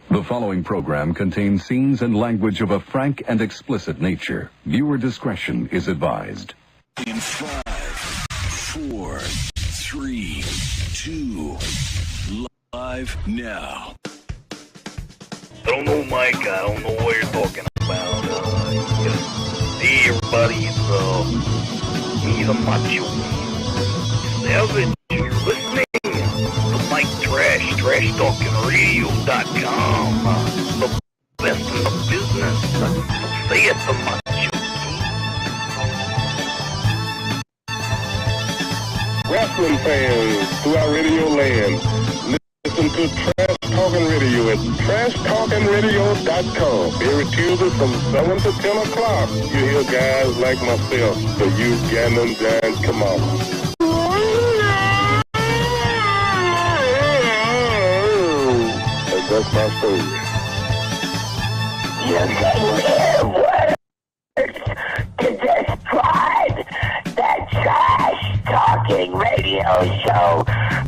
The following program contains scenes and language of a frank and explicit nature. Viewer discretion is advised. In 5, 4, 3, 2, live now. I don't know, Mike. I don't know what you're talking about. Hey, everybody. It's me, the Macho Man. Savage. You're listening to Mike Trash, TrashTalkingRadio.com. The best in the business. Say it, the Macho King. Wrestling fans throughout radio land, listen to Trash Talking Radio at TrashTalkingRadio.com. Every Tuesday from 7 to 10 o'clock, you hear guys like myself, the Ugandan Giant Kamala. And that's my story. You can hear words to describe the Trash Talking Radio Show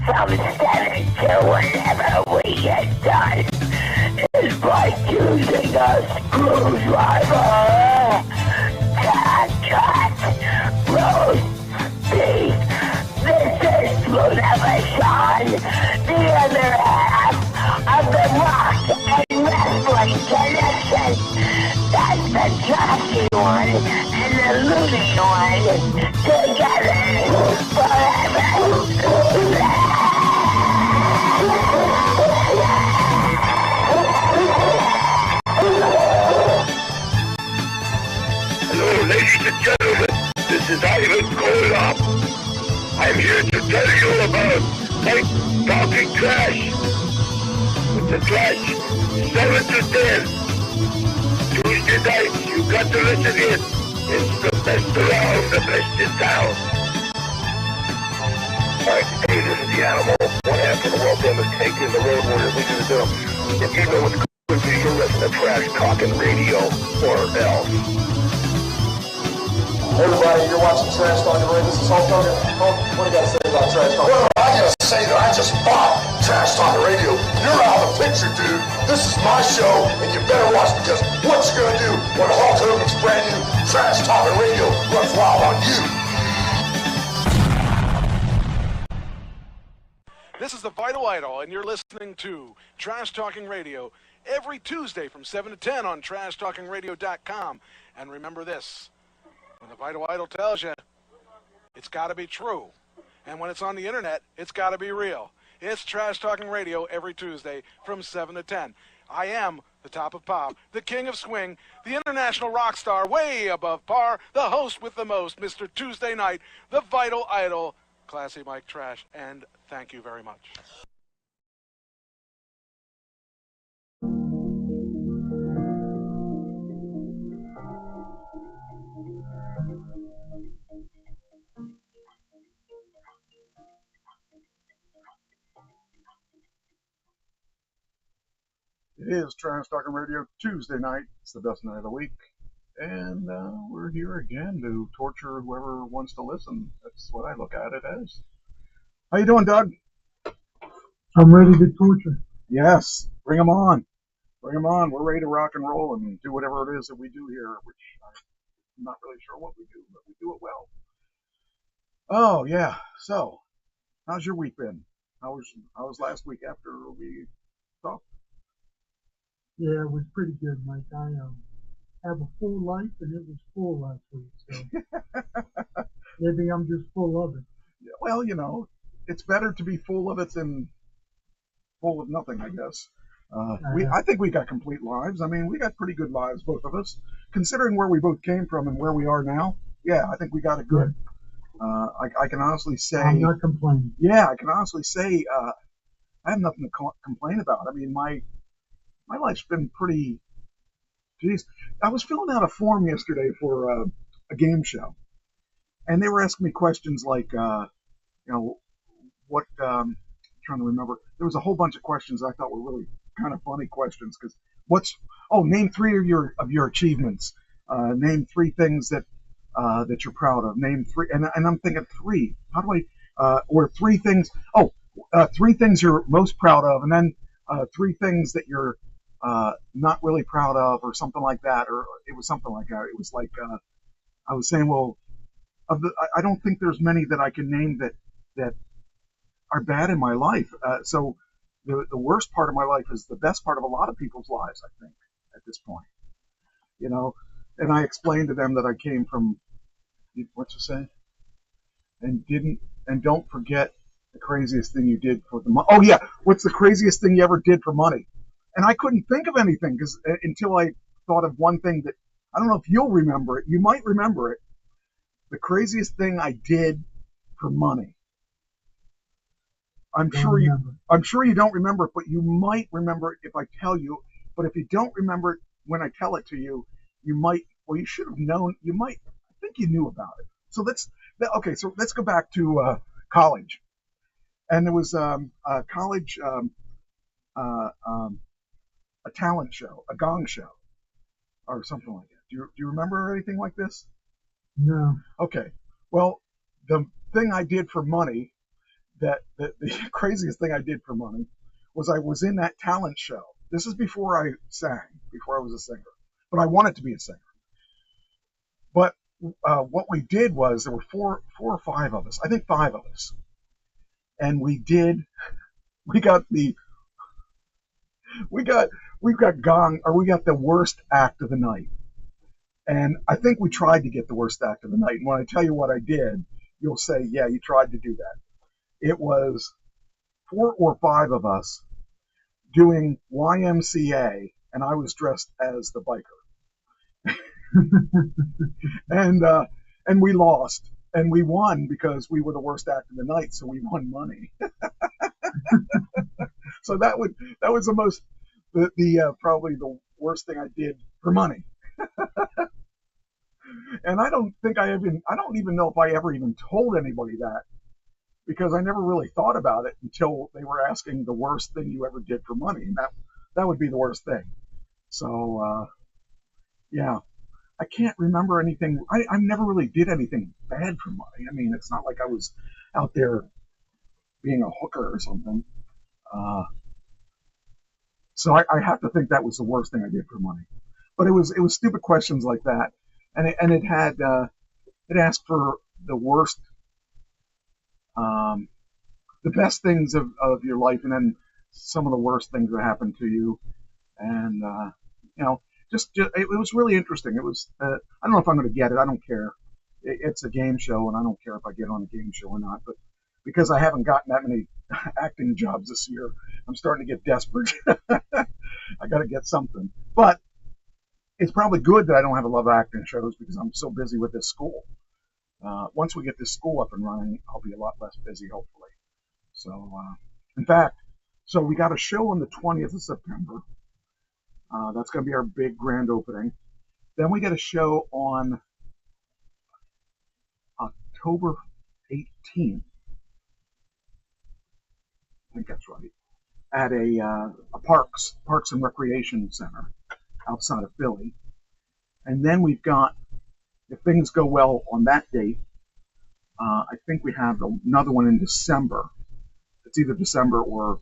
from 7 to whenever we get done is by using a screwdriver to cut roast beef. This is Lunaver Sean, the other half of the Rock and Wrestling Connection. That's the trashy one and the loony one together forever. Hello, ladies and gentlemen. This is Ivan Koloff. I'm here to tell you about Mike Talking Trash. With the Trash, 7 to 10. Tuesday nights, you got to listen in. It's the best around, the best in town. Alright, hey, this is the Animal. One half of the world famous Cake in the Road Warriors leading the drum. If you know what's good for you, you're listening to Trash Talking Radio, or else. Everybody, you're watching Trash Talking Radio. This is Hulk Hogan. Hulk, what do you got to say about Trash Talking? Well, I gotta say that I just bought Trash Talking Radio. You're out of the picture, dude. This is my show, and you better watch, because what you gonna do when Hulk Hogan's brand new Trash Talking Radio runs wild on you? This is the Vital Idol, and you're listening to Trash Talking Radio every Tuesday from 7 to 10 on TrashTalkingRadio.com. And remember this, when the Vital Idol tells you, it's got to be true. And when it's on the internet, it's got to be real. It's Trash Talking Radio every Tuesday from 7 to 10. I am the top of pop, the king of swing, the international rock star, way above par, the host with the most, Mr. Tuesday Night, the Vital Idol, Classy Mike Trash, and thank you very much. It is Trash Talking Radio Tuesday night. It's the best night of the week. And we're here again to torture whoever wants to listen. That's what I look at it as. How you doing, Doug? I'm ready to torture. Yes, bring them on. Bring them on. We're ready to rock and roll and do whatever it is that we do here, which I'm not really sure what we do, but we do it well. Oh, yeah. So, how's your week been? How was last week after we talked? Yeah, it was pretty good, Mike. I have a full life, and it was full last week, so maybe I'm just full of it. Yeah, well, you know, it's better to be full of it than full of nothing, I guess. I think we got complete lives. I mean, we got pretty good lives, both of us. Considering where we both came from and where we are now, yeah, I think we got it good. I can honestly say I'm not complaining. Yeah, I can honestly say I have nothing to complain about. I mean, my life's been pretty. Geez, I was filling out a form yesterday for a game show, and they were asking me questions like, what? I'm trying to remember. There was a whole bunch of questions I thought were really kind of funny questions because name three of your achievements. Name three things that you're proud of. Name three, and I'm thinking three. How do I? Or three things. Three things you're most proud of, and then three things that you're not really proud of, or something like that. Or it was something like that. It was like I was saying, well, I don't think there's many that I can name that are bad in my life. So the worst part of my life is the best part of a lot of people's lives, I think, at this point. And I explained to them that I came from, what you say? And don't forget the craziest thing you did for the money. Oh yeah, what's the craziest thing you ever did for money? And I couldn't think of anything until I thought of one thing that, I don't know if you'll remember it. You might remember it. The craziest thing I did for money. I'm sure you don't remember it, but you might remember it if I tell you. But if you don't remember it when I tell it to you, you might. Well, you should have known. You might. I think you knew about it. So let's go back to college. And there was a college a talent show, a gong show, or something like that. Do you remember anything like this? No. Okay. Well, the thing I did for money. The craziest thing I did for money was I was in that talent show. This is before I sang, before I was a singer, but I wanted to be a singer. But what we did was there were four or five of us, I think five of us, and we got the worst act of the night, and I think we tried to get the worst act of the night. And when I tell you what I did, you'll say, yeah, you tried to do that. It was 4 or 5 of us doing YMCA, and I was dressed as the biker. And we lost, and we won because we were the worst act of the night, so we won money. So that was probably the worst thing I did for money. And I don't even know if I ever even told anybody that. Because I never really thought about it until they were asking the worst thing you ever did for money. And that would be the worst thing. So, yeah, I can't remember anything. I never really did anything bad for money. I mean, it's not like I was out there being a hooker or something. So I have to think that was the worst thing I did for money. But it was stupid questions like that. And it asked for the worst, the best things of your life, and then some of the worst things that happened to you. And, just it was really interesting. It was, I don't know if I'm going to get it. I don't care. It's a game show, and I don't care if I get on a game show or not. But because I haven't gotten that many acting jobs this year, I'm starting to get desperate. I got to get something. But it's probably good that I don't have a lot of acting shows because I'm so busy with this school. Once we get this school up and running, I'll be a lot less busy, hopefully. So, in fact, we got a show on the 20th of September. That's going to be our big grand opening. Then we get a show on October 18th. I think that's right. At a Parks and Recreation Center outside of Philly. And then we've got, if things go well on that date, I think we have another one in December. It's either December or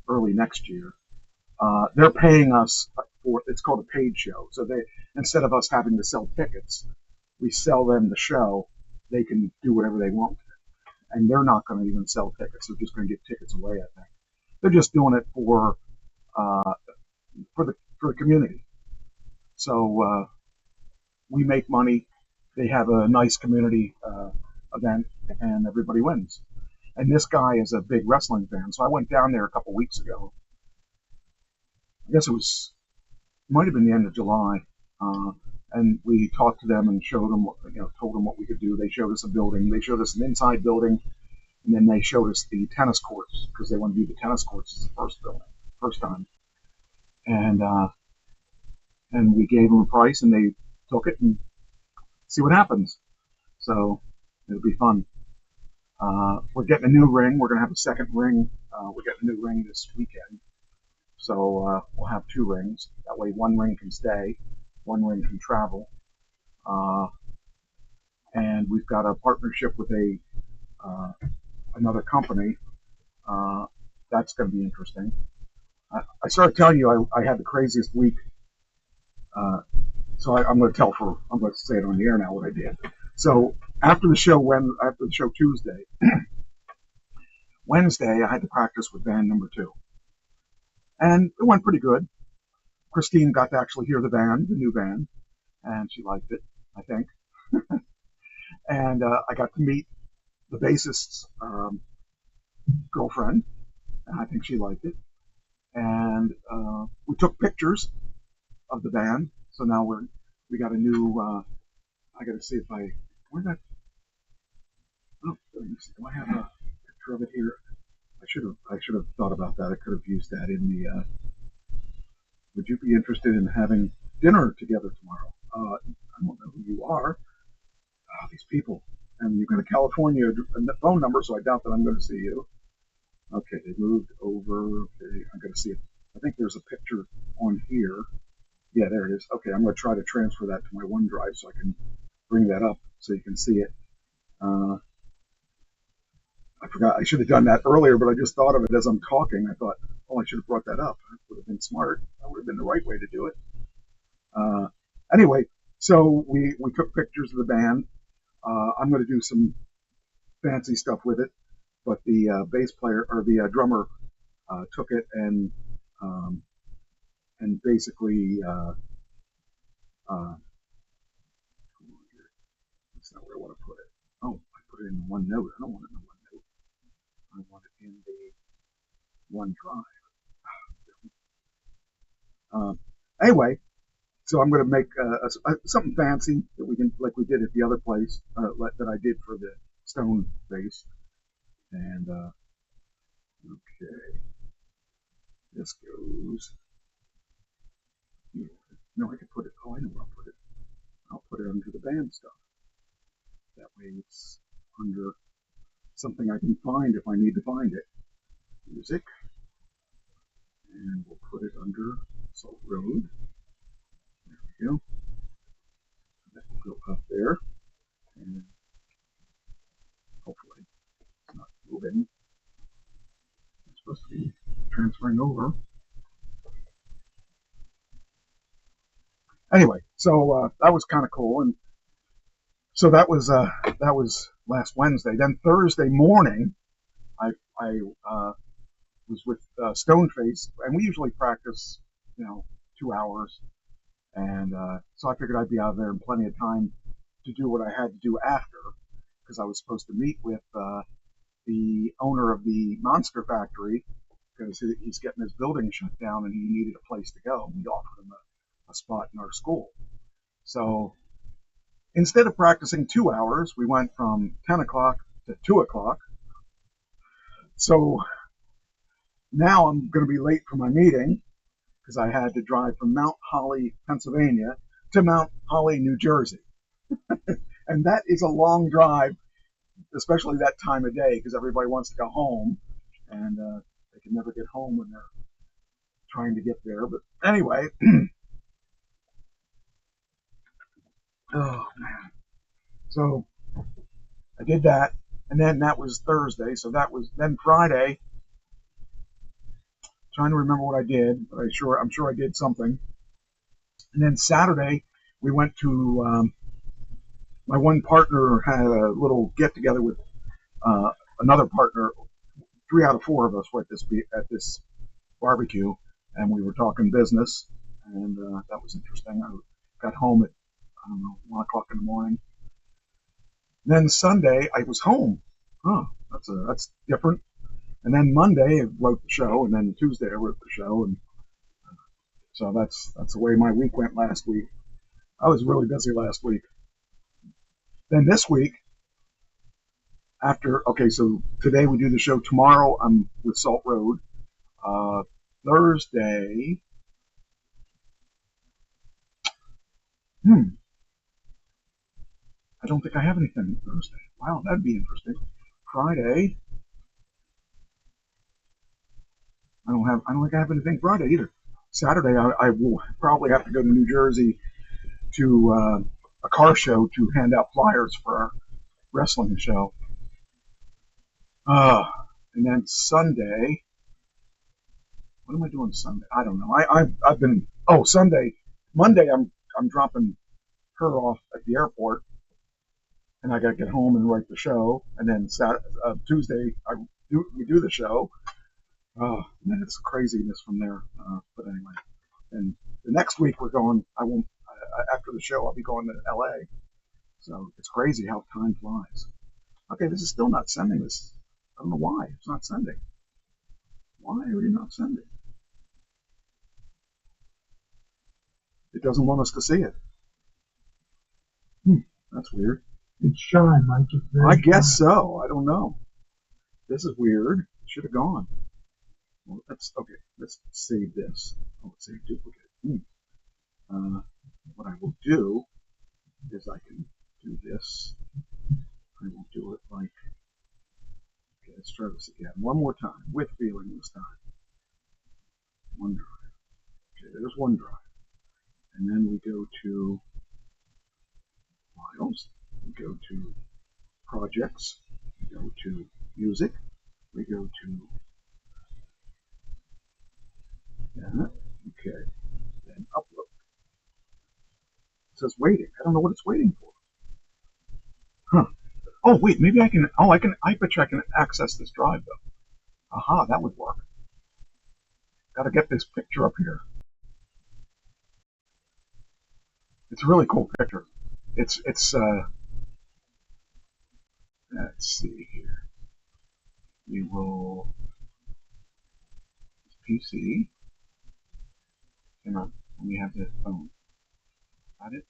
early next year. They're paying us for, it's called a paid show. So instead of us having to sell tickets, we sell them the show. They can do whatever they want with it. And they're not going to even sell tickets. They're just going to give tickets away, I think. They're just doing it for the community. So we make money. They have a nice community event, and everybody wins. And this guy is a big wrestling fan, so I went down there a couple weeks ago. I guess it might have been the end of July, and we talked to them and showed them, told them what we could do. They showed us a building. They showed us an inside building, and then they showed us the tennis courts because they wanted to do the tennis courts as the first time. And we gave them a price, and they took it and see what happens. So it'll be fun. We're getting a new ring. We're going to have a second ring. We're getting a new ring this weekend. So we'll have 2 rings. That way 1 ring can stay, 1 ring can travel. And we've got a partnership with another company. That's going to be interesting. I started telling you I had the craziest week. So I'm going to say it on the air now what I did. So after the show Tuesday, Wednesday I had to practice with band number 2. And it went pretty good. Christine got to actually hear the new band, and she liked it, I think. And I got to meet the bassist's girlfriend, and I think she liked it. And we took pictures of the band, so now we got a new. I got to see if where that. Oh, do I have a picture of it here? I should have thought about that. I could have used that in the. Would you be interested in having dinner together tomorrow? I don't know who you are. These people, and you've got a California phone number, so I doubt that I'm going to see you. Okay, they moved over. Okay, I'm going to see it. I think there's a picture on here. Yeah, there it is. Okay, I'm going to try to transfer that to my OneDrive so I can bring that up so you can see it. I forgot. I should have done that earlier, but I just thought of it as I'm talking. I thought, I should have brought that up. That would have been smart. That would have been the right way to do it. Anyway, so we took pictures of the band. I'm going to do some fancy stuff with it, but the bass player or the drummer took it and basically that's not where I want to put it. Oh, I put it in OneNote. I don't want it in OneNote. I want it in the OneDrive. Anyway, so I'm going to make something fancy that we can, like we did at the other place that I did for the Stone bass. And okay, this goes. No, I can put it. Oh, I know where I'll put it. I'll put it under the band stuff. That way, it's under something I can find if I need to find it. Music, and we'll put it under Salt Road. There we go. That will go up there, and hopefully it's not moving. It's supposed to be transferring over. Anyway, so that was kind of cool, and so that was last Wednesday. Then Thursday morning, I was with Stoneface, and we usually practice, 2 hours, and so I figured I'd be out there in plenty of time to do what I had to do after, because I was supposed to meet with the owner of the Monster Factory, because he's getting his building shut down and he needed a place to go. We offered him a spot in our school. So instead of practicing 2 hours, we went from 10 o'clock to 2 o'clock. So now I'm going to be late for my meeting because I had to drive from Mount Holly, Pennsylvania to Mount Holly, New Jersey. And that is a long drive, especially that time of day, because everybody wants to go home, and they can never get home when they're trying to get there. But anyway, oh man. So I did that, and then that was Thursday. So that was then Friday. Trying to remember what I did, but I'm sure I did something. And then Saturday we went to my one partner had a little get together with another partner. 3 out of 4 of us were at this barbecue, and we were talking business, and that was interesting. I got home at 1 o'clock in the morning. Then Sunday I was home. That's different. And then Monday I wrote the show, and then Tuesday I wrote the show, and so that's the way my week went last week. I was really busy last week. Then this week, so today we do the show. Tomorrow I'm with Salt Road. Thursday, I don't think I have anything Thursday. Wow, that'd be interesting. Friday, I don't think I have anything Friday either. Saturday, I will probably have to go to New Jersey to a car show to hand out flyers for our wrestling show. And then Sunday, what am I doing Sunday? I don't know. I've been Sunday, Monday I'm dropping her off at the airport, and I got to get home and write the show. And then Tuesday we do the show. And then it's craziness from there. But anyway, and the next week we're going. After the show I'll be going to LA. So it's crazy how time flies. Okay, this is still not sending this. I don't know why it's not sending. Why are you not sending? It doesn't want us to see it. That's weird. It's shy, Mike. It's very I guess shy. so. I don't know. This is weird. It should have gone. Well, let's save this. Let's save duplicate. What I will do is I can do this. I will do it like. Okay, let's try this again. One more time with feeling this time. OneDrive. Okay, there's OneDrive. And then we go to Files. We go to Projects. We go to Music. We go to that. Okay. Then Upload. It says waiting. I don't know what it's waiting for. Huh. Oh wait, maybe I can. I bet you I can access this drive though. Aha, that would work. Got to get this picture up here. It's a really cool picture. It's let's see here. We will PC. Come on, let me have the phone. Got it?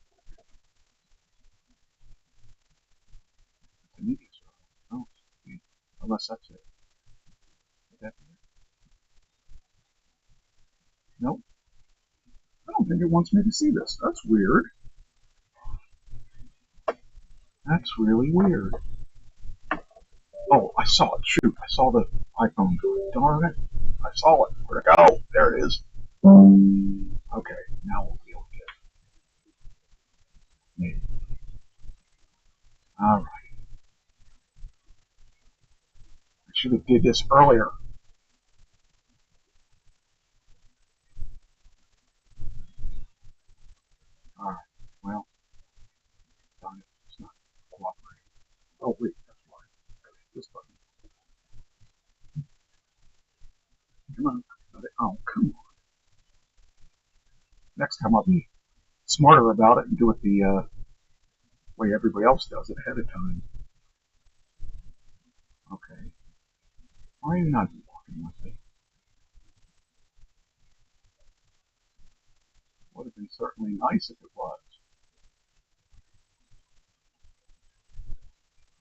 The media server. Oh, unless that's it. Nope. I don't think it wants me to see this. That's weird. That's really weird. Oh, I saw it. Shoot, I saw the iPhone. Darn it. I saw it. Where'd it go? There it is. Okay, now we'll be able to get it. Maybe. Alright. I should have did this earlier. Alright, well, darn it, it's not cooperating. Oh, wait, that's why. This button. Come on. Oh, come on. Next time I'll be smarter about it and do it the way everybody else does it ahead of time. Okay. Why are you not walking with me? Would have been certainly nice if it was.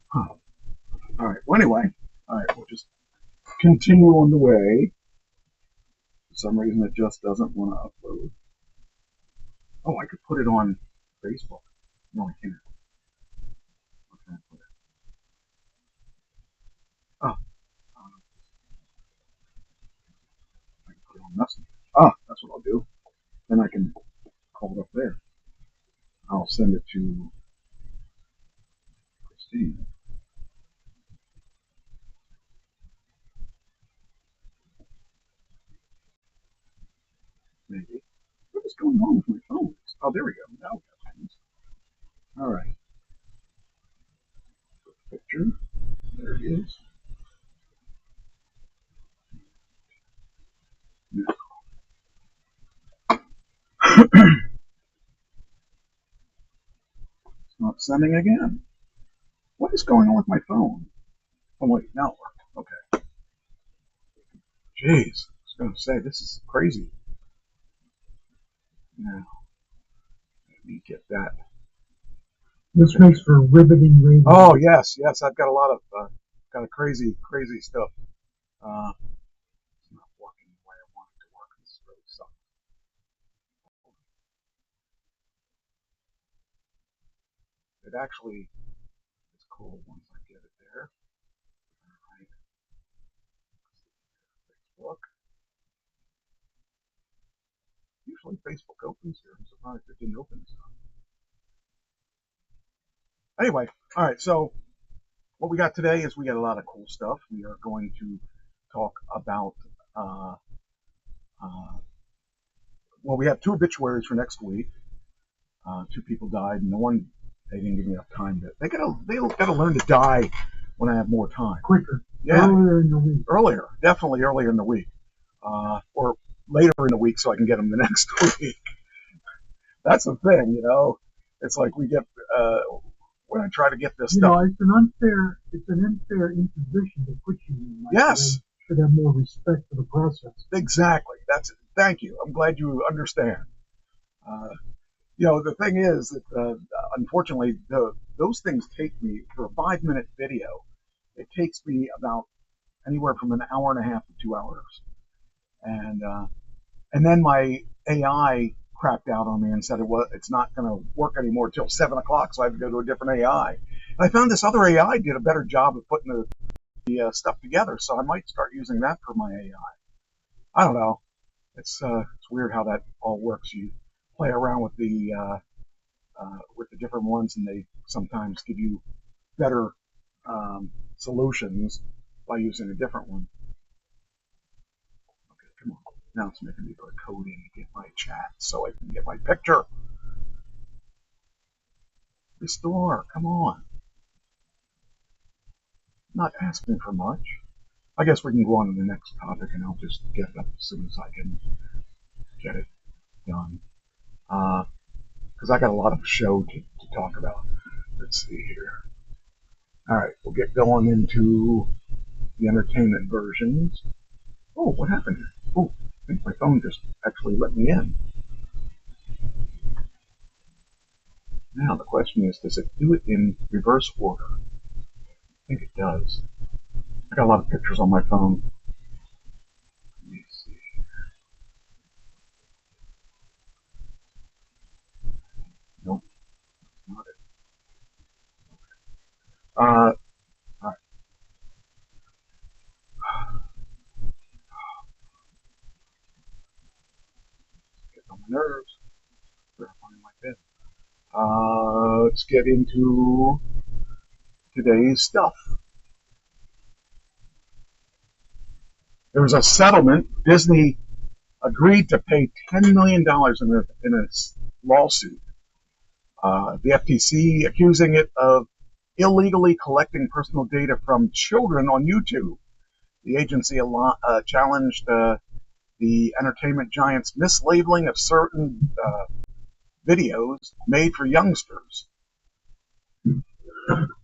Huh. Alright, well anyway, alright, we'll just continue on the way. For some reason it just doesn't want to upload. Oh, I could put it on Facebook. No, I can't. Where can I put it? Oh, I can put it on Messenger. That's what I'll do. Then I can call it up there. I'll send it to Christine. Maybe. What is going on with my phone? Oh, there we go. Now we got things. Alright. Picture. There it is. Now. It's not sending again. What is going on with my phone? Oh wait, now it worked. Okay. Jeez. I was going to say, this is crazy. Now. me get that. This makes for riveting radio. Oh yes, I've got a lot of kind of crazy stuff. It's not working the way I want it to work. This really sucks. It actually is cool once I get it there. All right. Facebook. Usually Facebook opens here. I'm surprised it didn't open this time. Anyway, all right. So what we got today is we got a lot of cool stuff. We are going to talk about. Well, we have 2 obituaries for next week. 2 people died, and they didn't give me enough time to. They gotta learn to die when I have more time. Quicker. Yeah. Earlier in the week. Definitely earlier in the week, or later in the week, so I can get them the next week. That's the thing, you know. It's like we get when I try to get this stuff. Know, it's an unfair imposition to put you in. Yes. Should have more respect for the process. Exactly. That's it. Thank you. I'm glad you understand. You know, the thing is that unfortunately, those things take me for a 5-minute video. It takes me about anywhere from an hour and a half to 2 hours, and then my AI crapped out on me and said it's not going to work anymore till 7 o'clock, so I have to go to a different AI. And I found this other AI did a better job of putting the stuff together, so I might start using that for my AI. I don't know. It's weird how that all works. You play around with the different ones, and they sometimes give you better solutions by using a different one. Okay, come on. Now it's making me go to coding to get my chat so I can get my picture. Restore, come on. Not asking for much. I guess we can go on to the next topic, and I'll just get it up as soon as I can get it done. Because I got a lot of show to talk about. Let's see here. All right, we'll get going into the entertainment versions. Oh, what happened here? Oh, I think my phone just actually let me in. Now the question is, does it do it in reverse order? I think it does. I got a lot of pictures on my phone. Let me see. Nope, not it. All right. Get on my nerves. Better find my pen. Let's get into today's stuff. There was a settlement. Disney agreed to pay $10 million in a lawsuit. The FTC accusing it of illegally collecting personal data from children on YouTube. The agency challenged the entertainment giant's mislabeling of certain videos made for youngsters.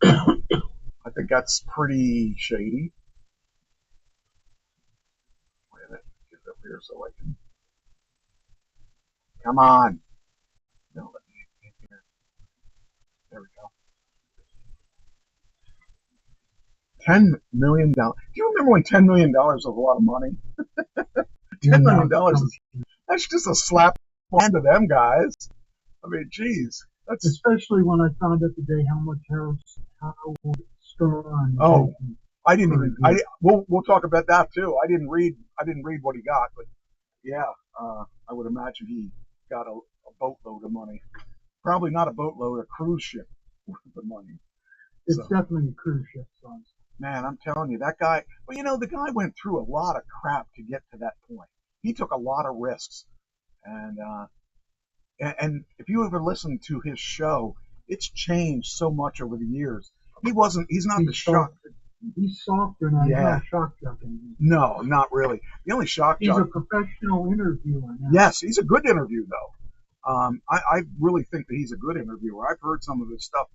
I think that's pretty shady. Wait a minute, get it up here so I can. Come on. No, let me get here. There we go. $10 million. Do you remember when $10 million was a lot of money? $10 million is that's just a slap hand to them guys. I mean, geez, that's especially when I found out today how much Howard Stern. Oh, I didn't even. We'll talk about that too. I didn't read what he got, but yeah, I would imagine he got a boatload of money. Probably not a boatload, a cruise ship worth of money. It's definitely a cruise ship size. Man, I'm telling you, that guy. Well, you know, the guy went through a lot of crap to get to that point. He took a lot of risks, and if you ever listen to his show, it's changed so much over the years. He's not the shock. He's softer now. Yeah. He's not shock jocking. No, not really. The only shock jock. He's a professional interviewer now. Yes, he's a good interview though. I really think that he's a good interviewer. I've heard some of his stuff.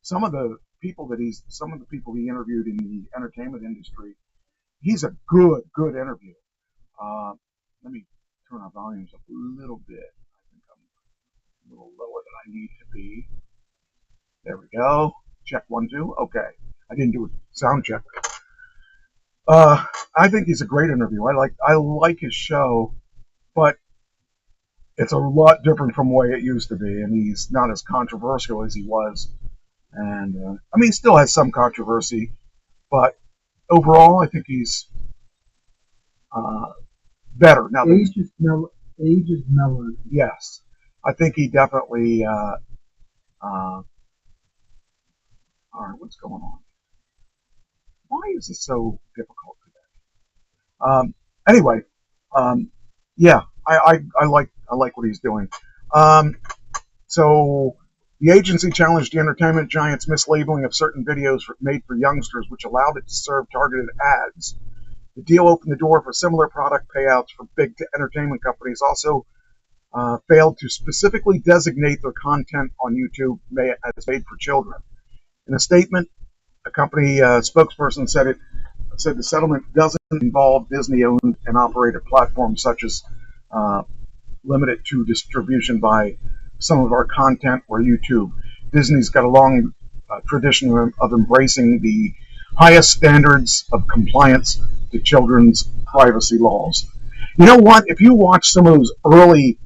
Some of the people he interviewed in the entertainment industry. He's a good interview. Let me turn our volumes up a little bit. I think I'm a little lower than I need to be. There we go. Check 1, 2. Okay. I didn't do a sound check. I think he's a great interview. I like his show, but it's a lot different from the way it used to be, and he's not as controversial as he was. And I mean, he still has some controversy, but overall, I think he's better now. Age is mellowed. Yes, I think he definitely. All right, what's going on? Why is it so difficult today? Anyway, yeah, I like what he's doing. So the agency challenged the entertainment giant's mislabeling of certain videos made for youngsters, which allowed it to serve targeted ads. The deal opened the door for similar product payouts for big entertainment companies. Also, failed to specifically designate their content on YouTube as made for children. In a statement, a company spokesperson said the settlement doesn't involve Disney-owned and operated platforms such as limited to distribution by some of our content or YouTube. Disney's got a long tradition of embracing the highest standards of compliance to children's privacy laws. You know what? If you watch some of those early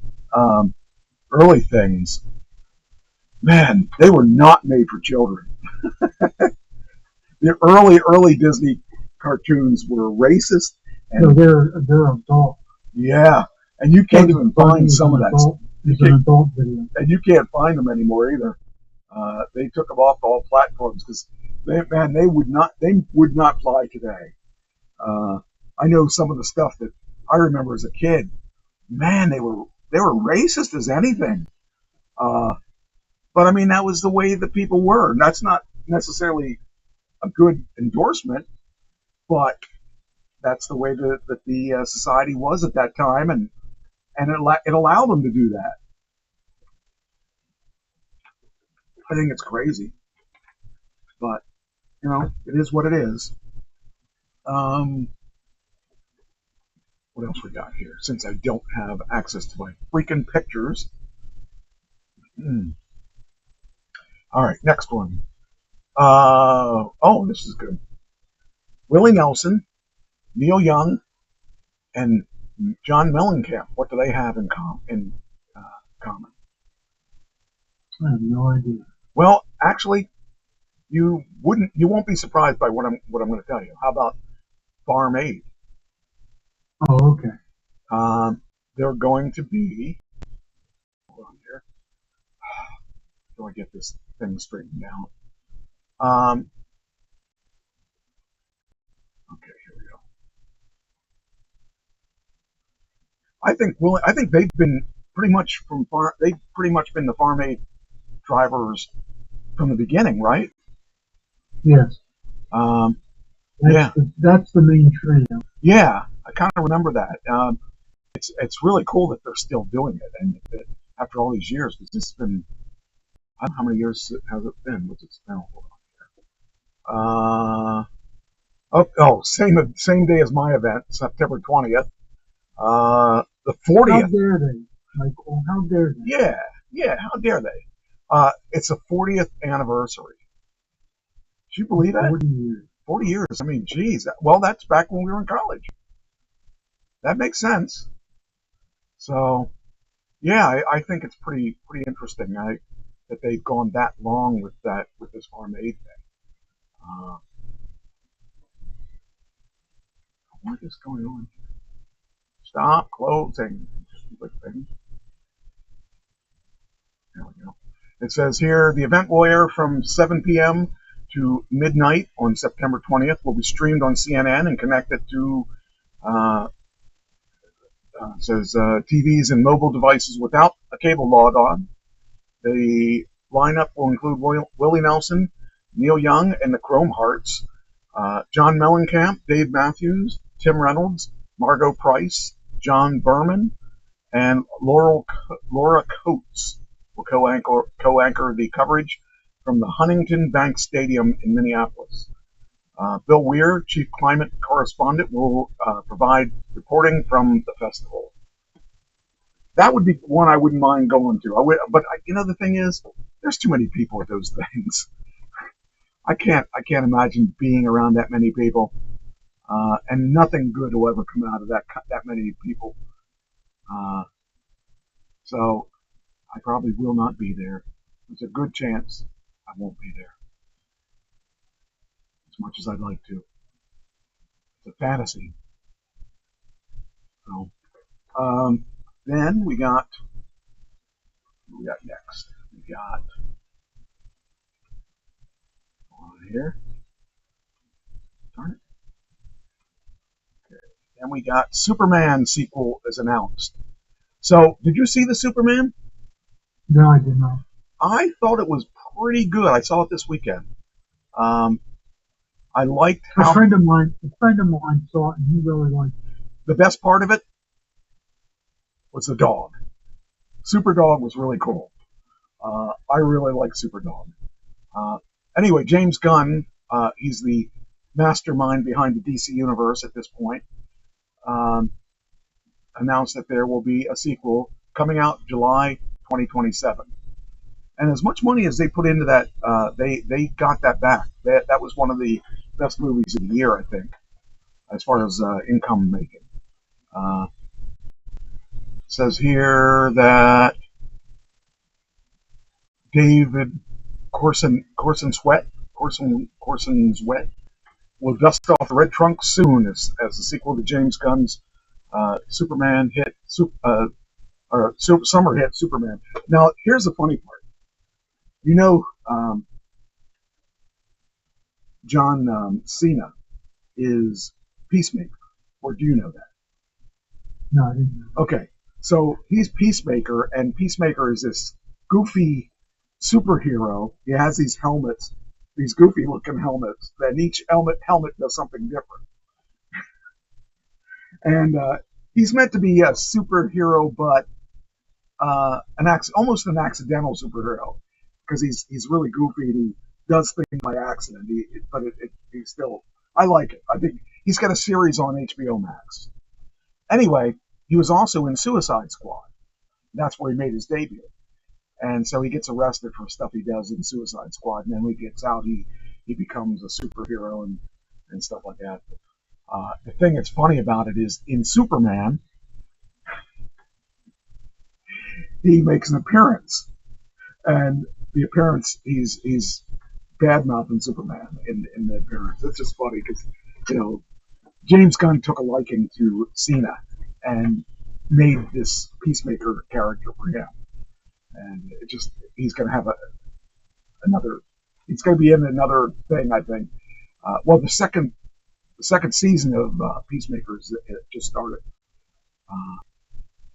things, man, they were not made for children. The early Disney cartoons were racist. And so they're adult. Yeah, and you can't even find some of that. It's an adult video. And you can't find them anymore either. They took them off all platforms because they would not fly today. I know some of the stuff that I remember as a kid. Man, they were racist as anything. But I mean, that was the way that people were. And that's not necessarily a good endorsement, but that's the way that the society was at that time, and it allowed them to do that. I think it's crazy, but you know, it is what it is. What else we got here? Since I don't have access to my freaking pictures. All right, next one. Oh, this is good. Willie Nelson, Neil Young, and John Mellencamp. What do they have in common? I have no idea. Well, actually, you won't be surprised by what I'm going to tell you. How about Farm Aid? Oh, okay. They're going to be. Hold on here. Do I get this thing straightened out? Okay, here we go. I think they've been pretty much been the Farm Aid drivers from the beginning, right? Yes. That's the main trio. Yeah, I kind of remember that. It's really cool that they're still doing it, and that after all these years, because this has been, I don't know how many years has it been. What's it been? Same day as my event, September 20th. The 40th. How dare they, Michael? How dare they? Yeah. How dare they? It's the 40th anniversary. Do you believe that? 40 years. 40 years. I mean, geez. Well, that's back when we were in college. That makes sense. So, yeah, I think it's pretty interesting that they've gone that long with this Farm Aid thing. What is going on here? Stop closing. Stupid thing. There we go. It says here, the event will air from 7 p.m. to midnight on September 20th. Will be streamed on CNN and connected to TVs and mobile devices without a cable log on. The lineup will include Willie Nelson, Neil Young, and the Chrome Hearts, John Mellencamp, Dave Matthews, Tim Reynolds, Margot Price, John Berman, and Laura Coates will co-anchor the coverage from the Huntington Bank Stadium in Minneapolis. Bill Weir, Chief Climate Correspondent, will provide reporting from the festival. That would be one I wouldn't mind going to. But the thing is, there's too many people at those things. I can't imagine being around that many people, and nothing good will ever come out of that many people. So I probably will not be there. There's a good chance I won't be there, as much as I'd like to. It's a fantasy. So, then we got next. We got on here. Darn it. Okay. Then we got Superman sequel is announced. So, did you see the Superman? No, I did not. I thought it was pretty good. I saw it this weekend. I liked how a friend of mine saw it and he really liked it. The best part of it was the dog. Super Dog was really cool. I really like Super Dog. Anyway, James Gunn, he's the mastermind behind the DC Universe at this point, announced that there will be a sequel coming out July 2027. And as much money as they put into that, they got that back. That was one of the best movies of the year, I think, as far as income making. Says here that David Corson Sweat will dust off the red trunk soon as a sequel to James Gunn's Superman hit, summer hit Superman. Now, here's the funny part. John Cena is Peacemaker, or do you know that? No, I didn't know. Okay, so he's Peacemaker, and Peacemaker is this goofy superhero. He has these helmets, these goofy-looking helmets, and each helmet does something different. And he's meant to be a superhero, but almost an accidental superhero, because he's really goofy and he does things by accident. But he's still, I like it. I think he's got a series on HBO Max. Anyway, he was also in Suicide Squad. That's where he made his debut. And so he gets arrested for stuff he does in Suicide Squad, and then when he gets out, he becomes a superhero and stuff like that. The thing that's funny about it is, in Superman, he makes an appearance, and the appearance, he's bad-mouthing Superman in the appearance. It's just funny because, James Gunn took a liking to Cena and made this Peacemaker character for him. And he's going to have he's going to be in another thing, I think. The second season of Peacemakers just started.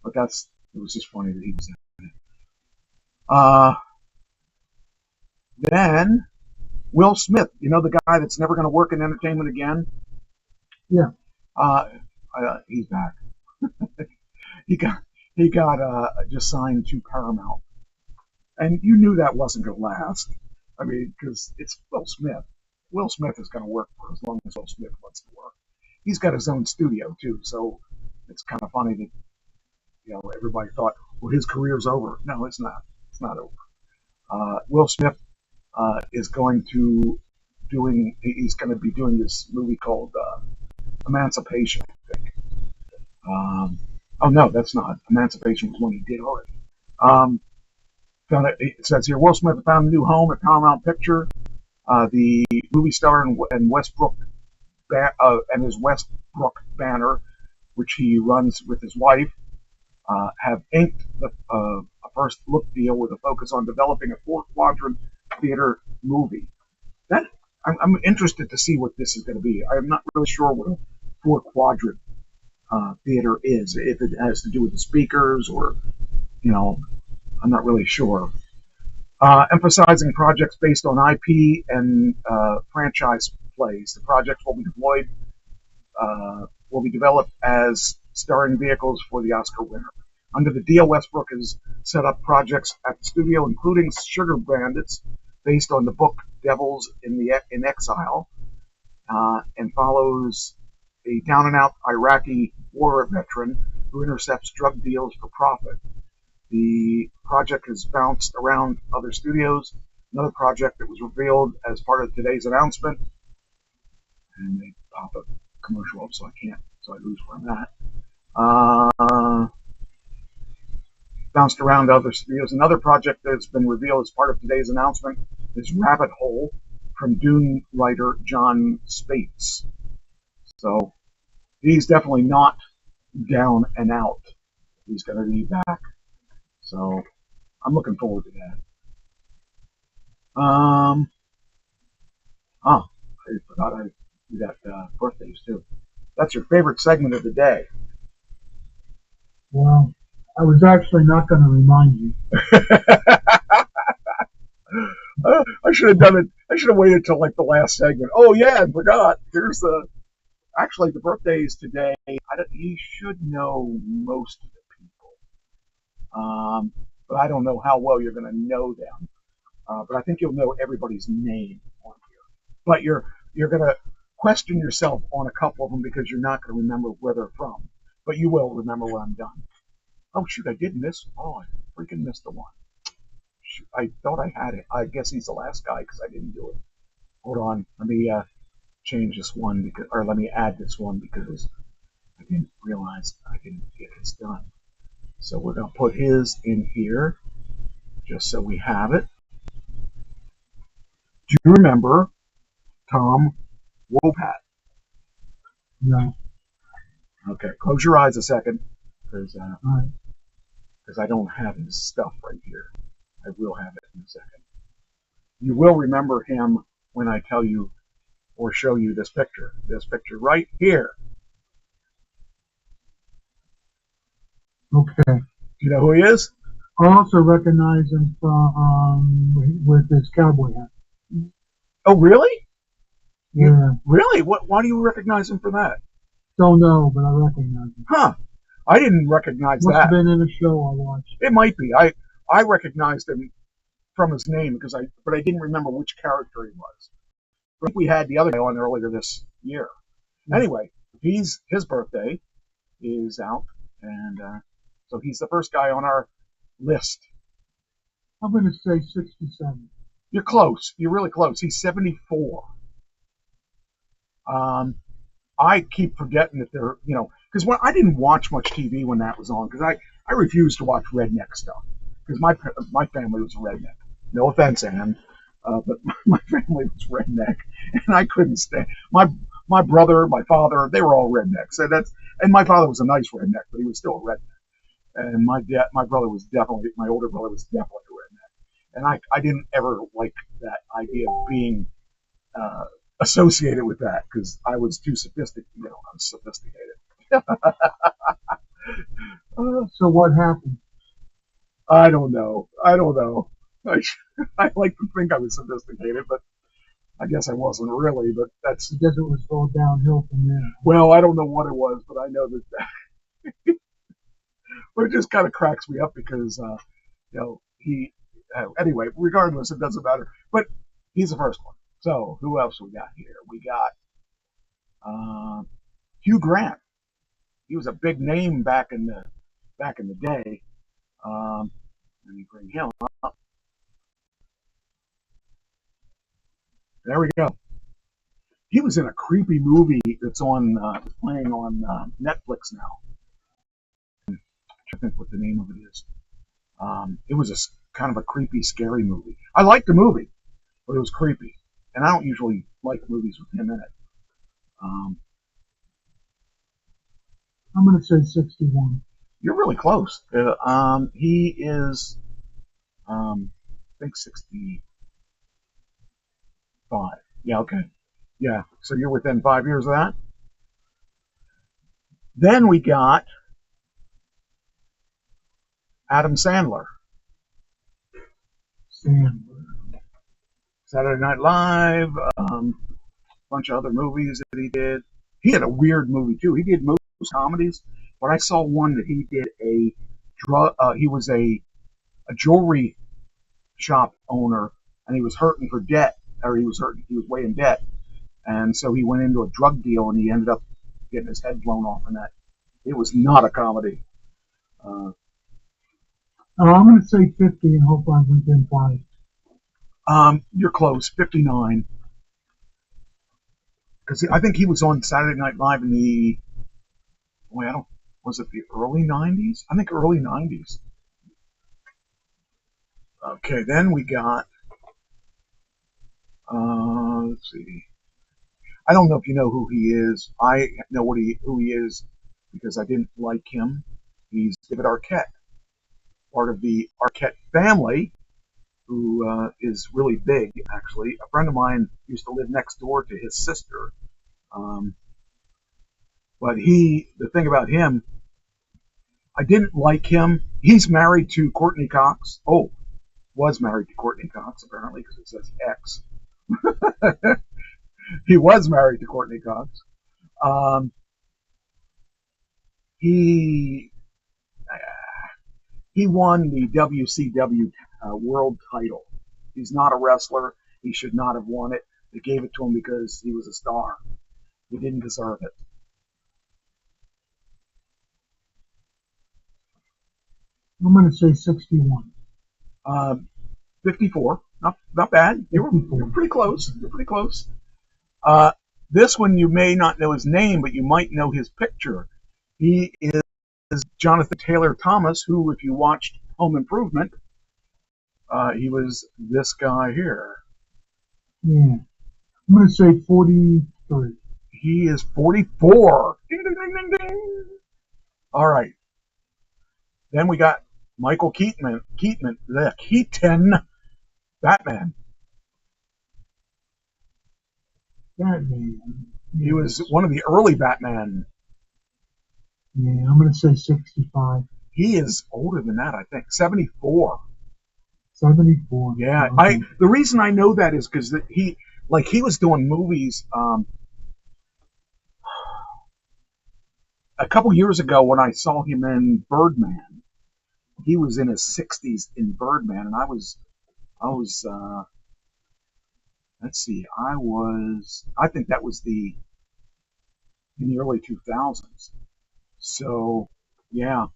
But it was just funny that he was in it. Then Will Smith, the guy that's never going to work in entertainment again. Yeah. He's back. he got just signed to Paramount, and you knew that wasn't going to last. I mean, because it's Will Smith. Will Smith is going to work for as long as Will Smith wants to work. He's got his own studio too, so it's kind of funny that everybody thought, well, his career's over. No, it's not. It's not over. Will Smith is going to he's going to be doing this movie called Emancipation, I think. Oh no, that's not. Emancipation was one he did already. It says here, Will Smith found a new home at Paramount Picture. The movie star and Westbrook and his Westbrook banner, which he runs with his wife, have inked a first look deal with a focus on developing a 4-quadrant theater movie. I'm interested to see what this is going to be. I'm not really sure what a 4-quadrant theater is, if it has to do with the speakers or, I'm not really sure. Emphasizing projects based on IP and franchise plays. The projects will be developed as starring vehicles for the Oscar winner. Under the deal, Westbrook has set up projects at the studio, including Sugar Bandits, based on the book Devils in Exile, and follows a down-and-out Iraqi war veteran who intercepts drug deals for profit. The project has bounced around other studios. Another project that was revealed as part of today's announcement, and they pop a commercial up, so I lose where I'm at. Bounced around other studios. Another project that's been revealed as part of today's announcement is Rabbit Hole from Dune writer John Spates. So he's definitely not down and out. He's going to be back. So I'm looking forward to that. I forgot we got birthdays too. That's your favorite segment of the day. Well, I was actually not going to remind you. I should have done it. I should have waited till like the last segment. Oh yeah, I forgot. Here's the birthdays today. You should know most of the people, but I don't know how well you're going to know them. But I think you'll know everybody's name on here. But you're going to question yourself on a couple of them because you're not going to remember where they're from. But you will remember when I'm done. Oh shoot, I did miss. Oh, I freaking missed the one. Shoot, I thought I had it. I guess he's the last guy because I didn't do it. Hold on, let me change this one let me add this one because I didn't realize I didn't get his done. So we're gonna put his in here just so we have it. Do you remember Tom Wopat? No. Okay, close your eyes a second because I don't have his stuff right here. I will have it in a second. You will remember him when I tell you or show you this picture. This picture right here. Okay. Do you know who he is? I also recognize him from with his cowboy hat. Oh, really? Yeah. Really? Why do you recognize him for that? Don't know, but I recognize him. Huh. I didn't recognize Must that. have been in a show I watched. It might be. I recognized him from his name but I didn't remember which character he was. I think we had the other guy on earlier this year. Yeah. Anyway, his birthday is out, and so he's the first guy on our list. I'm going to say 67. You're close. You're really close. He's 74. I keep forgetting that they're, because I didn't watch much TV when that was on, because I refused to watch redneck stuff, because my family was redneck. No offense, Ann, but my family was redneck, and I couldn't stand. My brother, my father, they were all rednecks, and my father was a nice redneck, but he was still a redneck. And my older brother was definitely a redneck, and I didn't ever like that idea of being associated with that because I was too sophisticated. I'm sophisticated. So what happened? I don't know. I like to think I was sophisticated, but I guess I wasn't really. But I guess it was all downhill from there. Well, I don't know what it was, but I know that. But it just kind of cracks me up because he. Anyway, regardless, it doesn't matter. But he's the first one. So who else we got here? We got Hugh Grant. He was a big name back in the day. Let me bring him up. There we go. He was in a creepy movie that's playing on Netflix now. I'm trying to think what the name of it is. It was kind of a creepy, scary movie. I liked the movie, but it was creepy. And I don't usually like movies with him in it. I'm going to say 61. You're really close. He is, I think 65. Yeah, okay. Yeah, so you're within 5 years of that. Then we got Adam Sandler. Saturday Night Live, bunch of other movies that he did. He had a weird movie too. He did most comedies, but I saw one that he did he was a jewelry shop owner, and he was hurting for debt, or he was way in debt, and so he went into a drug deal, and he ended up getting his head blown off in that It was not a comedy. I'm going to say 50 and hope I'm within 5. You're close, 59. Because I think he was on Saturday Night Live in the, was it the early 90s? I think early 90s. Okay, then we got, let's see. I don't know if you know who he is. I know who he is because I didn't like him. He's David Arquette, part of the Arquette family, who is really big, actually. A friend of mine used to live next door to his sister. But the thing about him, I didn't like him. He's married to Courtney Cox. Oh, was married to Courtney Cox, apparently, because it says X. He was married to Courtney Cox. He won the WCW world title. He's not a wrestler. He should not have won it. They gave it to him because he was a star. He didn't deserve it. I'm going to say 61. 54. Not bad. You're pretty close. You're pretty close. This one you may not know his name, but you might know his picture. He is Jonathan Taylor Thomas, who, if you watched Home Improvement, he was this guy here. Yeah. I'm going to say 43. He is 44. Ding, ding, ding, ding, ding. All right. Then we got Michael Keaton, Batman. He was one of the early Batman. Yeah, I'm going to say 65. He is older than that, I think. 74. 74. Yeah. Okay. The reason I know that is because he was doing movies a couple years ago when I saw him in Birdman. He was in his 60s in Birdman, and I was let's see, I think that was in the early 2000s. So, yeah.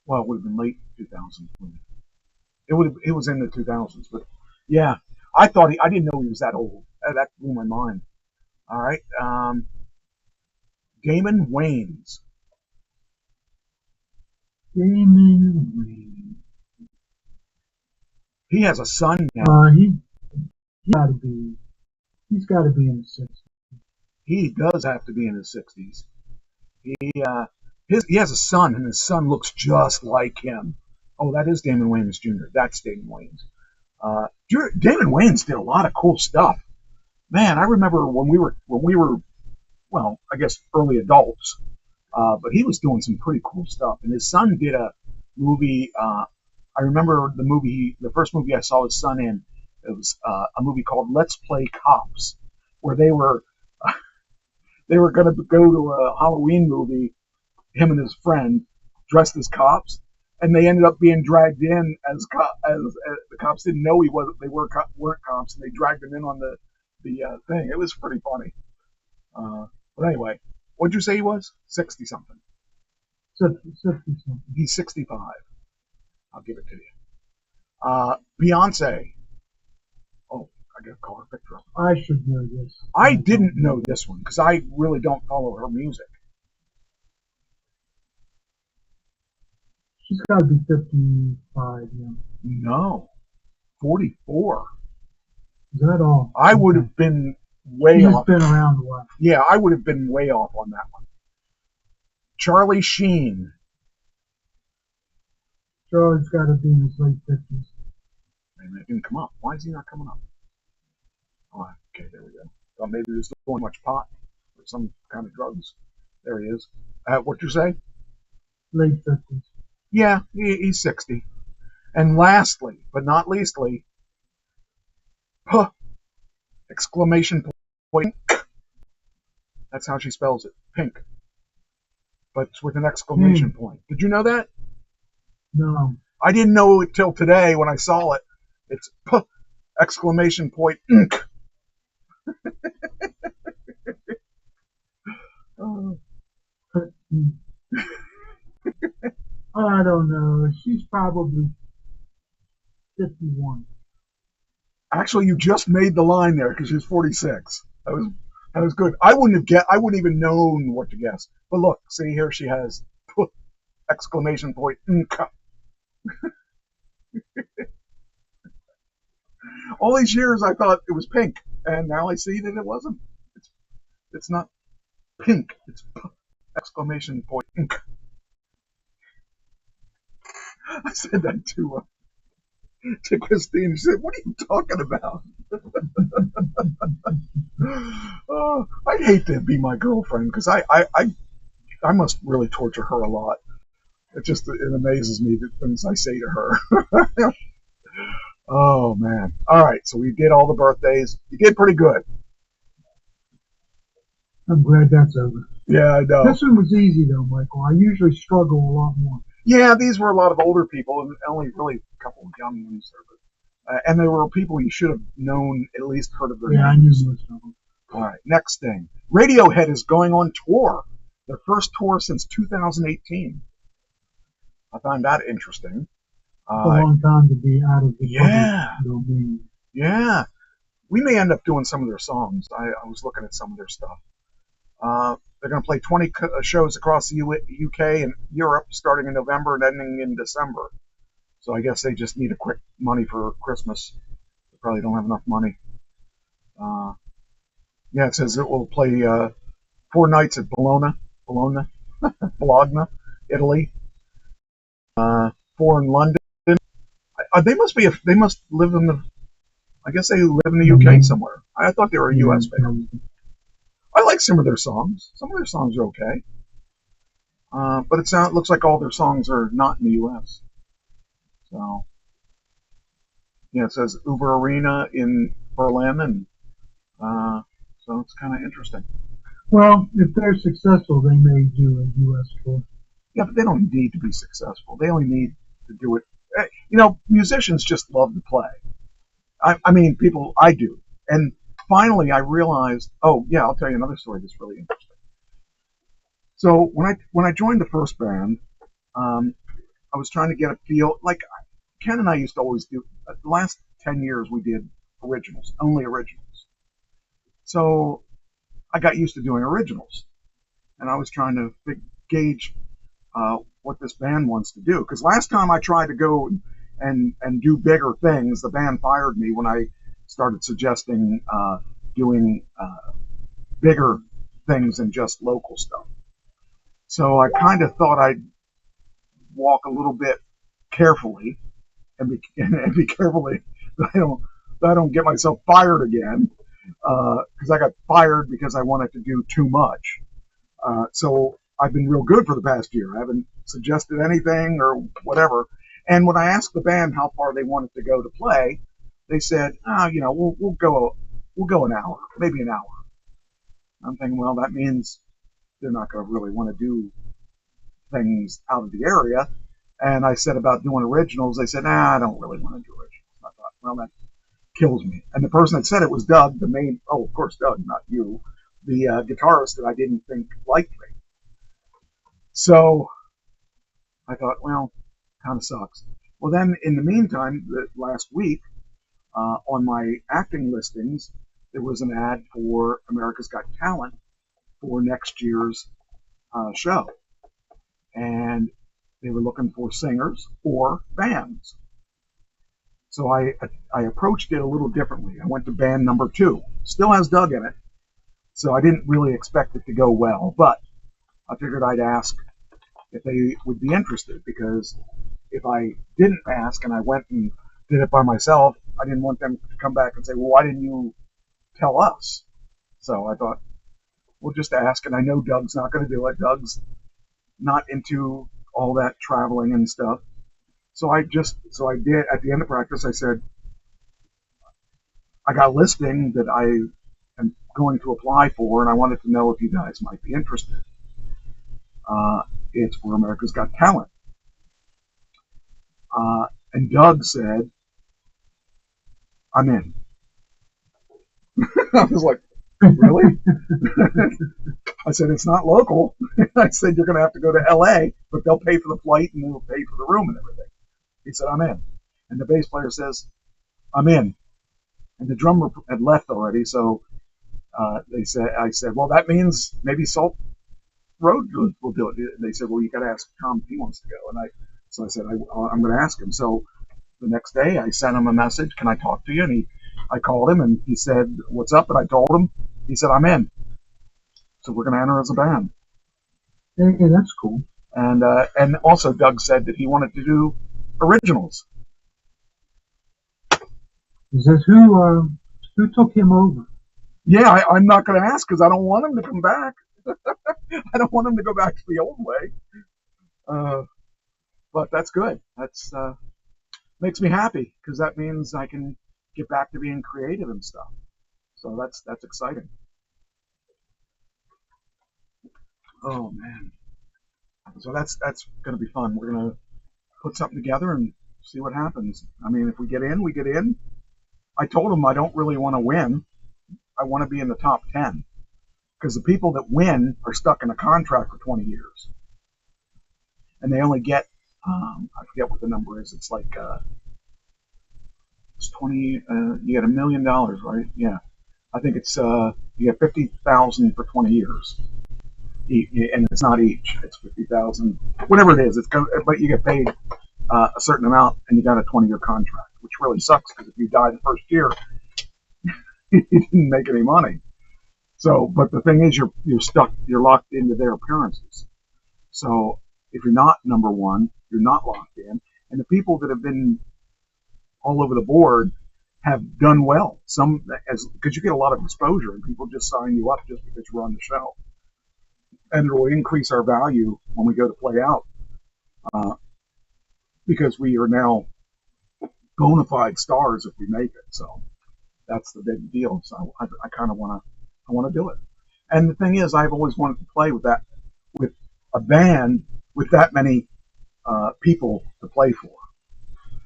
Well, it would have been late 2000s. It was in the 2000s, but yeah. I didn't know he was that old. That blew my mind. All right. Damon Wayans. Damon Wayans. He has a son now. He's got to be in his 60s. He does have to be in his 60s. He has a son, and his son looks just like him. Oh, that is Damon Wayans Jr. That's Damon Wayans. Damon Wayans did a lot of cool stuff. Man, I remember when we were, well, I guess early adults, but he was doing some pretty cool stuff. And his son did a movie. I remember the first movie I saw his son in. It was a movie called Let's Play Cops, where they were going to go to a Halloween movie, him and his friend, dressed as cops, and they ended up being dragged in as the cops didn't know they weren't cops, and they dragged him in on the thing. It was pretty funny. But anyway, what'd you say he was? 60 something. 60 something. He's 65. I'll give it to you. Beyonce. Oh, I gotta call her picture up. I should know this. I didn't know this one because I really don't follow her music. She's got to be 55, yeah. No, 44. Is that all? I would have been way off. She's been around a while. Yeah, I would have been way off on that one. Charlie Sheen. Charlie's got to be in his late 50s. It didn't come up. Why is he not coming up? Oh, okay, there we go. Thought maybe he was doing much pot or some kind of drugs. There he is. What'd you say? Late 50s. Yeah, he's 60. And lastly, but not leastly, exclamation point. That's how she spells it. Pink. But it's with an exclamation point. Did you know that? No. I didn't know it till today when I saw it. It's exclamation point. I don't know. She's probably 51. Actually, you just made the line there because she was 46. That was good. I wouldn't even known what to guess. But look, see here, she has exclamation point. All these years I thought it was pink, and now I see that it wasn't. It's not pink. It's exclamation point. I said that to Christine. She said, "What are you talking about?" I'd hate to be my girlfriend because I must really torture her a lot. It amazes me the things I say to her. Oh man! All right, so we did all the birthdays. You did pretty good. I'm glad that's over. Yeah, I know. This one was easy though, Michael. I usually struggle a lot more. Yeah, these were a lot of older people, and only really a couple of young ones there. And there were people you should have known, at least heard of their names. Yeah, I knew most of them. All right, next thing. Radiohead is going on tour. Their first tour since 2018. I find that interesting. It's a long time to be out of the Yeah. public domain. Yeah. We may end up doing some of their songs. I was looking at some of their stuff. They're going to play 20 shows across the UK and Europe starting in November and ending in December. So I guess they just need a quick money for Christmas. They probably don't have enough money. Yeah, it says it will play 4 nights at Bologna, Italy. 4 in London. They must live in the. I guess they live in the UK somewhere. I thought they were a US band. I like some of their songs. Some of their songs are okay. But it looks like all their songs are not in the US. So, yeah, it says Uber Arena in Berlin, and so it's kind of interesting. Well, if they're successful, they may do a US tour. Yeah, but they don't need to be successful. They only need to do it. Musicians just love to play. I mean, I do. And finally, I realized, oh, yeah, I'll tell you another story that's really interesting. So when I joined the first band, I was trying to get a feel. Like, Ken and I used to always do, the last 10 years we did originals, only originals. So I got used to doing originals. And I was trying to gauge what this band wants to do. Because last time I tried to go and do bigger things, the band fired me when I started suggesting doing bigger things than just local stuff. So I kind of thought I'd walk a little bit carefully and be careful that I don't get myself fired again, because I got fired because I wanted to do too much. So I've been real good for the past year. I haven't suggested anything or whatever. And when I asked the band how far they wanted to go to play, they said, we'll go an hour, maybe an hour. I'm thinking, well, that means they're not going to really want to do things out of the area. And I said about doing originals. They said, I don't really want to do originals. I thought, well, that kills me. And the person that said it was Doug, of course, Doug, not you, the guitarist that I didn't think liked me. So I thought, well, kind of sucks. Well, then in the meantime, last week, on my acting listings, there was an ad for America's Got Talent for next year's show. And they were looking for singers or bands. So I approached it a little differently. I went to band number 2. Still has Doug in it. So I didn't really expect it to go well, but I figured I'd ask if they would be interested, because if I didn't ask and I went and did it by myself, I didn't want them to come back and say, well, why didn't you tell us? So I thought, we'll just ask, and I know Doug's not going to do it. Doug's not into all that traveling and stuff. So I did, at the end of practice, I said, I got a listing that I am going to apply for, and I wanted to know if you guys might be interested. It's for America's Got Talent. And Doug said, I'm in. I was like, really? I said, it's not local. I said, you're going to have to go to L.A., but they'll pay for the flight and they'll pay for the room and everything. He said, I'm in. And the bass player says, I'm in. And the drummer had left already, so I said, well, that means maybe Salt Road will do it. And they said, well, you got to ask Tom if he wants to go. And so I said, I'm going to ask him. So the next day, I sent him a message. Can I talk to you? And I called him, and he said, what's up? And I told him. He said, I'm in. So we're going to enter as a band. Yeah, that's cool. And also Doug said that he wanted to do originals. Is this who took him over? Yeah, I'm not going to ask because I don't want him to come back. I don't want him to go back to the old way. But that's good. That's makes me happy because that means I can get back to being creative and stuff. So that's exciting. Oh man. So that's going to be fun. We're going to put something together and see what happens. I mean, if we get in, we get in. I told him I don't really want to win. I want to be in the top 10 because the people that win are stuck in a contract for 20 years. And they only get, I forget what the number is. It's like, it's 20, you get $1 million, right? Yeah. I think it's, you get 50,000 for 20 years. And it's not each, it's 50,000, whatever it is. But you get paid a certain amount and you got a 20-year contract, which really sucks because if you die the first year, you didn't make any money. So, but the thing is, you're stuck, you're locked into their appearances. So if you're not number one, you're not locked in. And the people that have been all over the board have done well. Because you get a lot of exposure and people just sign you up just because you're on the show. And it will increase our value when we go to play out. Because we are now bona fide stars if we make it. So that's the big deal. So I kind of want to do it. And the thing is, I've always wanted to play with a band with that many people to play for.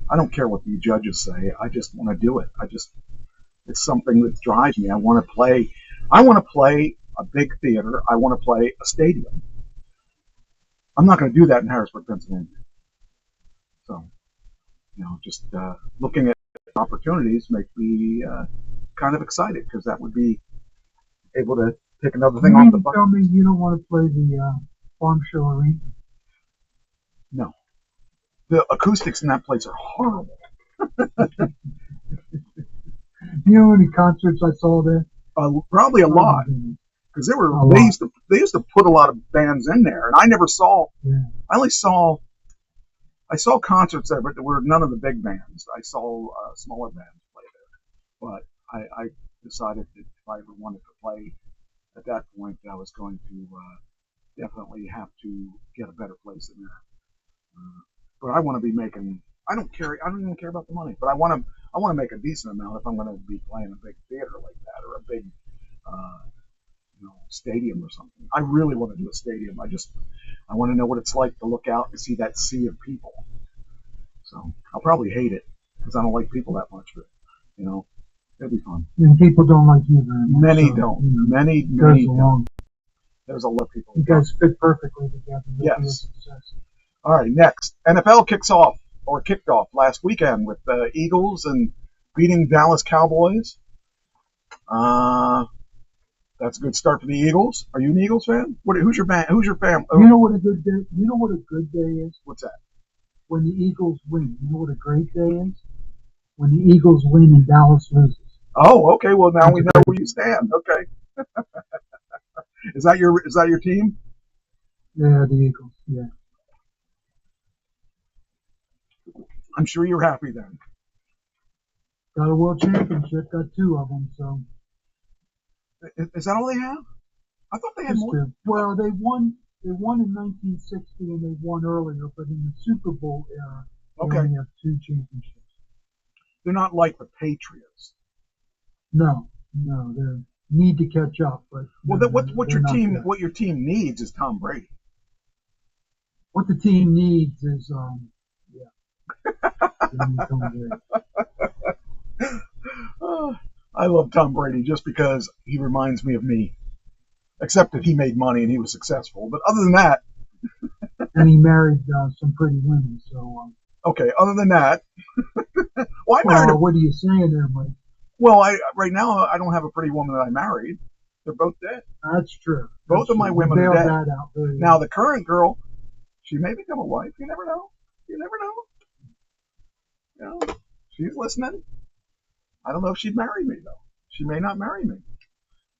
I don't care what the judges say. I just want to do it. It's something that drives me. I want to play a big theater. I want to play a stadium. I'm not going to do that in Harrisburg, Pennsylvania. So, just looking at opportunities make me kind of excited because that would be able to take another thing off the bucket. Tell me you don't want to play the Farm Show Arena? No. The acoustics in that place are horrible. You know how many concerts I saw there? Probably a lot. Because they used to put a lot of bands in there, and I never saw. Yeah. I saw concerts there, but there were none of the big bands. I saw smaller bands play there, but I decided that if I ever wanted to play at that point, I was going to definitely have to get a better place in there. But I want to be making. I don't even care about the money, but I want to make a decent amount if I'm going to be playing a big theater like that or a big. Stadium or something. I really want to do a stadium. I want to know what it's like to look out and see that sea of people. So I'll probably hate it because I don't like people that much, but it'll be fun. And people don't like you very much. Many don't. Many don't. There's a lot of people. You guys fit perfectly together. Yes. All right. Next, NFL kicked off last weekend with the Eagles and beating Dallas Cowboys. That's a good start for the Eagles. Are you an Eagles fan? Who's your band? Who's your family? You know what a good day? You know what a good day is? What's that? When the Eagles win. You know what a great day is? When the Eagles win and Dallas loses. Oh, okay. Well, now we know where you stand. Okay. Is that your team? Yeah, the Eagles. Yeah. I'm sure you're happy then. Got a world championship. Got 2 of them. So. Is that all they have? I thought they had more. Well, they won in 1960 and they won earlier, but in the Super Bowl era, they only have 2 championships. They're not like the Patriots. No, they need to catch up. But what your team needs is Tom Brady. What the team needs is I love Tom Brady just because he reminds me of me. except that he made money and he was successful. But other than that, and he married some pretty women. So okay. Other than that, well, I married. What are you saying there, Mike? Well, right now I don't have a pretty woman that I married. They're both dead. That's true. Both of my women are dead. That out very Now the current girl, she may become a wife. You never know. You never know. You know, she's listening. I don't know if she'd marry me though. She may not marry me.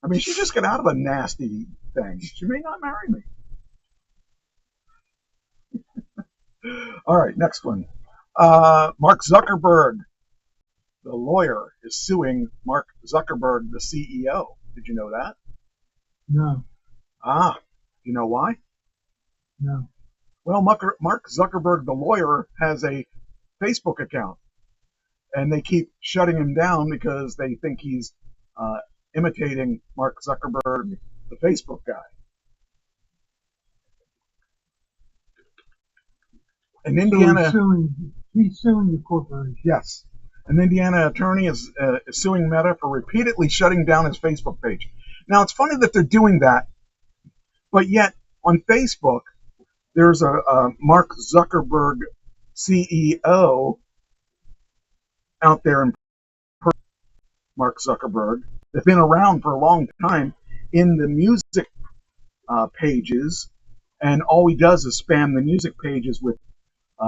I mean, she just got out of a nasty thing. She may not marry me. All right, next one. Mark Zuckerberg, the lawyer, is suing Mark Zuckerberg, the CEO. Did you know that? No. Ah, you know why? No. Well, Mark Zuckerberg, the lawyer, has a Facebook account, and they keep shutting him down because they think he's imitating Mark Zuckerberg, the Facebook guy. In Indiana, so he's suing the corporation. yes, an Indiana attorney is suing Meta for repeatedly shutting down his Facebook page. Now, it's funny that they're doing that, but yet on Facebook, there's a Mark Zuckerberg CEO out there in Mark Zuckerberg that's been around for a long time in the music pages, and all he does is spam the music pages with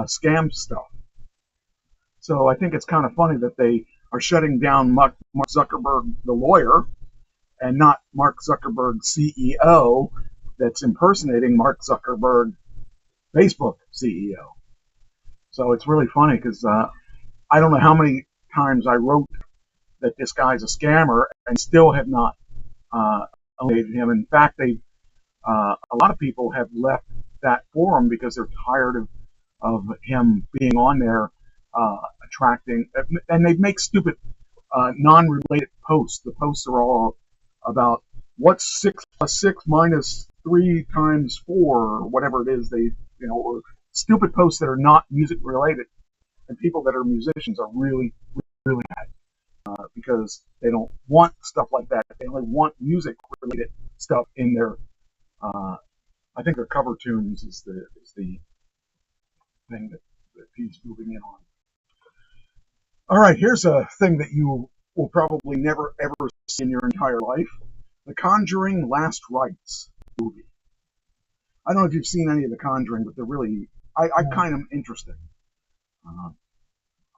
scam stuff. So I think it's kind of funny that they are shutting down Mark Zuckerberg, the lawyer, and not Mark Zuckerberg, CEO, that's impersonating Mark Zuckerberg, Facebook CEO. So it's really funny because I don't know how many times I wrote that this guy's a scammer and still have not eliminated him. In fact, a lot of people have left that forum because they're tired of him being on there attracting, and they make stupid non-related posts. The posts are all about what's 6 plus 6 minus 3 times 4, or whatever it is. Or stupid posts that are not music related, and people that are musicians are really, really mad because they don't want stuff like that. They only want music related stuff in their. I think their cover tunes is the thing that he's moving in on. All right, here's a thing that you will probably never ever see in your entire life: The Conjuring: Last Rites movie. I don't know if you've seen any of The Conjuring, but they're really, I kind of interesting.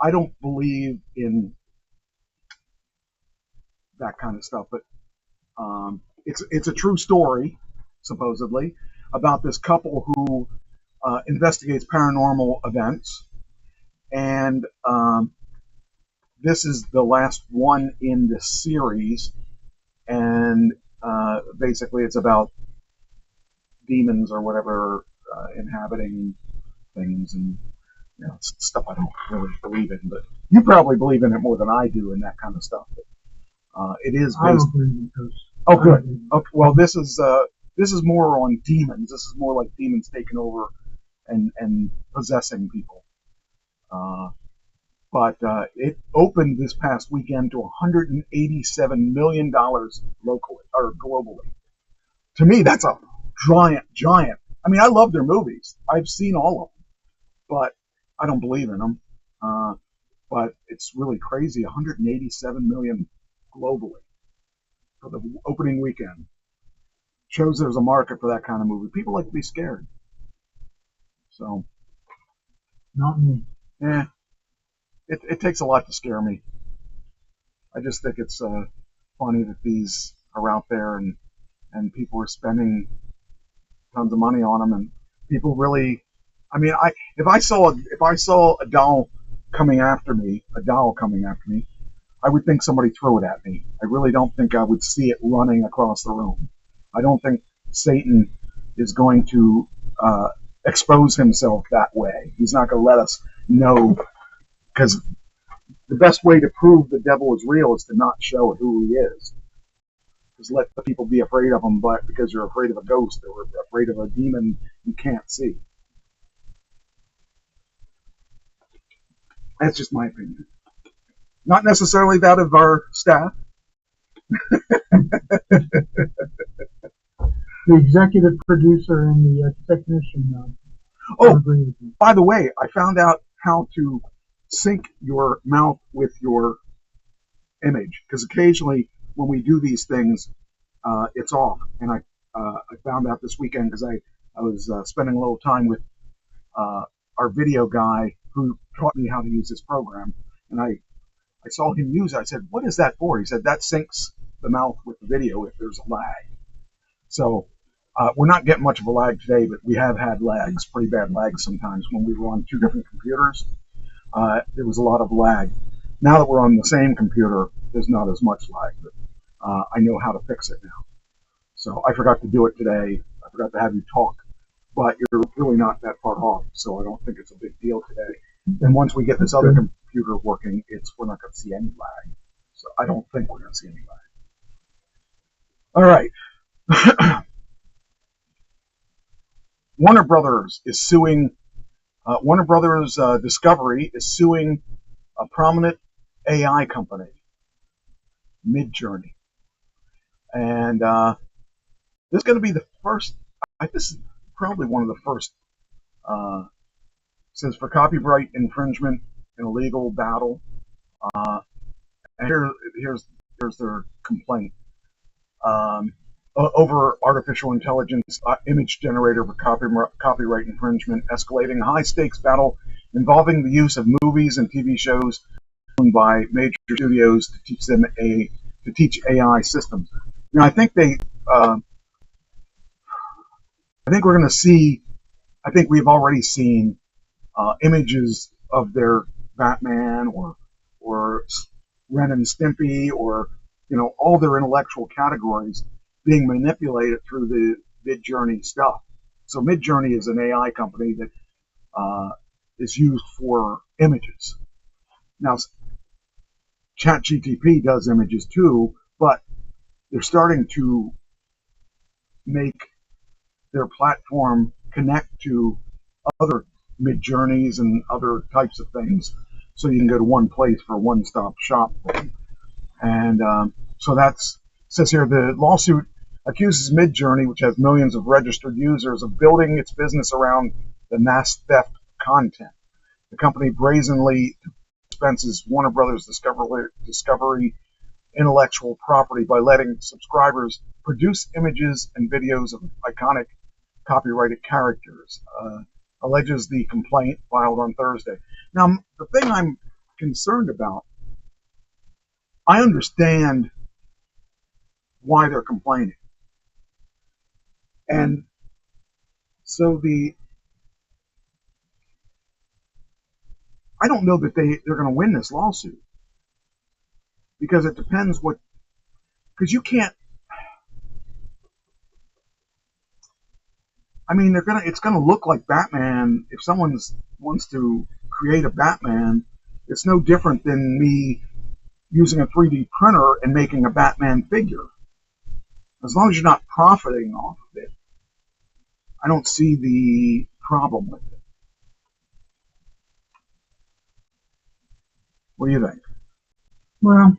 I don't believe in that kind of stuff, but it's a true story, supposedly, about this couple who investigates paranormal events, and this is the last one in the series, and basically it's about demons or whatever inhabiting things, and stuff I don't really believe in, but you probably believe in it more than I do in that kind of stuff. But, it is based. I don't believe in ghosts. Oh, good. Okay, well, this is more on demons. This is more like demons taking over and possessing people. But it opened this past weekend to $187 million locally or globally. To me, that's a giant. I mean, I love their movies. I've seen all of them, but I don't believe in them. But it's really crazy. 187 million globally for the opening weekend. Shows there's a market for that kind of movie. People like to be scared. So. Not me. Yeah. It takes a lot to scare me. I just think it's funny that these are out there and people are spending tons of money on them, and people really. I mean, if I saw a doll coming after me, I would think somebody threw it at me. I really don't think I would see it running across the room. I don't think Satan is going to expose himself that way. He's not going to let us know, because the best way to prove the devil is real is to not show who he is. Just let the people be afraid of him, but because you're afraid of a ghost or afraid of a demon you can't see. That's just my opinion. Not necessarily that of our staff. The executive producer and the technician agree with you. By the way, I found out how to sync your mouth with your image, because occasionally when we do these things, it's off. And I found out this weekend because I was spending a little time with our video guy who taught me how to use this program, and I saw him use it. I said, "What is that for?" He said, "That syncs the mouth with the video if there's a lag." So we're not getting much of a lag today, but we have had lags, pretty bad lags sometimes when we were on two different computers. There was a lot of lag. Now that we're on the same computer, there's not as much lag, but I know how to fix it now. So I forgot to do it today. I forgot to have you talk, but you're really not that far off, so I don't think it's a big deal today. And once we get this other computer working, we're not going to see any lag. So I don't think we're going to see any lag. All right. Warner Brothers is suing. Warner Brothers Discovery is suing a prominent AI company, Midjourney, and this is going to be the first. This is probably one of the first. Says for copyright infringement in a legal battle. And here's their complaint. Over artificial intelligence image generator for copyright infringement, escalating a high-stakes battle involving the use of movies and TV shows owned by major studios to teach AI systems. Now, I think I think we're going to see. I think we've already seen images of their Batman or Ren and Stimpy, or all their intellectual categories being manipulated through the Midjourney stuff. So Midjourney is an AI company that is used for images. Now, ChatGPT does images too, but they're starting to make their platform connect to other Midjourneys and other types of things, so you can go to one place for a one-stop shop thing. And so says here, the lawsuit accuses Midjourney, which has millions of registered users, of building its business around the mass theft content. The company brazenly dispenses Warner Brothers Discovery intellectual property by letting subscribers produce images and videos of iconic copyrighted characters, alleges the complaint filed on Thursday. Now, the thing I'm concerned about, I understand why they're complaining. And so I don't know that they're going to win this lawsuit, because it depends because you can't, I mean, it's gonna look like Batman. If someone wants to create a Batman, it's no different than me using a 3D printer and making a Batman figure. As long as you're not profiting off of it, I don't see the problem with it. What do you think? Well,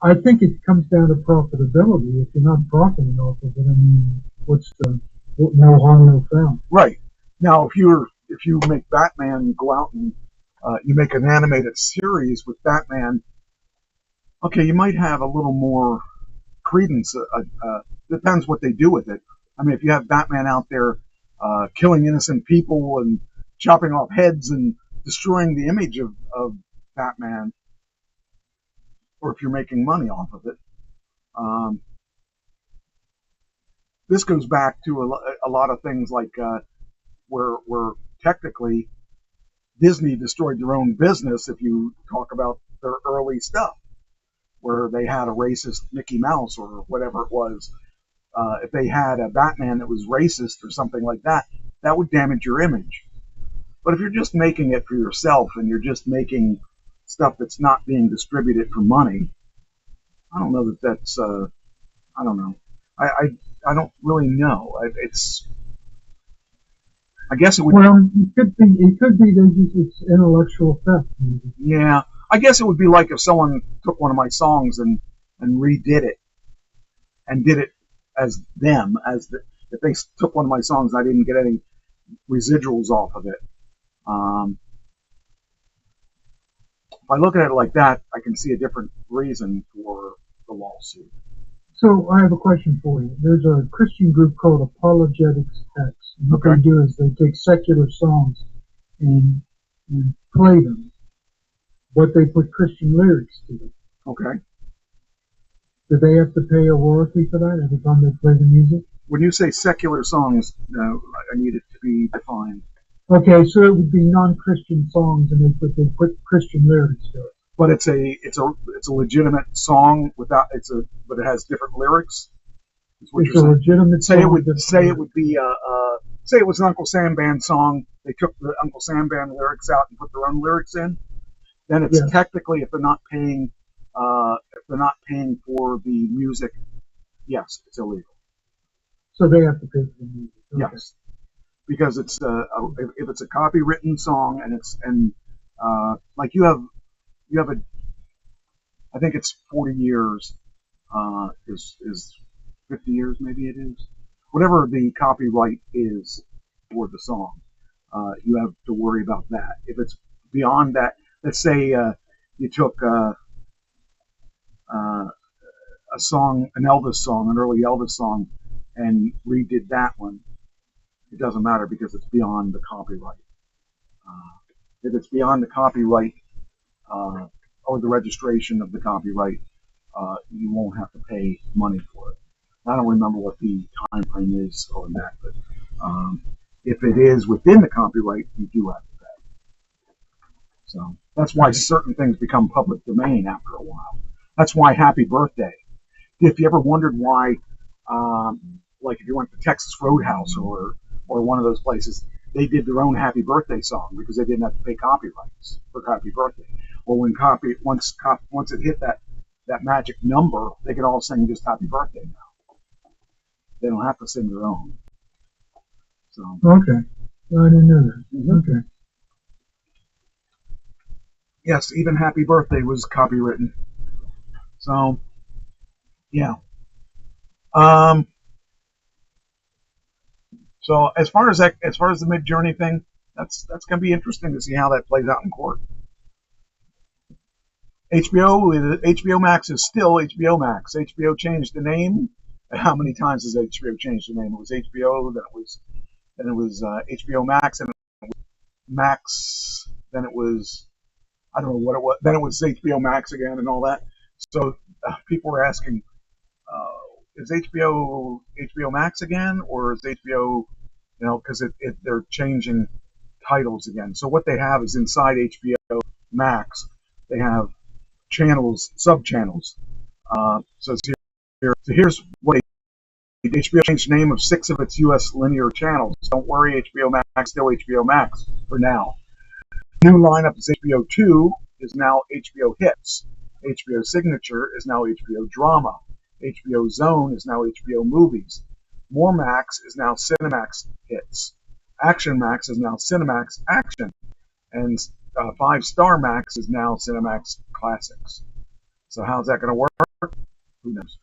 I think it comes down to profitability. If you're not profiting off of it, I mean, what's no harm, no foul. Right. Now, if you make Batman, you go out and you make an animated series with Batman, okay, you might have a little more credence. Depends what they do with it. I mean, if you have Batman out there killing innocent people and chopping off heads and destroying the image of Batman, or if you're making money off of it, this goes back to a lot of things like where technically Disney destroyed their own business. If you talk about their early stuff, where they had a racist Mickey Mouse or whatever it was, if they had a Batman that was racist or something like that, that would damage your image. But if you're just making it for yourself and you're just making stuff that's not being distributed for money, I don't know that's I don't know. I don't really know. I guess it would. Well, it could be that it's intellectual theft. Maybe. Yeah, I guess it would be like if someone took one of my songs and redid it, and did it them if they took one of my songs and I didn't get any residuals off of it. If I look at it like that, I can see a different reason for the lawsuit. So I have a question for you. There's a Christian group called Apologetics X. And what they do is they take secular songs and play them, but they put Christian lyrics to them. Okay. Do they have to pay a royalty for that every time they play the music? When you say secular songs, I need it to be defined. Okay, so it would be non-Christian songs, and they put Christian lyrics to it. But it's a legitimate song but it has different lyrics. It's a legitimate song. It would be say it was an Uncle Sam Band song. They took the Uncle Sam Band lyrics out and put their own lyrics in. Then it's technically, if they're not paying for the music, yes, it's illegal. So they have to pay for the music. Okay. Yes, because it's if it's a copywritten song and like you have I think it's 40 years is 50 years, maybe it is, whatever the copyright is for the song, you have to worry about that. If it's beyond that, let's say you took a song, an Elvis song, an early Elvis song, and redid that one, it doesn't matter because it's beyond the copyright. If it's beyond the copyright or the registration of the copyright, you won't have to pay money for it. I don't remember what the time frame is on that, but if it is within the copyright, you do have to pay. So that's why certain things become public domain after a while. That's why Happy Birthday. If you ever wondered why, like if you went to Texas Roadhouse or one of those places, they did their own Happy Birthday song because they didn't have to pay copyrights for Happy Birthday. Well, when once it hit that magic number, they could all sing just Happy Birthday now. They don't have to sing their own. So okay, I didn't know that. Mm-hmm. Okay. Yes, even Happy Birthday was copywritten. So yeah. So as far as the Midjourney thing, that's going to be interesting to see how that plays out in court. HBO Max is still HBO Max. HBO changed the name. How many times has HBO changed the name? It was HBO, then it was HBO Max, and it was Max, then it was, I don't know what it was, then it was HBO Max again and all that. So people were asking, is HBO Max again, or is HBO, because they're changing titles again. So what they have is inside HBO Max, they have channels, sub-channels. So here's what HBO changed the name of 6 of its U.S. linear channels. Don't worry, HBO Max still HBO Max for now. New lineup is HBO 2 is now HBO Hits. HBO Signature is now HBO Drama. HBO Zone is now HBO Movies. More Max is now Cinemax Hits. Action Max is now Cinemax Action. And 5-Star Max is now Cinemax Classics. So how's that going to work? Who knows?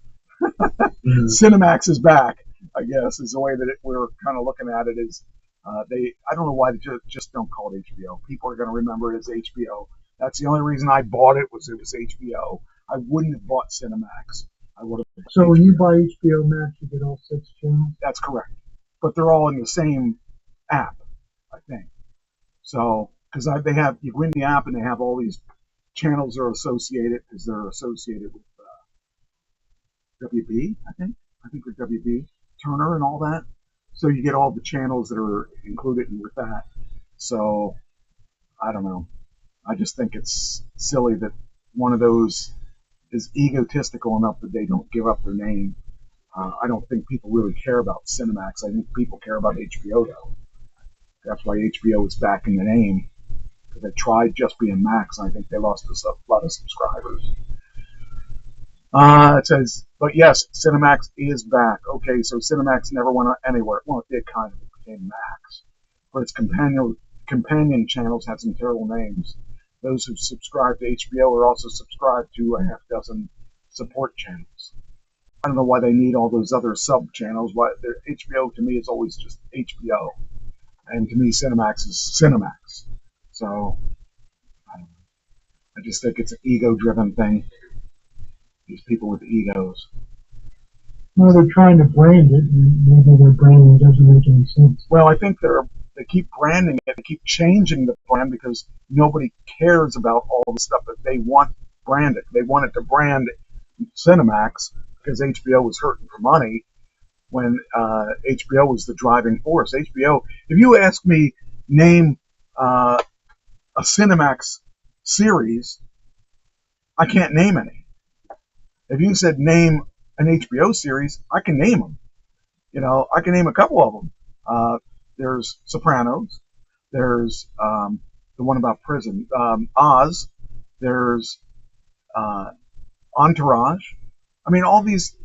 Cinemax is back, I guess, is the way that we're kind of looking at it. Is I don't know why they just don't call it HBO. People are going to remember it as HBO. That's the only reason I bought it was HBO. I wouldn't have bought Cinemax. I would have. So when you buy HBO Max, you get all 6 channels? That's correct. But they're all in the same app, I think. So, because you go in the app and they have all these channels that are associated, because they're associated with WB, I think with WB, Turner and all that. So you get all the channels that are included with that. So, I don't know. I just think it's silly that one of those is egotistical enough that they don't give up their name. I don't think people really care about Cinemax. I think people care about HBO, though. That's why HBO is back in the name. Because they tried just being Max, and I think they lost a lot of subscribers. It says, but yes, Cinemax is back. Okay, so Cinemax never went anywhere. Well, it did kind of. It became Max. But its companion channels had some terrible names. Those who subscribe to HBO are also subscribed to a half dozen support channels. I don't know why they need all those other sub channels. Why HBO to me is always just HBO, and to me Cinemax is Cinemax. So I don't know. I just think it's an ego-driven thing. These people with egos. Well, they're trying to brand it, and maybe their branding doesn't make any sense. Well, I think they keep branding it, they keep changing the brand because nobody cares about all the stuff that they want branded. They wanted to brand Cinemax because HBO was hurting for money when HBO was the driving force. HBO, if you ask me, name a Cinemax series, I can't name any. If you said name an HBO series, I can name them. I can name a couple of them. There's Sopranos. There's the one about prison, Oz. There's Entourage. I mean, all these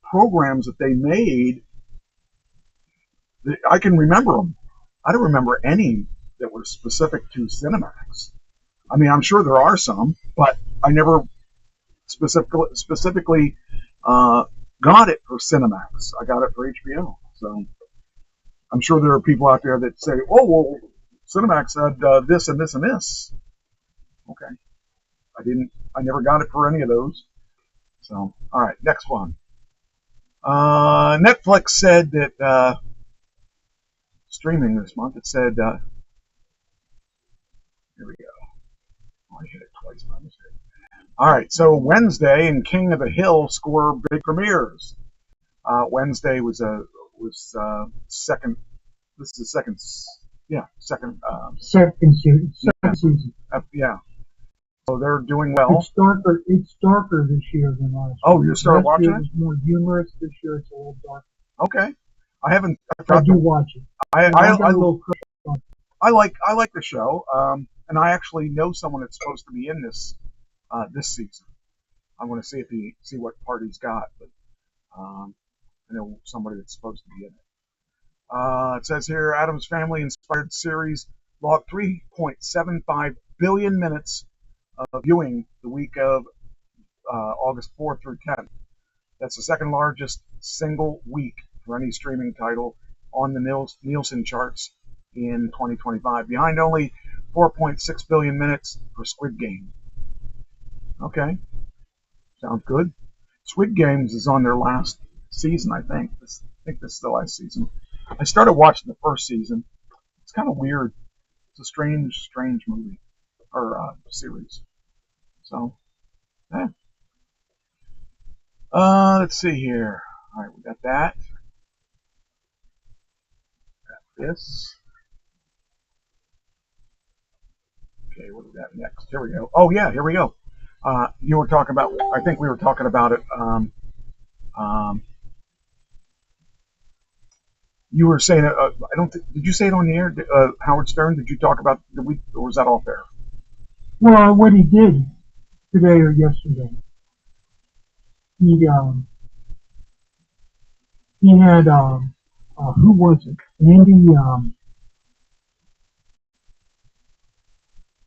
programs that they made, I can remember them. I don't remember any that were specific to Cinemax. I mean, I'm sure there are some, but I never specifically got it for Cinemax. I got it for HBO. So I'm sure there are people out there that say, "Oh, well, Cinemax had this and this and this." Okay, I never got it for any of those. So, all right, next one. Netflix said that streaming this month. It said, here we go. Oh, I hit it twice by mistake. All right, so Wednesday and King of the Hill score big premieres. Wednesday was second. This is the second. Second season. Yeah. So they're doing well. It's darker this year than last year. Oh, you started watching it? It's more humorous. This year it's a little darker. Okay. I haven't. I do watch it. I like the show. And I actually know someone that's supposed to be in this season. I want to see what part he's got, but I know somebody that's supposed to be in it. It says here, Addams Family inspired series logged 3.75 billion minutes of viewing the week of August 4th through 10th. That's the second largest single week for any streaming title on the Nielsen charts in 2025, behind only 4.6 billion minutes for Squid Game. Okay, sounds good. Squid Games is on their last season, I think. I think this is the last season. I started watching the first season. It's kind of weird. It's a strange movie or series. So, yeah. Let's see here. All right, we got that. Got this. Okay, what do we got next? Here we go. Oh yeah, here we go. You were talking about. I think we were talking about it. You were saying. I don't. Did you say it on the air? Howard Stern. Did you talk about the week, or was that off air? Well, what he did today or yesterday, he had who was it? Andy.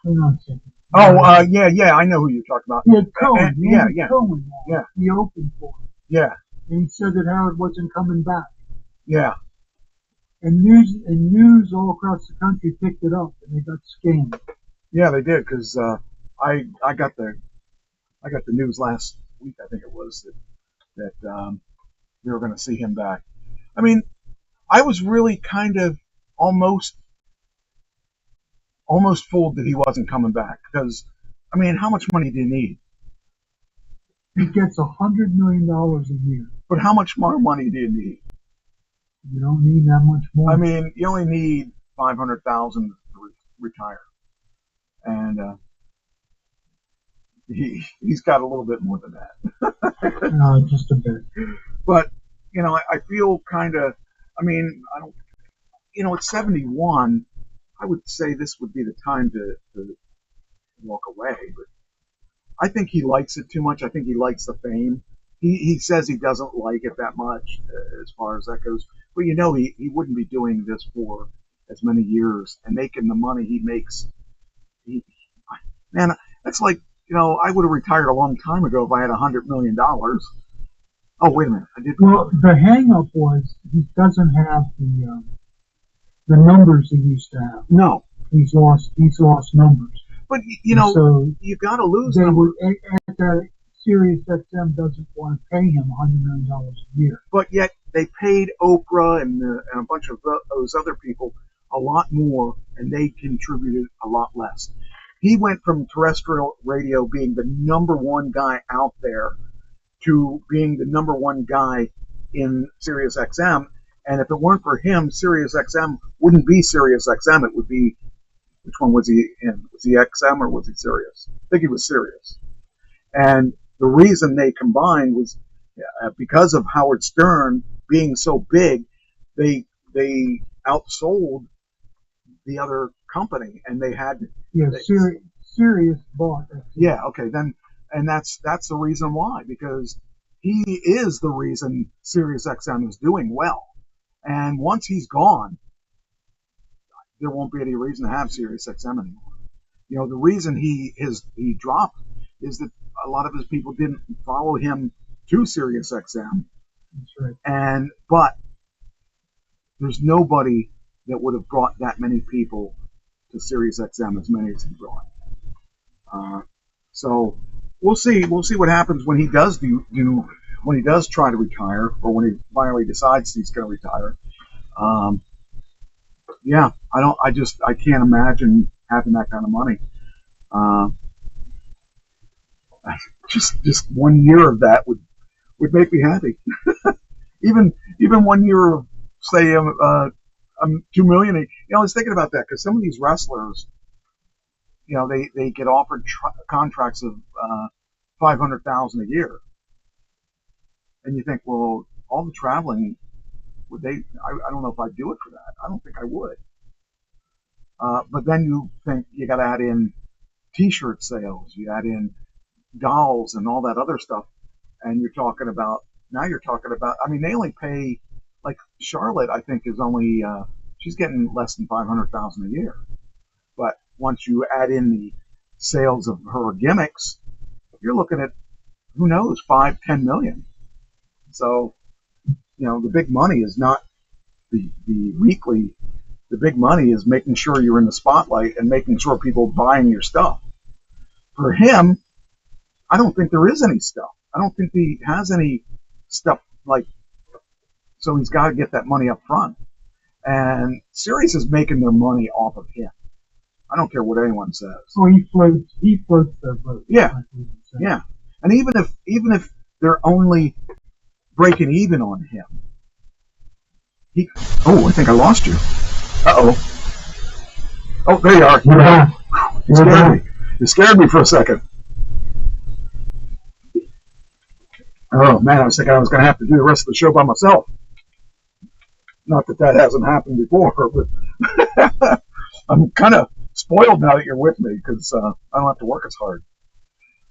Hang on a second. Oh, yeah, I know who you're talking about. He had Cohen. Yeah. Cohen. Yeah. He opened for him. Yeah. And he said that Howard wasn't coming back. Yeah. And news all across the country picked it up, and they got scammed. Yeah, they did, because I got the news last week. I think it was that we were going to see him back. I mean, I was really kind of almost fooled that he wasn't coming back, because I mean, how much money do you need? He gets $100 million a year. But how much more money do you need? You don't need that much more. I mean, you only need $500,000 to retire, and he's got a little bit more than that. No, just a bit. But you know, I feel kind of. I mean, I don't. You know, at 71, I would say this would be the time to walk away. But I think he likes it too much. I think he likes the fame. He says he doesn't like it that much as far as that goes. But you know, he wouldn't be doing this for as many years and making the money he makes. Man, that's like, you know, I would have retired a long time ago if I had $100 million. Oh, wait a minute. I did. Well, the hang-up was he doesn't have the numbers he used to have. No. He's lost numbers. But, you know, so you got to lose they them. were, Sirius XM doesn't want to pay him $100 million a year. But yet they paid Oprah and a bunch of those other people a lot more, and they contributed a lot less. He went from terrestrial radio being the number one guy out there to being the number one guy in Sirius XM. And if it weren't for him, Sirius XM wouldn't be Sirius XM. It would be, which one was he in? Was he XM or was he Sirius? I think he was Sirius. And the reason they combined was because of Howard Stern being so big, they outsold the other company, and they had Sirius bought it. Yeah, okay, then, and that's the reason why, because he is the reason Sirius XM is doing well, and once he's gone, there won't be any reason to have Sirius XM anymore. You know, the reason he dropped is that a lot of his people didn't follow him to Sirius XM. That's right. But there's nobody that would have brought that many people to Sirius XM as many as he brought. So we'll see what happens when he does when he does try to retire, or when he finally decides he's going to retire. Yeah, I can't imagine having that kind of money. Just 1 year of that would make me happy. even 1 year of, say, $2 million. You know, I was thinking about that because some of these wrestlers, you know, they get offered contracts of $500,000 a year, and you think, well, all the traveling, would they? I don't know if I'd do it for that. I don't think I would. But then you think you got to add in T-shirt sales, you add in dolls and all that other stuff, and you're talking about. I mean, they only pay, like Charlotte, I think, is only she's getting less than $500,000 a year. But once you add in the sales of her gimmicks, you're looking at, who knows, 5-10 million. So, you know, the big money is not the weekly. The big money is making sure you're in the spotlight and making sure people are buying your stuff. For him, I don't think there is any stuff. I don't think he has any stuff, like, so he's got to get that money up front. And Sirius is making their money off of him. I don't care what anyone says. So he floats their boat. Yeah, yeah. And even if they're only breaking even on him, I think I lost you. Oh, there you are. You scared me for a second. Oh man, I was thinking I was going to have to do the rest of the show by myself. Not that hasn't happened before, but I'm kind of spoiled now that you're with me, because I don't have to work as hard.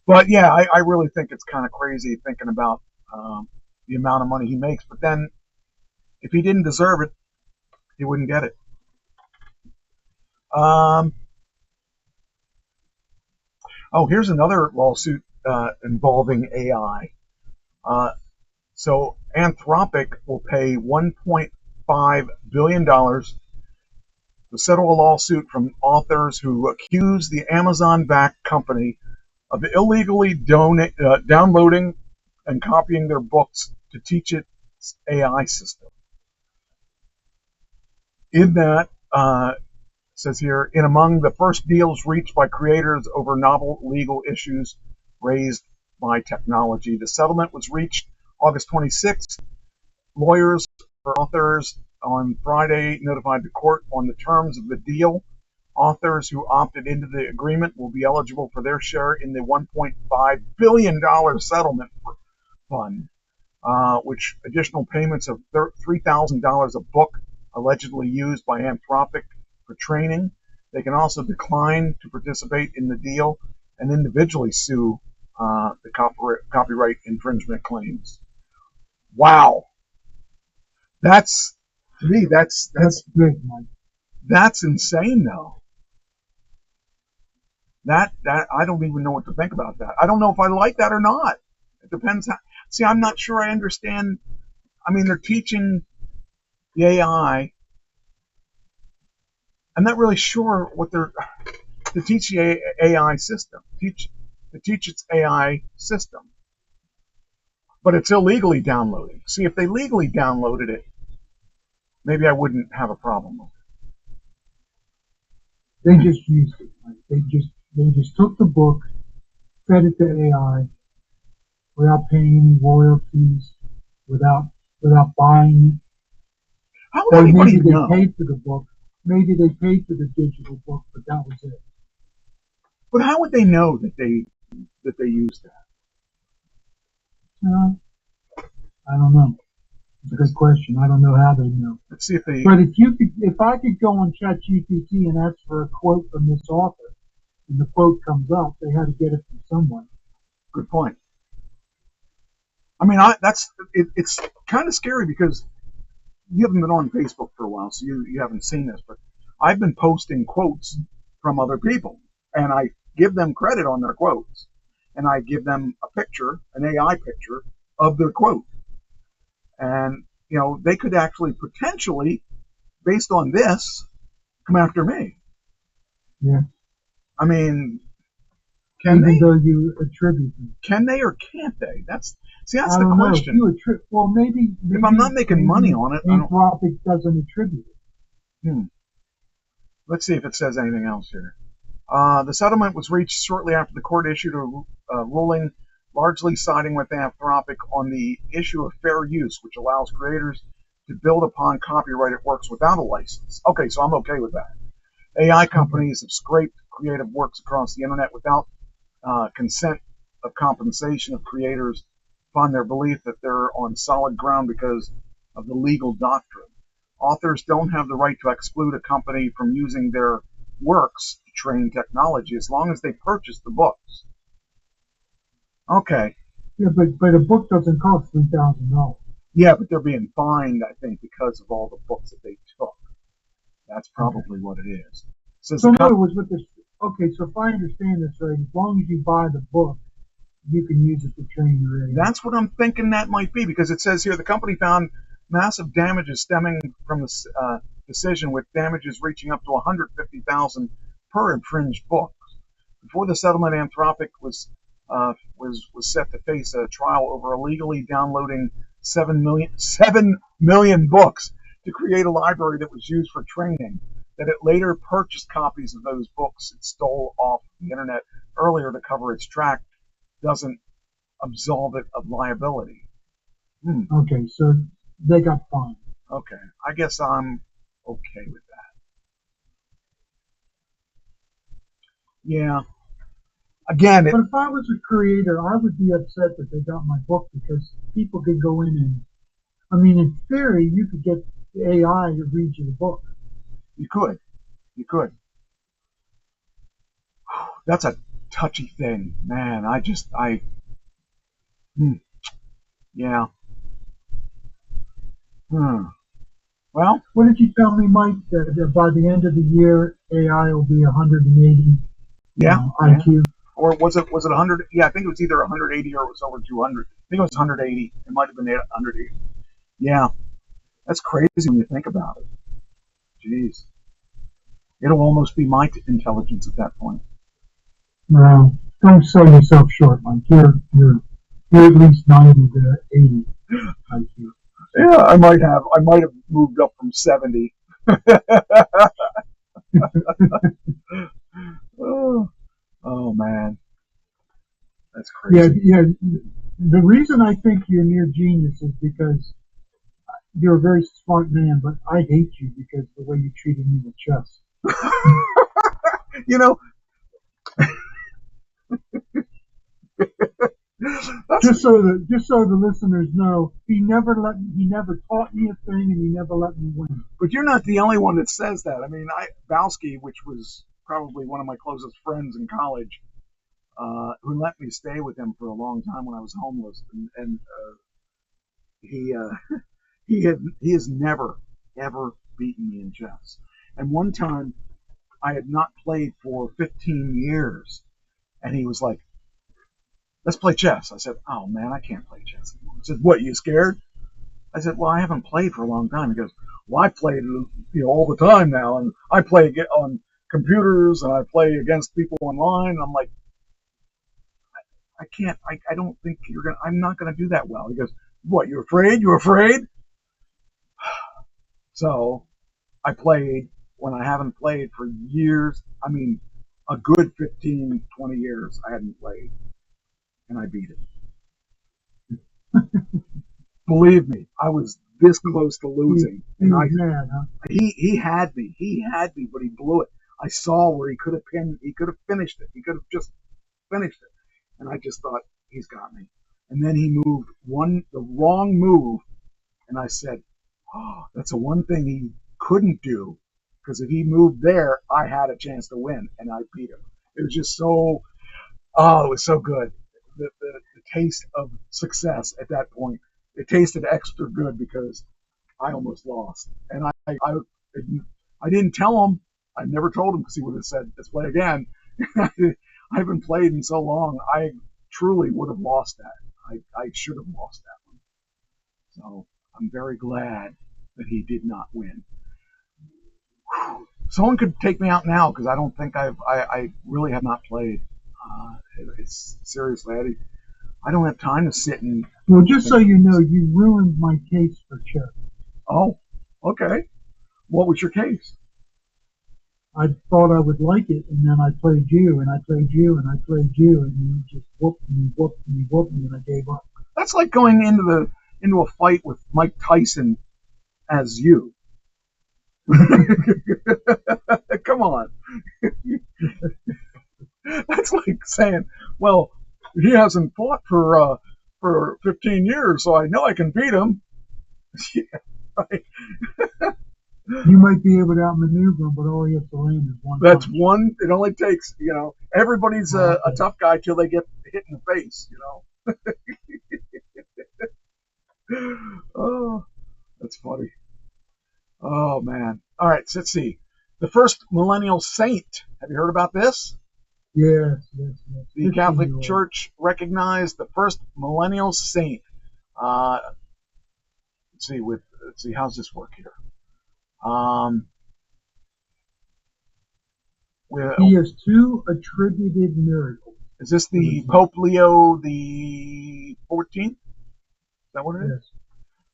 But yeah, I really think it's kind of crazy thinking about the amount of money he makes. But then, if he didn't deserve it, he wouldn't get it. Here's another lawsuit involving AI. So Anthropic will pay $1.5 billion to settle a lawsuit from authors who accuse the Amazon-backed company of illegally downloading and copying their books to teach its AI system. In that, says here, in among the first deals reached by creators over novel legal issues raised by technology. The settlement was reached August 26th. Lawyers for authors on Friday notified the court on the terms of the deal. Authors who opted into the agreement will be eligible for their share in the $1.5 billion settlement fund, which additional payments of $3,000 a book allegedly used by Anthropic for training. They can also decline to participate in the deal and individually sue the copyright infringement claims. Wow, that's to me that's big, Mike. That's insane, though. That I don't even know what to think about that. I don't know if I like that or not. It depends. See, I'm not sure I understand. I mean, they're teaching the AI. I'm not really sure what they're to teach the AI system. To teach its AI system, but it's illegally downloading. See, if they legally downloaded it, maybe I wouldn't have a problem with it. They just used it. Like they just took the book, fed it to AI, without paying any royalties, without buying it. How would anybody know? Maybe they paid for the book. Maybe they paid for the digital book, but that was it. But how would they know that they used that? I don't know. It's a good question. I don't know how they know. Let's see if they. But if I could go on ChatGPT and ask for a quote from this author, and the quote comes up, they had to get it from somewhere. Good point. I mean, it's kind of scary because you haven't been on Facebook for a while, so you haven't seen this. But I've been posting quotes from other people, and I give them credit on their quotes, and I give them a picture, an AI picture of their quote. And, they could actually potentially, based on this, come after me. Yeah. I mean, even though you attribute them. Can they or can't they? That's the question. Well, maybe if I'm not making money on it, Anthropic doesn't attribute it. Let's see if it says anything else here. The settlement was reached shortly after the court issued a ruling largely siding with Anthropic on the issue of fair use, which allows creators to build upon copyrighted works without a license. Okay, so I'm okay with that. AI companies have scraped creative works across the internet without consent of compensation of creators upon their belief that they're on solid ground because of the legal doctrine. Authors don't have the right to exclude a company from using their works to train technology as long as they purchase the books. Okay. Yeah, but a book doesn't cost $3,000. Yeah, but they're being fined, I think, because of all the books that they took. That's probably what it is. So in other words, with this, okay, so if I understand this right, as long as you buy the book, you can use it to train your AI. That's what I'm thinking that might be, because it says here the company found massive damages stemming from the decision, with damages reaching up to $150,000 per infringed book. Before the settlement, Anthropic was set to face a trial over illegally downloading 7 million books to create a library that was used for training. That it later purchased copies of those books it stole off the internet earlier to cover its track doesn't absolve it of liability. Okay, so they got fined. Okay, I guess I'm okay with that. Yeah. Again, but if I was a creator, I would be upset that they got my book, because people could go in and, I mean, in theory, you could get the AI to read you the book. You could. That's a touchy thing, man. Yeah. Well, what did you tell me, Mike? That by the end of the year, AI will be 180 IQ. Yeah. Or was it 100? Yeah, I think it was either 180 or it was over 200. I think it was 180. It might have been 180. Yeah, that's crazy when you think about it. Jeez, it'll almost be my intelligence at that point. No, don't sell yourself short, Mike. You're at least 90 to 80 IQ. Yeah, I might have moved up from 70. Oh man, that's crazy. Yeah. The reason I think you're near genius is because you're a very smart man, but I hate you because of the way you treated me with chess. Just so the listeners know, he never taught me a thing, and he never let me win. But you're not the only one that says that. I mean, Bowski, which was probably one of my closest friends in college, who let me stay with him for a long time when I was homeless, and he has never ever beaten me in chess. And one time, I had not played for 15 years, and he was like, let's play chess. I said, oh man, I can't play chess anymore. He said, what, you scared? I said, well, I haven't played for a long time. He goes, well, I play all the time now, and I play on computers, and I play against people online. And I'm like, I can't, I don't think I'm not going to do that well. He goes, what, you're afraid? You're afraid? So I played when I haven't played for years. I mean, a good 15, 20 years I hadn't played, and I beat it. Believe me, I was this close to losing. He was mad, huh? He had me, but he blew it. I saw where he could have finished it. He could have just finished it. And I just thought, he's got me. And then he moved the wrong move, and I said, oh, that's the one thing he couldn't do, because if he moved there, I had a chance to win, and I beat him. It was just so, it was so good. The taste of success at that point, it tasted extra good because I almost lost. And I didn't tell him. I never told him, because he would have said, let's play again. I haven't played in so long, I truly would have lost that. I should have lost that one. So I'm very glad that he did not win. Whew. Someone could take me out now, because I don't think I really have not played. It's seriously, Eddie, I don't have time to sit and. Well, just so you know, you ruined my case for chess. Oh, okay. What was your case? I thought I would like it, and then I played you, and I played you, and I played you, and you just whooped me, and I gave up. That's like going into a fight with Mike Tyson as you. Come on. That's like saying, well, he hasn't fought for 15 years, so I know I can beat him. Yeah, right. You might be able to outmaneuver him, but all he has to land is one. That's punch. one. It only takes, everybody's a tough guy till they get hit in the face, Oh, that's funny. Oh, man. All right, so let's see. The first millennial saint. Have you heard about this? Yes. The Catholic Church recognized the first millennial saint. Let's see, how's this work here? He has 2 attributed miracles. Is this the Pope Leo the 14th? Is that what it is?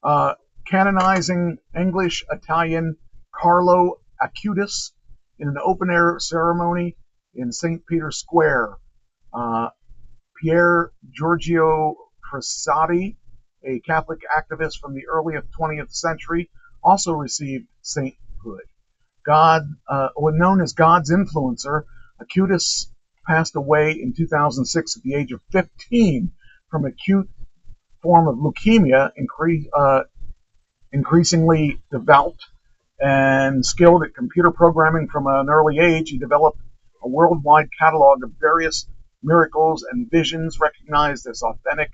Yes. Canonizing English-Italian Carlo Acutis in an open-air ceremony in St. Peter's Square. Pier Giorgio Frassati, a Catholic activist from the early 20th century, also received sainthood. Known as God's influencer, Acutis passed away in 2006 at the age of 15 from acute form of leukemia. Increasingly devout and skilled at computer programming from an early age, he developed a worldwide catalog of various miracles and visions recognized as authentic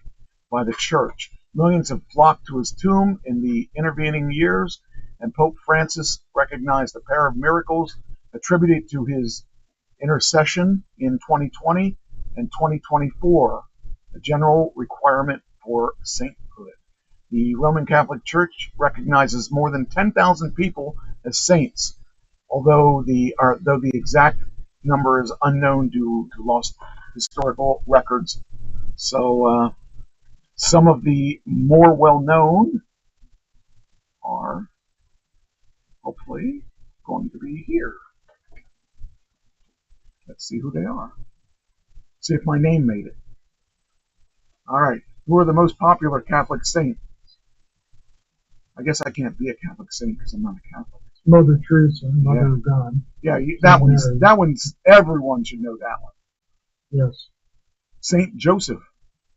by the Church. Millions have flocked to his tomb in the intervening years, and Pope Francis recognized a pair of miracles attributed to his intercession in 2020 and 2024, a general requirement for sainthood. The Roman Catholic Church recognizes more than 10,000 people as saints, though the exact number is unknown due to lost historical records. So some of the more well-known are hopefully going to be here. Let's see who they are. See if my name made it. All right. Who are the most popular Catholic saints? I guess I can't be a Catholic saint because I'm not a Catholic. Mother Teresa, Mother of God. Yeah, that one's everyone should know that one. Yes. Saint Joseph.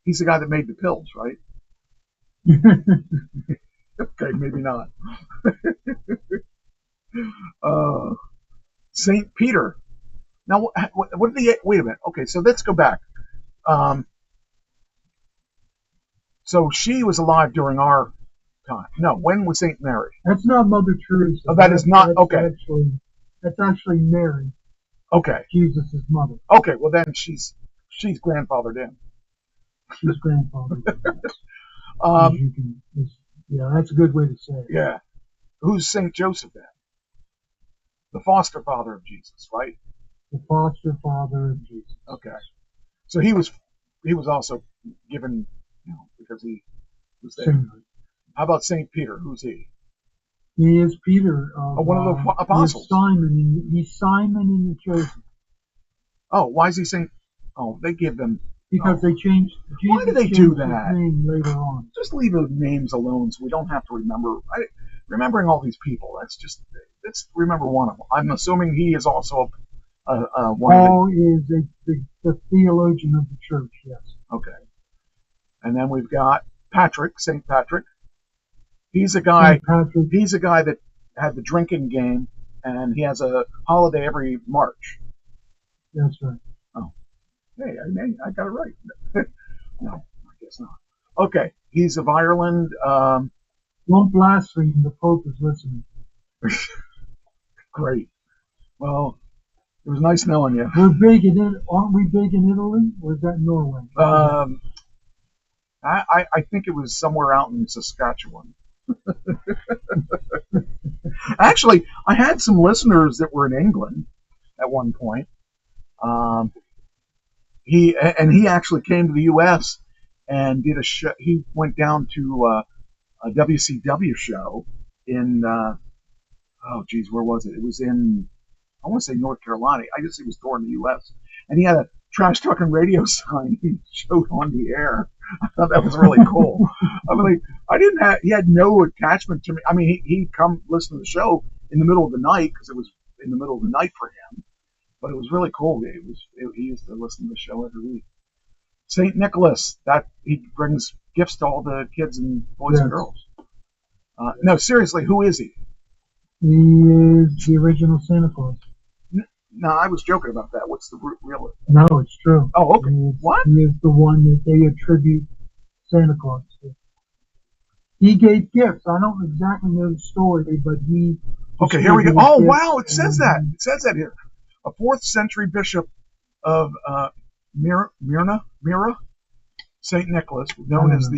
He's the guy that made the pills, right? Okay, maybe not. Saint Peter. Now, what did he? Wait a minute. Okay, so let's go back. So she was alive during our time. No, when was Saint Mary? That's not Mother Teresa. Oh, that's not okay. That's actually Mary. Okay. Jesus' mother. Okay, well then she's grandfathered in. His grandfather. Yeah, that's a good way to say it. Yeah. Who's St. Joseph then? The foster father of Jesus, right? The foster father of Jesus. Okay. So he was also given, because he was there. Sainthood. How about St. Peter? Who's he? He is Peter. One of the apostles. He's Simon in the Chosen. Oh, why is he Saint? Oh, they give them. Because they changed. Why do they do that? His name later on. Just leave the names alone, so we don't have to remember. Remembering all these people, let's remember one of them. I'm assuming he is also one Paul is the theologian of the church. Yes. Okay. And then we've got Patrick, St. Patrick. He's a guy. He's a guy that had the drinking game, and he has a holiday every March. That's right. Oh, hey, I got it right. No, I guess not. Okay, he's of Ireland. Don't blaspheme. The Pope is listening. Great. Well, it was nice knowing you. We're big in it. Aren't we big in Italy, or is that Norway? I think it was somewhere out in Saskatchewan. Actually, I had some listeners that were in England at one point. He actually came to the U.S. and did a show. He went down to a WCW show in where was it? It was in, I want to say, North Carolina. I guess he was touring the U.S. and he had a Trash Talking Radio sign he showed on the air. I thought that was really cool. I mean, he had no attachment to me. I mean, he'd come listen to the show in the middle of the night because it was in the middle of the night for him. But it was really cool. He used to listen to the show every week. St. Nicholas, that he brings gifts to all the kids and boys and girls. No, seriously, who is he? He is the original Santa Claus. No, I was joking about that. What's the real? No, it's true. Oh, okay. What? He is the one that they attribute Santa Claus to. He gave gifts. I don't exactly know the story, but he. Okay, here we go. Oh, wow! It says that. It says that here. A 4th century bishop of Myra, St. Nicholas, known as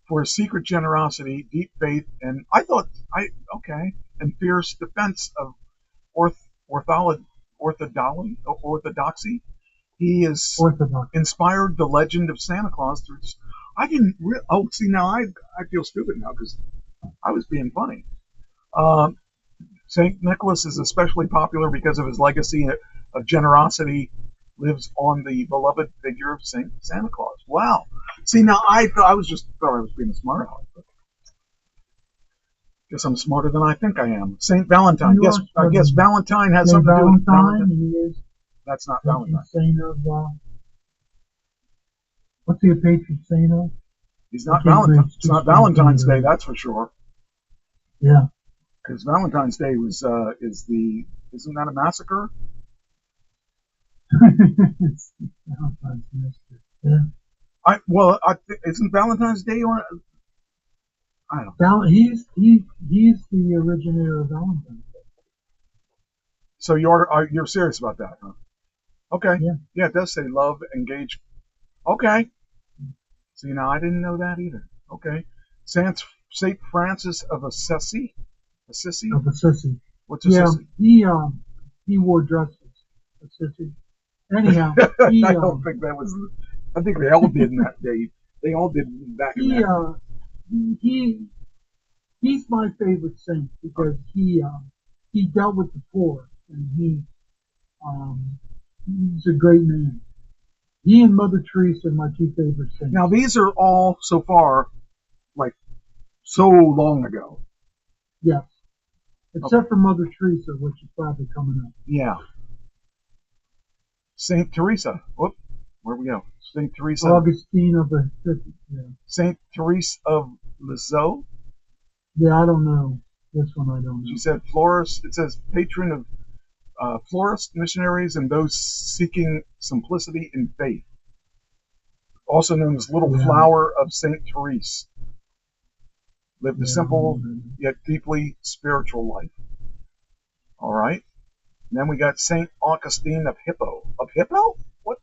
for his secret generosity, deep faith, and and fierce defense of orthodoxy. He has inspired the legend of Santa Claus through. I didn't. Now I feel stupid now because I was being funny. St. Nicholas is especially popular because of his legacy of generosity. Lives on the beloved figure of Santa Claus. Wow. See, now I thought I was being a smart aleck. Guess I'm smarter than I think I am. St. Valentine. I guess Valentine has something to do with Valentine. That's not Valentine. Saint of, what's he a patron saint of? He's not Valentine. It's not Valentine's Day, that's for sure. Yeah. Because Valentine's Day isn't that a massacre? Yeah. Isn't Valentine's Day on? I don't know. He's the originator of Valentine's Day. So you're serious about that, huh? Okay. Yeah. It does say love, engage. Okay. See, now I didn't know that either. Okay. Saint Francis of Assisi. Assisi. Of Assisi. What's Assisi? Yeah. He wore dresses. Assisi. Anyhow, I don't think that was. I think they all did in that day. They all did back in that. He's my favorite saint because he dealt with the poor and he's a great man. He and Mother Teresa are my 2 favorite saints. Now these are all so far like so long ago. Yes, except for Mother Teresa, which is probably coming up. Yeah. Saint Teresa. Whoop. Where we go? Saint Teresa. Augustine of the Saint Teresa of Lisieux. Yeah, I don't know. This one I don't know. She said florist. It says patron of florists, missionaries, and those seeking simplicity in faith. Also known as Little Flower of Saint Therese. Lived a simple yet deeply spiritual life. All right. And then we got Saint Augustine of Hippo. Of Hippo? What?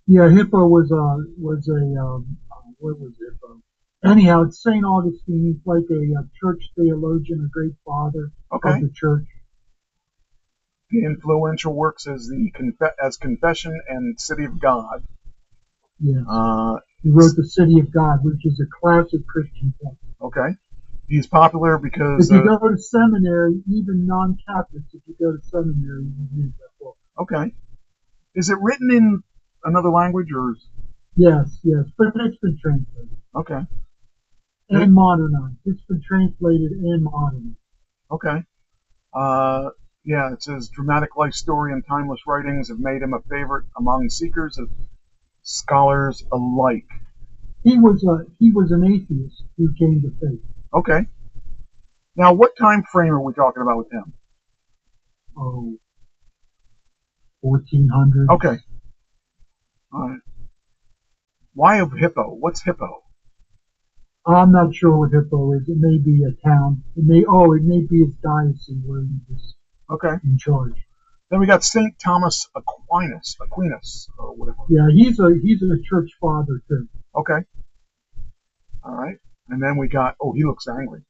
Yeah, Hippo was a what was Hippo? Anyhow, it's Saint Augustine. He's like a church theologian, a great father of the church. The influential works as Confession and City of God. Yes. He wrote The City of God, which is a classic Christian text. Okay. He's popular because... If you go to seminary, even non-Catholics, if you go to seminary, you read that book. Okay. Is it written in another language or... Yes, but it's been translated. Okay. And modernized. It's been translated and modernized. Okay. Yeah, it says dramatic life story and timeless writings have made him a favorite among seekers of scholars alike. He was an atheist who came to faith. Okay. Now, what time frame are we talking about with him? Oh, 1400. Okay. All right. Why of Hippo? What's Hippo? I'm not sure what Hippo is. It may be a town. It may be his diocese where he was in charge. Then we got Saint Thomas Aquinas, or whatever. Yeah, he's a church father too. Okay. All right. And then we got, he looks angry.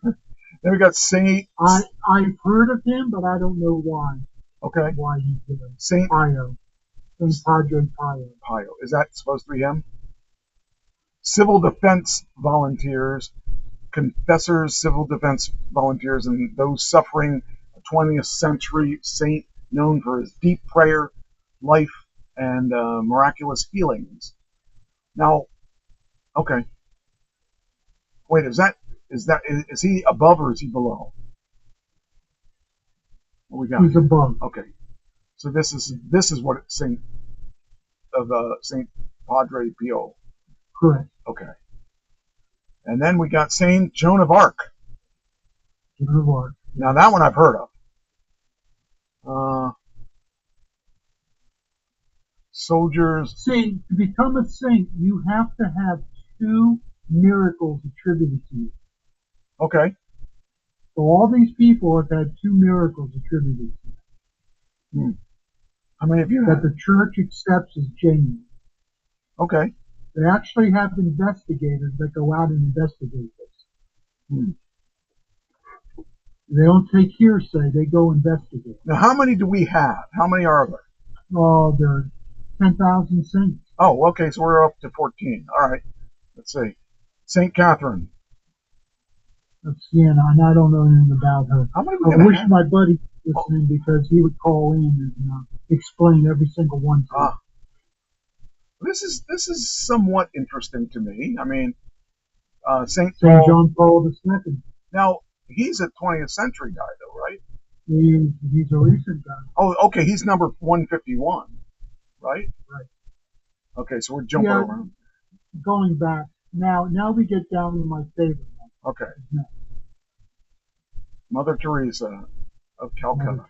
Then we got Saint... I've heard of him, but I don't know why. Okay. Why he's there. Saint Pio. Saint Padre Pio. Pio. Is that supposed to be him? Civil defense volunteers, confessors, civil defense volunteers, and those suffering a 20th century saint known for his deep prayer, life, and miraculous healings. Now, okay. Wait, is he above or is he below? What we got? He's above. Okay. So this is what Saint Padre Pio. Correct. Okay. And then we got Saint Joan of Arc. Joan of Arc. Now that one I've heard of. Soldiers. See, to become a saint, you have to have 2 miracles attributed to you. Okay. So all these people have had 2 miracles attributed to them. How many of you that the church accepts as genuine. Okay. They actually have investigators that go out and investigate this. They don't take hearsay, they go investigate. Now, how many do we have? How many are there? Oh, there are 10,000 saints. Oh, okay, so we're up to 14. All right. Let's see. St. Catherine. That's Sienna, and I don't know anything about her. How many I wish my buddy was listening because he would call in and explain every single one to me. This is somewhat interesting to me. I mean, St. John Paul II. Now, he's a 20th century guy, though, right? He's a recent guy. Oh, okay, he's number 151, right? Right. Okay, so we're jumping around. Going back. Now we get down to my favorite one. Okay. Mother Teresa of Calcutta.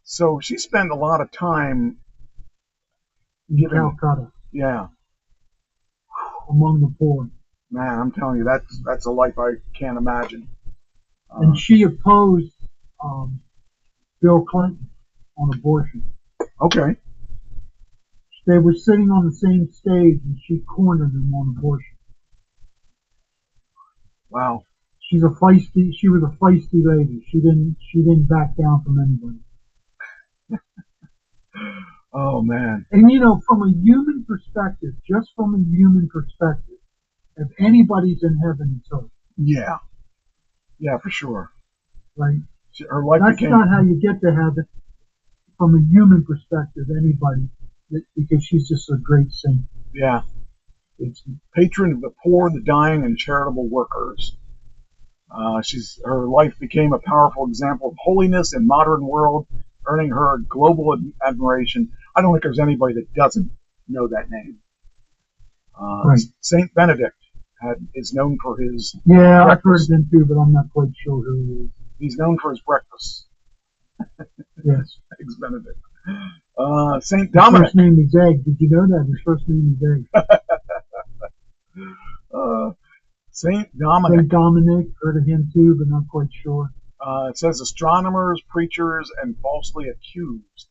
So she spent a lot of time in Calcutta. Yeah. Among the poor. Man, I'm telling you, that's a life I can't imagine. And she opposed Bill Clinton on abortion. Okay. They were sitting on the same stage, and she cornered him on abortion. Wow. She was a feisty lady. She didn't back down from anybody. Oh man. And from a human perspective, just from a human perspective, if anybody's in heaven, it's her. Yeah. Yeah, for sure. Right? Her life That's not how you get to heaven from a human perspective, anybody, because she's just a great saint. Yeah. It's patron of the poor, the dying, and charitable workers. Her life became a powerful example of holiness in modern world, earning her global admiration. I don't think there's anybody that doesn't know that name. Right. Saint Benedict is known for his breakfast. I've heard of him too, but I'm not quite sure who he is. He's known for his breakfast. Yes. Eggs Benedict. Saint Dominic. His first name is Egg. Did you know that? His first name is Egg. Saint Dominic. Saint Dominic, heard of him too, but not quite sure. It says astronomers, preachers, and falsely accused.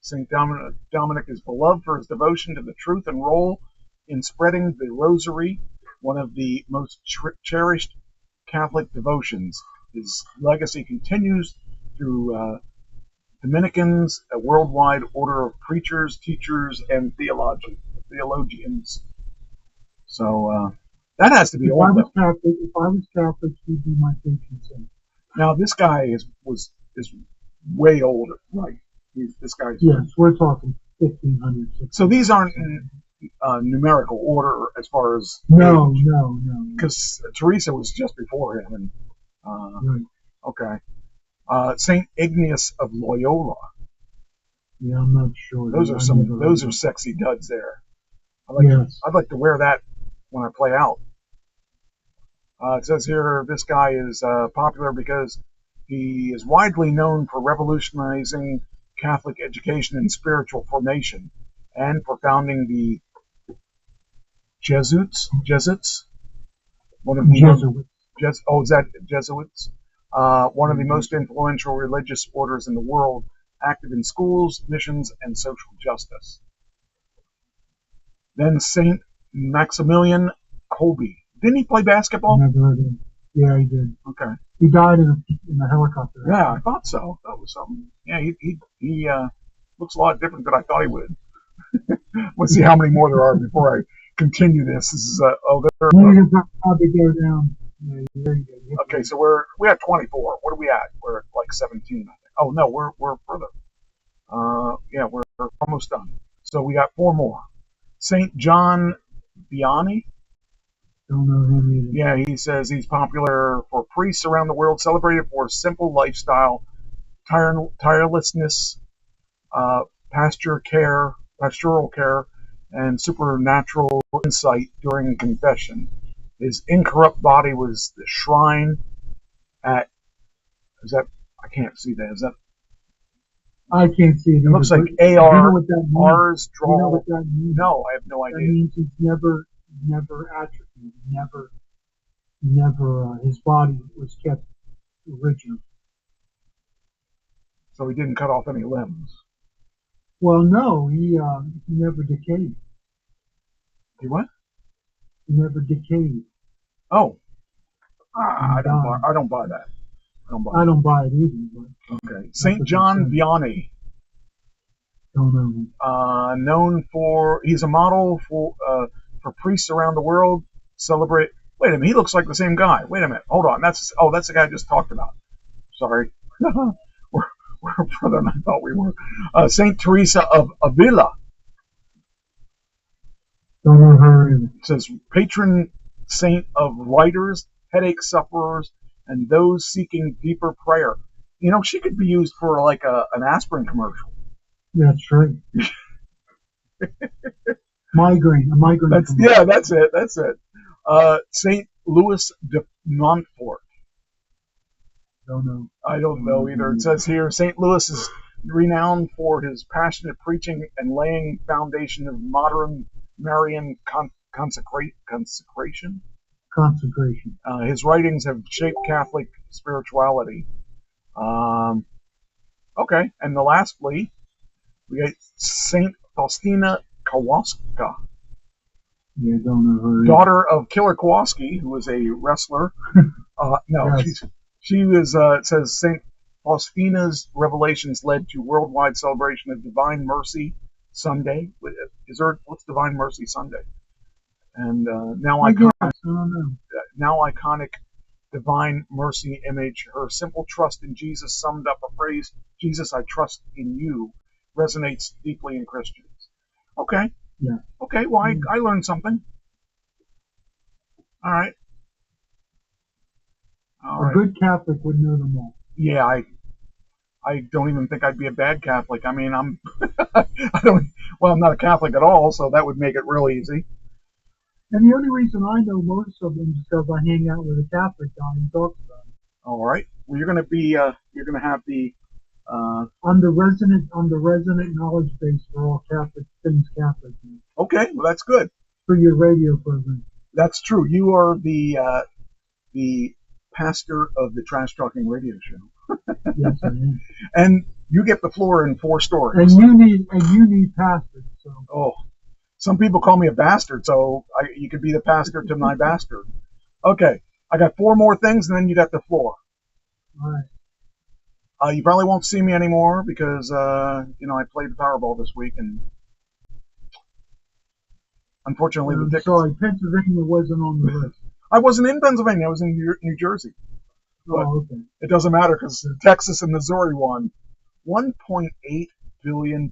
St. Dominic is beloved for his devotion to the truth and role in spreading the rosary, one of the most cherished Catholic devotions. His legacy continues through Dominicans, a worldwide order of preachers, teachers, and theologians. So that has to be If old. I was Catholic, he'd be my patron saint. Now this guy is way older, right? This guy's Yes, we're talking 1500. So these aren't in numerical order as far as No. because Teresa was just before him, and Right. okay. Saint Ignatius of Loyola. Yeah, I'm not sure. Those are sexy duds there. I'd like to wear that when I play out. It says here this guy is popular because he is widely known for revolutionizing Catholic education and spiritual formation, and for founding the Jesuits. One of the Jesuits. One of the most influential religious orders in the world, active in schools, missions, and social justice. Then Saint Maximilian Kolbe. Didn't he play basketball? Never heard of him. Yeah, he did. Okay. He died in a helicopter. Yeah, I thought so. That was something. Yeah, he looks a lot different than I thought he would. Let's see how many more there are before I continue this. This is Probably go down. Yeah, there you go. Okay, so we have 24. What are we at? We're at like 17, I think. Oh no, we're further. Yeah, we're almost done. So we got 4 more. Saint John Vianney. Don't know him either. Yeah, he says he's popular for priests around the world, celebrated for simple lifestyle, tirelessness, pastoral care, and supernatural insight during confession. His incorrupt body was the shrine at. Is that? I can't see that. Is that? I can't see it. It looks like AR. You know what that means? R's draw. You know what that means? No, I have no idea. That means he's never atrophied. Never. His body was kept original. So he didn't cut off any limbs. Well, no, he never decayed. He what? He never decayed. Oh, I don't buy that. I don't buy it either. But okay, Saint John Vianney. Don't know him. Known for he's a model for priests around the world. Celebrate. Wait a minute, he looks like the same guy. Wait a minute, hold on. That's the guy I just talked about. Sorry, we're further than I thought we were. Saint Teresa of Avila. Don't know her either. It says patron saint of writers, headache sufferers, and those seeking deeper prayer. You know, she could be used for like an aspirin commercial. That's right. A migraine. That's it. Saint Louis de Montfort. Don't know. I don't know either. It says here Saint Louis is renowned for his passionate preaching and laying foundation of modern Marian consecration. His writings have shaped Catholic spirituality. Okay, and lastly, we got Saint Faustina Kowalska. Yeah, don't know her. Daughter of Killer Kowalski, who was a wrestler. No, yes. She was. It says Saint Faustina's revelations led to worldwide celebration of Divine Mercy Sunday. What's Divine Mercy Sunday? And now iconic Divine Mercy image. Her simple trust in Jesus summed up a phrase, "Jesus, I trust in you," resonates deeply in Christians. Okay. Yeah. Okay. Well, I learned something. All right. A good Catholic would know them all. Yeah, I don't even think I'd be a bad Catholic. I mean, I'm not a Catholic at all, so that would make it real easy. And the only reason I know most of them is because I hang out with a Catholic guy who talks about it. All right. Well, you're going to have the. I'm the resident knowledge base for all Catholic things Catholic. Okay, well that's good. For your radio program. That's true. You are the pastor of the Trash Talking Radio Show. Yes, I am. And You get the floor in 4 stories. And you need pastors. So. Oh, some people call me a bastard, so you could be the pastor to my bastard. Okay, I got 4 more things, and then you got the floor. All right. You probably won't see me anymore because I played the Powerball this week, and unfortunately the tickets. Sorry, Pennsylvania wasn't on the list. I wasn't in Pennsylvania. I was in New Jersey. But okay. It doesn't matter because Texas and Missouri won $1.8 billion.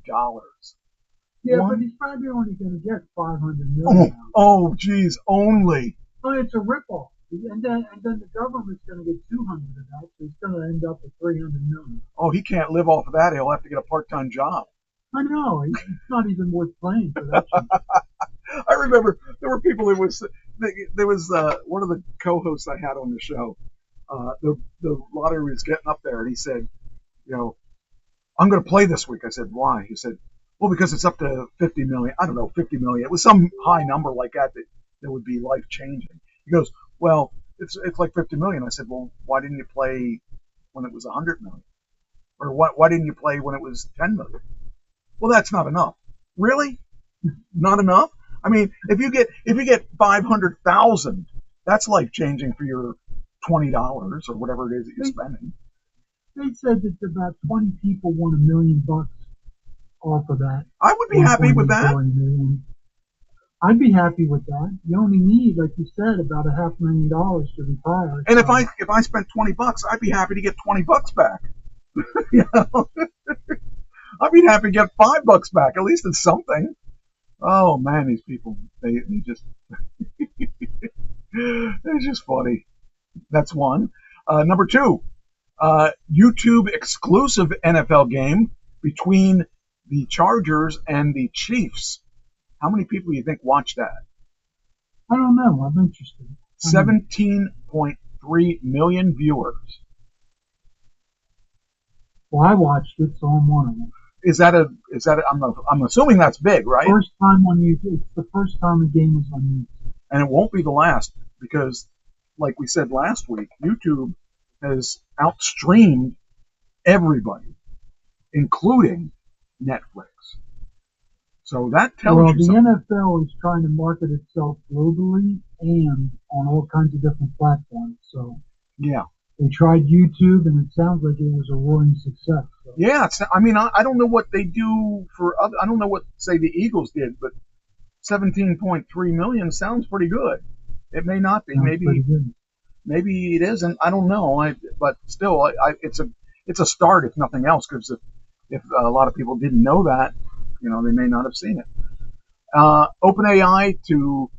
Yeah, but he's probably only going to get $500 million. Oh, geez, only. Well, it's a ripoff. And then the government's going to get 200 of that, so he's going to end up with 300 million. Oh, he can't live off of that. He'll have to get a part-time job. I know. It's not even worth playing for that. I remember there were people. There was one of the co-hosts I had on the show. The lottery was getting up there, and he said, I'm going to play this week. I said, why? He said, well, because it's up to 50 million. I don't know, 50 million. It was some high number like that would be life-changing. He goes, well, it's like 50 million. I said, well, why didn't you play when it was 100 million? Or why didn't you play when it was 10 million? Well, that's not enough. Really? Not enough? I mean, if you get 500,000, that's life-changing for your $20 or whatever it is that you're spending. They said that about 20 people won $1 million off of that. I would be happy with that. I'd be happy with that. You only need, like you said, about $500,000 to retire. And if I spent $20, I'd be happy to get $20 back. I'd be happy to get $5 back. At least it's something. Oh man, these people, they just it's just funny. That's one. Number 2, YouTube exclusive NFL game between the Chargers and the Chiefs. How many people do you think watched that? I don't know. I'm interested. 17.3 million viewers. Well, I watched it, so I'm one of them. Is that I'm assuming that's big, right? First time on YouTube. It's the first time a game is on YouTube. And it won't be the last because, like we said last week, YouTube has outstreamed everybody, including Netflix. So that tells you something. The NFL is trying to market itself globally and on all kinds of different platforms. So yeah, they tried YouTube, and it sounds like it was a roaring success. So. Yeah, I don't know what they do for other. I don't know what, say, the Eagles did, but 17.3 million sounds pretty good. It may not be. Maybe it isn't. I don't know. But still, it's a start if nothing else. Because if a lot of people didn't know that, they may not have seen it. OpenAI to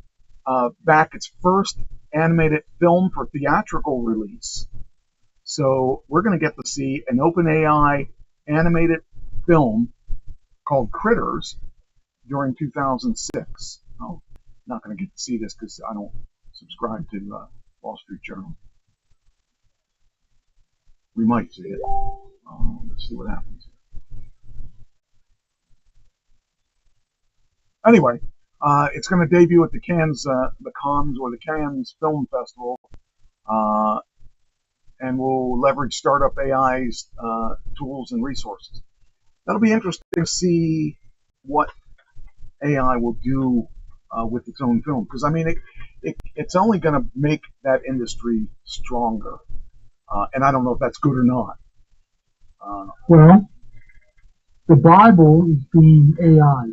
back its first animated film for theatrical release. So we're going to get to see an OpenAI animated film called Critters during 2006. Oh, not going to get to see this because I don't subscribe to Wall Street Journal. We might see it. Let's see what happens. Anyway, it's going to debut at the Cannes Film Festival, and will leverage startup AI's tools and resources. That'll be interesting to see what AI will do with its own film, because it's only going to make that industry stronger, and I don't know if that's good or not. Well, the Bible is being AI.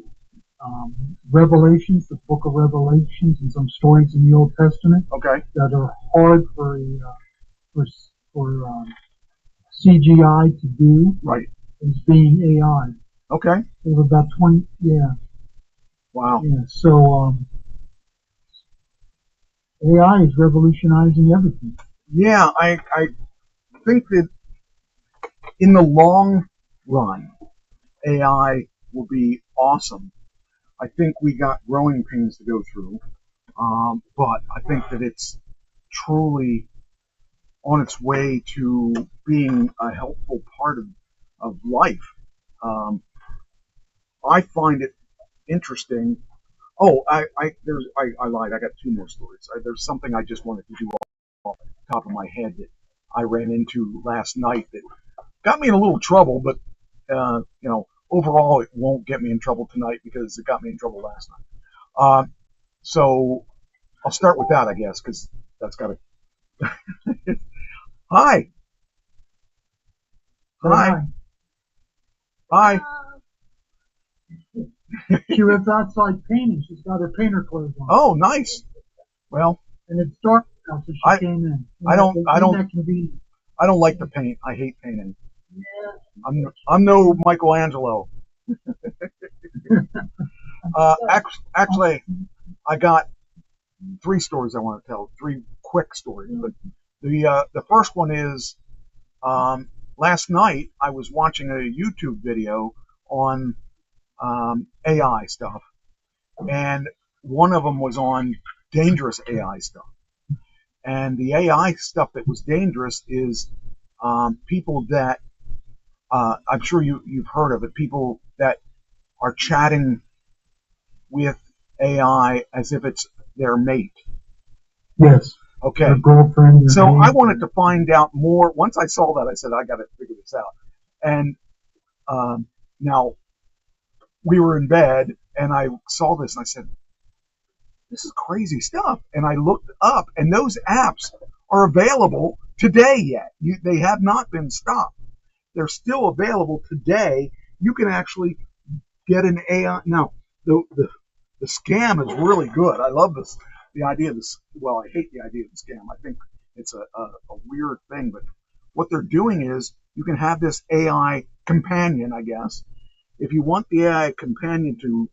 Revelations, the book of Revelations, and some stories in the Old Testament that are hard for CGI to do. Right. Is being AI. Okay. There's about 20. Yeah. Wow. Yeah. So AI is revolutionizing everything. Yeah, I think that in the long run, AI will be awesome. I think we got growing pains to go through, but I think that it's truly on its way to being a helpful part of life. I find it interesting. Oh, I lied. I got 2 more stories. There's something I just wanted to do off the top of my head that I ran into last night that got me in a little trouble, but overall it won't get me in trouble tonight because it got me in trouble last night. So I'll start with that, I guess, because that's got to. Hi. Hi. Hi. She was outside painting. She's got her painter clothes on. Oh, nice. Well, and it's dark now, so she came in. I don't like to paint. I hate painting. Yeah. I'm no Michelangelo. Actually, I got 3 stories I want to tell. 3 quick stories. But the first one is last night I was watching a YouTube video on AI stuff, and one of them was on dangerous AI stuff. And the AI stuff that was dangerous is people that I'm sure you've heard of it. People that are chatting with AI as if it's their mate. Yes. Okay. Their girlfriend. So I wanted to find out more. Once I saw that, I said, I got to figure this out. And now we were in bed, and I saw this, and I said, this is crazy stuff. And I looked up, and those apps are available today yet. They have not been stopped. They're still available today. You can actually get an AI. Now, the scam is really good. I love this. The idea of this. Well, I hate the idea of the scam. I think it's a weird thing. But what they're doing is you can have this AI companion, I guess. If you want the AI companion to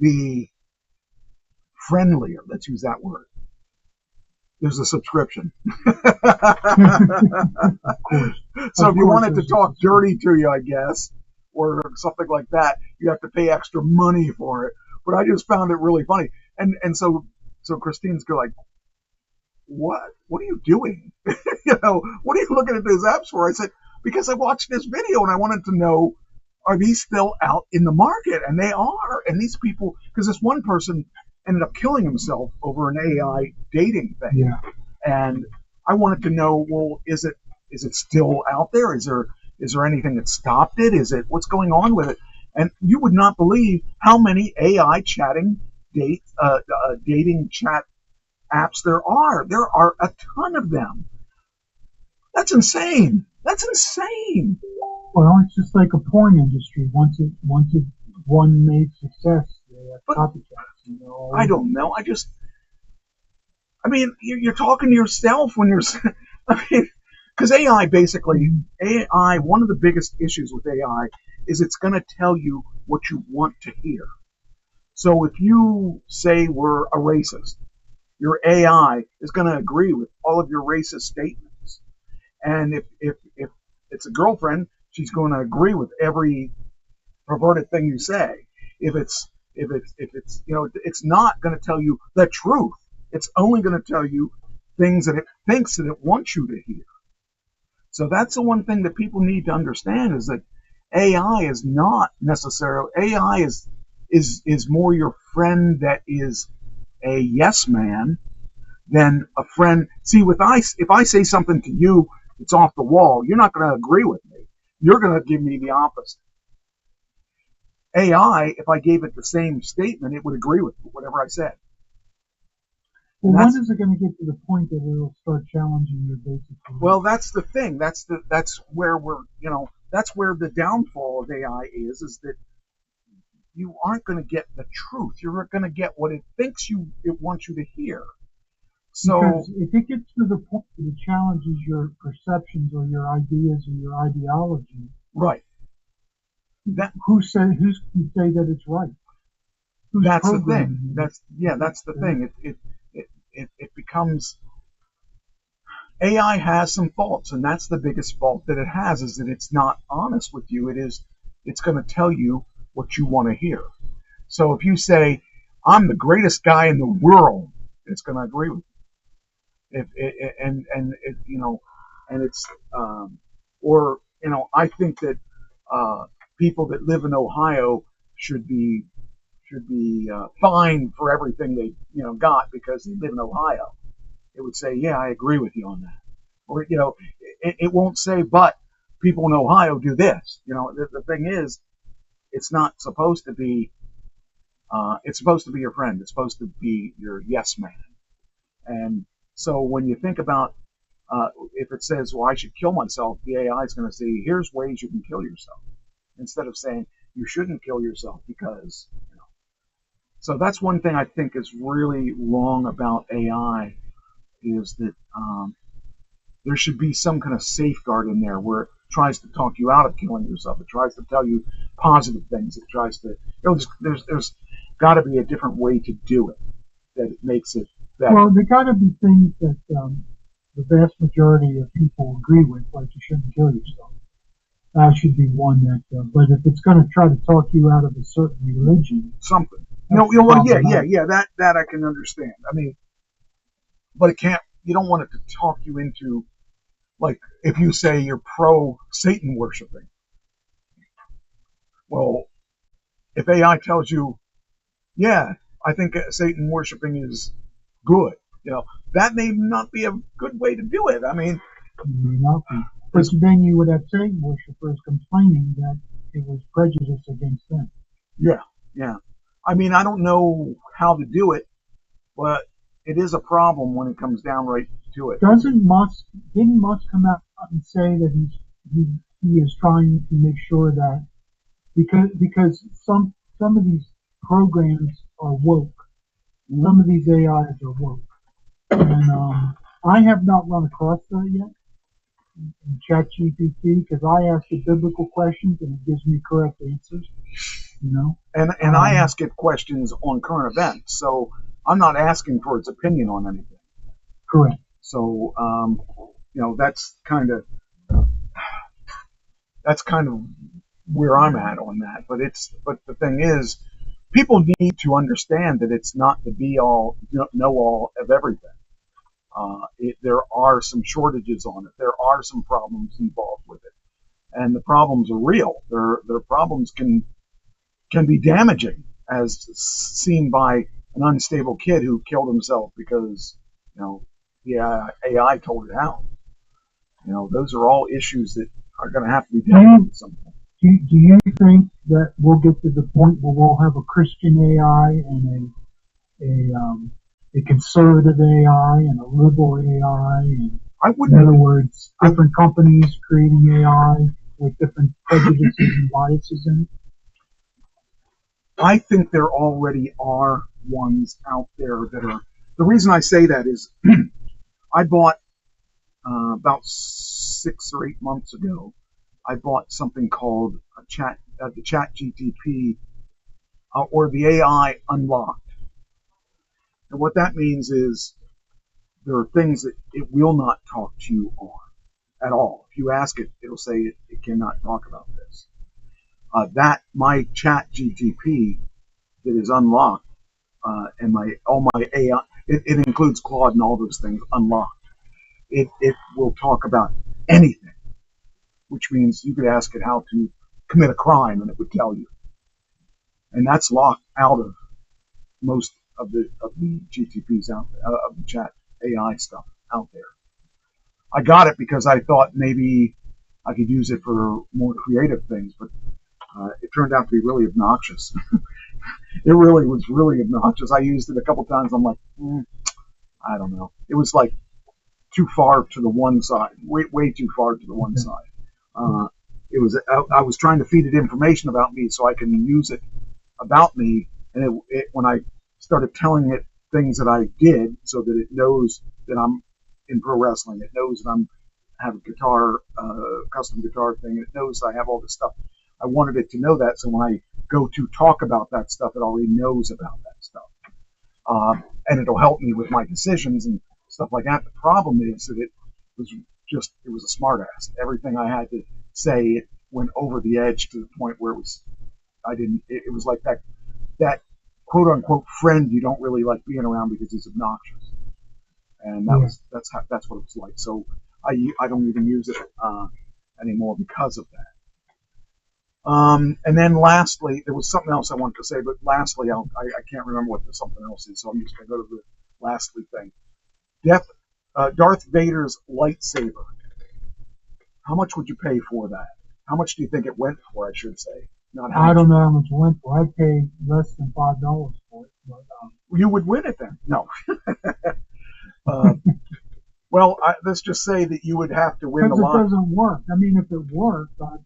be friendlier, let's use that word, there's a subscription. So if you wanted to talk dirty to you, I guess, or something like that, you have to pay extra money for it. But I just found it really funny. And so Christine's like, what are you doing? What are you looking at those apps for? I said, because I watched this video and I wanted to know, are these still out in the market? And they are. And these people, because this one person ended up killing himself over an AI dating thing. Yeah. And I wanted to know, well, is it still out there? Is there anything that stopped it? What's going on with it? And you would not believe how many AI dating chat apps there are. There are a ton of them. That's insane. That's insane. Well, it's just like a porn industry. Once one made success, they have copycats. I don't know. You're talking to yourself when you're. Because AI, one of the biggest issues with AI is it's going to tell you what you want to hear. So if you say we're a racist, your AI is going to agree with all of your racist statements. And if it's a girlfriend, she's going to agree with every perverted thing you say. If it's it's not going to tell you the truth. It's only going to tell you things that it thinks that it wants you to hear. So that's the one thing that people need to understand, is that AI is not necessarily, AI is more your friend that is a yes man than a friend. See, if I say something to you that's off the wall, you're not going to agree with me. You're going to give me the opposite. AI, if I gave it the same statement, it would agree with whatever I said. Well, when is it going to get to the point that it'll start challenging your basic beliefs? Well, that's the thing. That's where that's where the downfall of AI is that you aren't going to get the truth. You're going to get what it thinks it wants you to hear. So because if it gets to the point that it challenges your perceptions or your ideas or your ideology, right? Who's to say that it's right? That's the thing. That's the thing. It becomes, AI has some faults, and that's the biggest fault that it has, is that it's not honest with you. It's going to tell you what you want to hear. So if you say, I'm the greatest guy in the world, it's going to agree with you. I think that people that live in Ohio should be fined for everything they got because they live in Ohio. It would say, yeah, I agree with you on that. Or it won't say, but people in Ohio do this. You know, the thing is, it's not supposed to be. It's supposed to be your friend. It's supposed to be your yes man. And so when you think about if it says, well, I should kill myself, the AI is going to say, here's ways you can kill yourself, instead of saying you shouldn't kill yourself because, you know. So that's one thing I think is really wrong about AI, is that there should be some kind of safeguard in there where it tries to talk you out of killing yourself. It tries to tell you positive things. It tries to, there's got to be a different way to do it that makes it better. Well, there got to be things that the vast majority of people agree with, like you shouldn't kill yourself. That should be one that, but if it's going to try to talk you out of a certain religion, something. Well, yeah, that I can understand. I mean, but it can't. You don't want it to talk you into, like, if you say you're pro Satan worshiping. Well, if AI tells you, yeah, I think Satan worshiping is good, you know, that may not be a good way to do it. I mean, it may not be. But then you would have Satan worshipers complaining that it was prejudice against them. Yeah. I mean, I don't know how to do it, but it is a problem when it comes down right to it. Didn't Musk come out and say that he is trying to make sure that because some of these programs are woke, some of these AIs are woke, and I have not run across that yet in ChatGPT, because I ask it biblical questions and it gives me correct answers. You know, and I ask it questions on current events, so I'm not asking for its opinion on anything. Correct. So, you know, that's kind of where I'm at on that. But the thing is, people need to understand that it's not the be all, know all of everything. There are some shortages on it. There are some problems involved with it, and the problems are real. Their problems can be damaging, as seen by an unstable kid who killed himself because, you know, the AI told it how. You know, those are all issues that are going to have to be dealt with at some point. Do you think that we'll get to the point where we'll have a Christian AI and a conservative AI and a liberal AI, and in other words, different companies creating AI with different prejudices and biases in it? I think there already are ones out there that are. The reason I say that is I bought about 6 or 8 months ago. I bought something called the ChatGPT or the AI Unlocked. And what that means is there are things that it will not talk to you on at all. If you ask it, it'll say it cannot talk about this. My ChatGPT that is unlocked, and all my AI, it includes Claude and all those things unlocked. It will talk about anything, which means you could ask it how to commit a crime and it would tell you. And that's locked out of most of the GTPs out there, of the chat AI stuff out there. I got it because I thought maybe I could use it for more creative things, but it turned out to be really obnoxious. It really was really obnoxious. I used it a couple times. I'm like, I don't know. It was like too far to the one side, way too far to the one side. It was. I was trying to feed it information about me so I can use it about me, and when I started telling it things that I did, so that it knows that I'm in pro wrestling, it knows that I have a guitar, custom guitar thing, it knows I have all this stuff. I wanted it to know that, so when I go to talk about that stuff, it already knows about that stuff, and it'll help me with my decisions and stuff like that. The problem is that it was a smart ass. Everything I had to say, it went over the edge to the point where it was like that quote unquote friend you don't really like being around because he's obnoxious, and that's what it was like. So I don't even use it anymore because of that. And then lastly, there was something else I wanted to say, but lastly, I can't remember what the something else is, so I'm just going to go to the lastly thing. Darth Vader's lightsaber. How much would you pay for that? How much do you think it went for, I should say? Not how I much. don't know how much it went for. I'd pay less than $5 for it. But, You would win it then? No. Well, let's just say that you would have to win the because it lottery. doesn't work. I mean, if it worked, I'd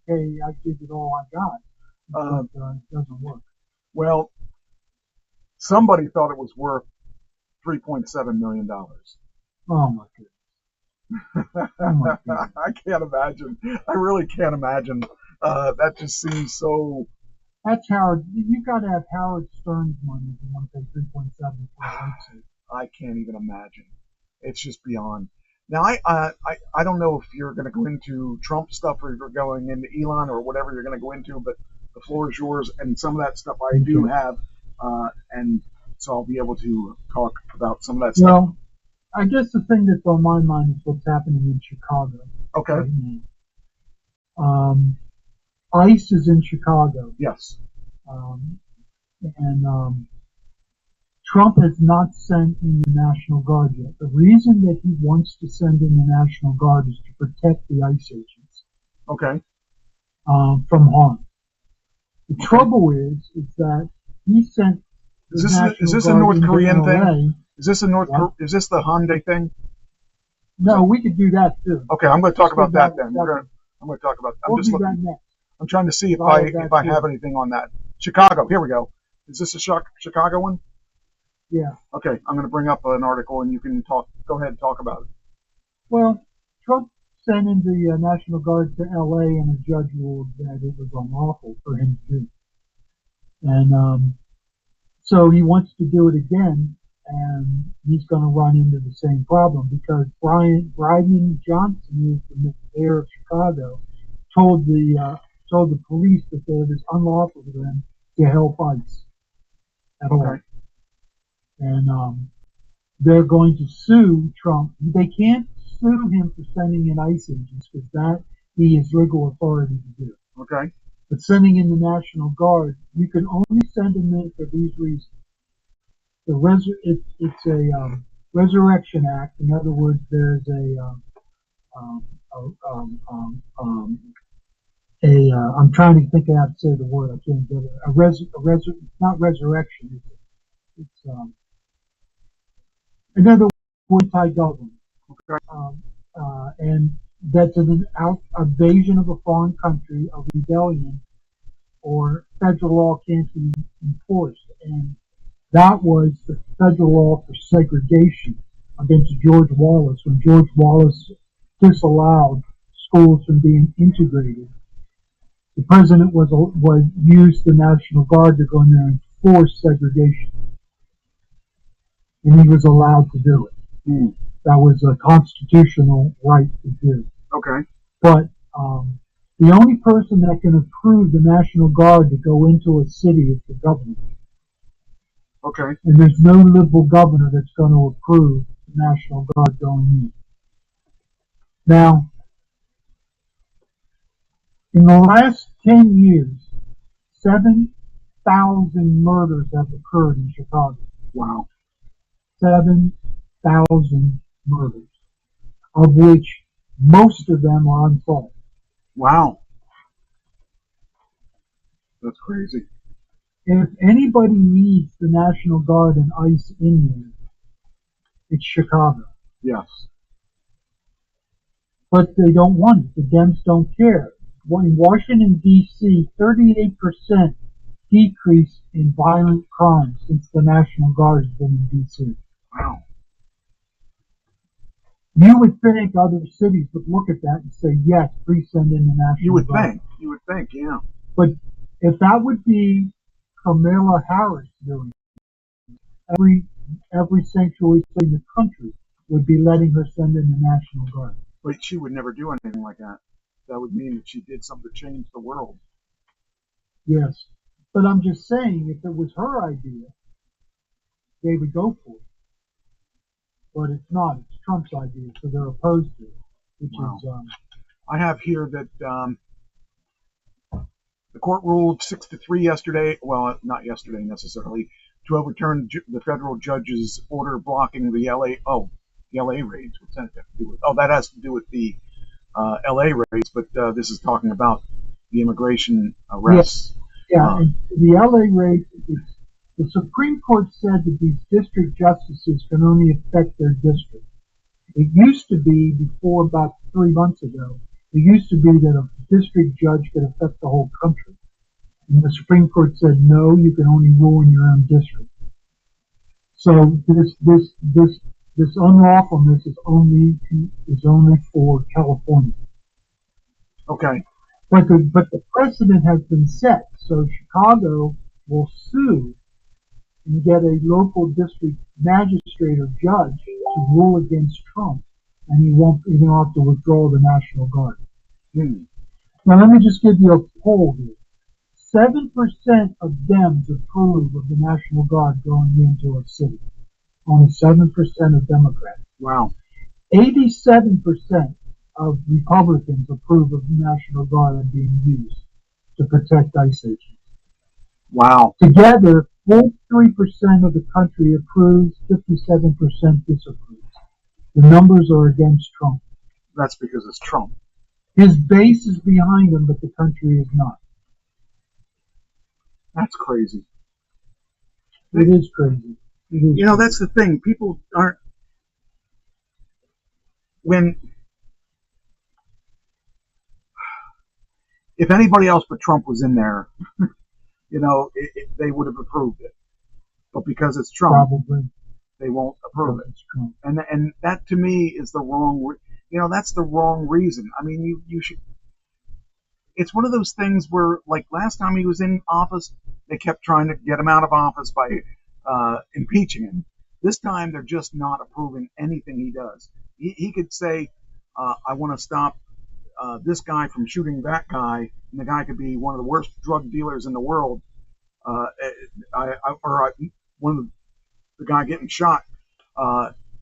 give it all I got. But it doesn't work. Well, somebody thought it was worth $3.7 million. Oh my goodness. Oh my goodness. I can't imagine. I really can't imagine. That just seems so. That's Howard. You got to have Howard Stern's money if you want to pay 3.7 for a lightsaber. I can't even imagine. It's just beyond. Now, I don't know if you're going to go into Trump stuff or if you're going into Elon or whatever you're going to go into, but the floor is yours, and some of that stuff I do have, and so I'll be able to talk about some of that stuff. Well, I guess the thing that's on my mind is what's happening in Chicago. Okay. Right now. ICE is in Chicago. Yes. And Trump has not sent in the National Guard yet. The reason that he wants to send in the National Guard is to protect the ICE agents. Okay. From harm. The trouble is that he sent. Is this a North Korean thing? Is this Is this the Hyundai thing? No, we could do that too. Okay, I'm going to talk about that then. I'm going to talk about. We'll do that next. I'm trying to see if I have anything on that. Chicago. Here we go. Is this a Chicago one? Yeah. Okay, I'm going to bring up an article and you can talk. Go ahead and talk about it. Well, Trump sent in the National Guard to L.A. and a judge ruled that it was unlawful for him to do. And so he wants to do it again, and he's going to run into the same problem because Bryan Johnson, who's the mayor of Chicago, told the police that it was unlawful for them to help ICE at all. Okay. And they're going to sue Trump. They can't sue him for sending in ICE agents because that he has legal authority to do. Okay. But sending in the National Guard, you can only send them in for these reasons. It's a Resurrection Act. In other words, there's I'm trying to think of how to say the word. I can't get it. Not resurrection. It's another anti-government. Okay. And that's an invasion of a foreign country, a rebellion, or federal law can't be enforced. And that was the federal law for segregation against George Wallace when George Wallace disallowed schools from being integrated. The president used the National Guard to go in there and force segregation. And he was allowed to do it. That was a constitutional right to do. Okay. But the only person that can approve the National Guard to go into a city is the governor. Okay. And there's no liberal governor that's going to approve the National Guard going in. Now, in the last 10 years, 7,000 murders have occurred in Chicago. Wow. 7,000 murders, of which most of them are unsolved. Wow. That's crazy. If anybody needs the National Guard and ICE in there, it's Chicago. Yes. But they don't want it. The Dems don't care. In Washington, D.C., 38% decrease in violent crime since the National Guard has been in D.C. Wow. You would think other cities would look at that and say, yes, please send in the National Guard. You would think, yeah. But if that would be Kamala Harris doing it, every sanctuary city in the country would be letting her send in the National Guard. But she would never do anything like that. That would mean that she did something to change the world. Yes. But I'm just saying, if it was her idea, they would go for it. But it's not. It's Trump's idea, so they're opposed to it. Which is, I have here that the court ruled 6-3 yesterday. Well, not yesterday necessarily, to overturn the federal judge's order blocking the LA raids. What's that have to do with? Oh, that has to do with the L.A. raids, but this is talking about the immigration arrests. Yeah, and the L.A. raid, the Supreme Court said that these district justices can only affect their district. It used to be, before about 3 months ago, it used to be that a district judge could affect the whole country. And the Supreme Court said, no, you can only rule in your own district. So this unlawfulness is only for California. Okay. But the precedent has been set, so Chicago will sue and get a local district magistrate or judge to rule against Trump, and he won't have to withdraw the National Guard. Now let me just give you a poll here. 7% of Dems approve of the National Guard going into a city. Only 7% of Democrats. Wow. 87% of Republicans approve of the National Guard being used to protect ICE agents. Wow. Together, 43% of the country approves, 57% disapproves. The numbers are against Trump. That's because it's Trump. His base is behind him, but the country is not. That's crazy. It is crazy. You know, that's the thing. People aren't... If anybody else but Trump was in there, you know, they would have approved it. But because it's Trump, probably they won't approve it. Trump. And that to me is the wrong... You know, that's the wrong reason. I mean, you should... It's one of those things where, like last time he was in office, they kept trying to get him out of office by impeaching him. This time, they're just not approving anything he does. He could say, I want to stop this guy from shooting that guy, and the guy could be one of the worst drug dealers in the world, one of the guy getting shot.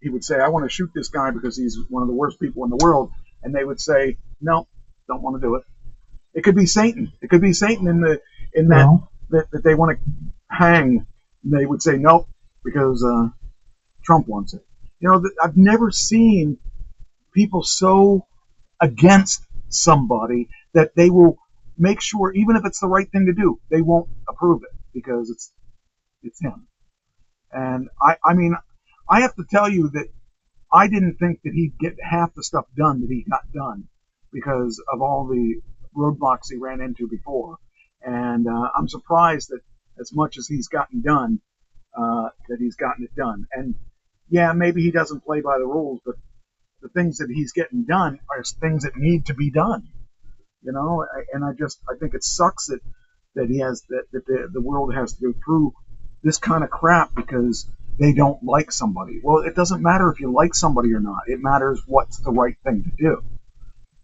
He would say, I want to shoot this guy because he's one of the worst people in the world, and they would say, no, don't want to do it. It could be Satan. It could be Satan that they want to hang. And they would say nope because Trump wants it. You know, I've never seen people so against somebody that they will make sure, even if it's the right thing to do, they won't approve it because it's him. And I mean, I have to tell you that I didn't think that he'd get half the stuff done that he got done because of all the roadblocks he ran into before. And I'm surprised that as much as he's gotten done, that he's gotten it done. And yeah, maybe he doesn't play by the rules, but the things that he's getting done are things that need to be done. You know, and I think it sucks that he has that the world has to go through this kind of crap because they don't like somebody. Well, it doesn't matter if you like somebody or not. It matters what's the right thing to do.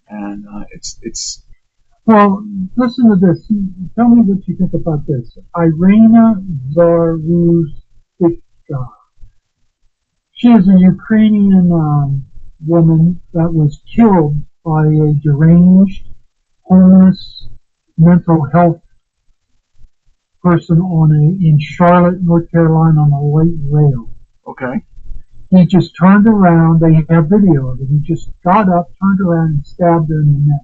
And it's. Well, listen to this. Tell me what you think about this. Irina Zaruzhika. She is a Ukrainian woman that was killed by a deranged, homeless, mental health person in Charlotte, North Carolina, on a light rail. Okay. He just turned around. They have video of it. He just got up, turned around, and stabbed her in the neck.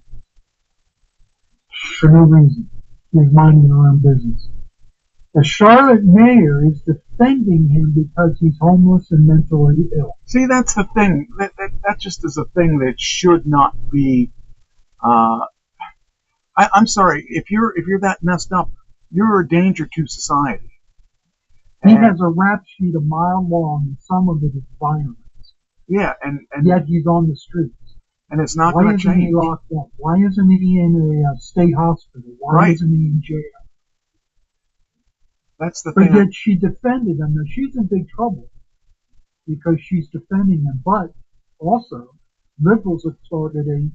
For no reason. He was minding her own business. The Charlotte mayor is defending him because he's homeless and mentally ill. See, that's the thing. That just is a thing that should not be. I'm sorry. If you're that messed up, you're a danger to society. He has a rap sheet a mile long, and some of it is violence. Yeah, and yet he's on the streets. And it's not going to change. Why isn't he locked up? Why isn't he in a state hospital? Why isn't he in jail? That's the thing. But yet she defended him. Now she's in big trouble because she's defending him. But also, liberals have started a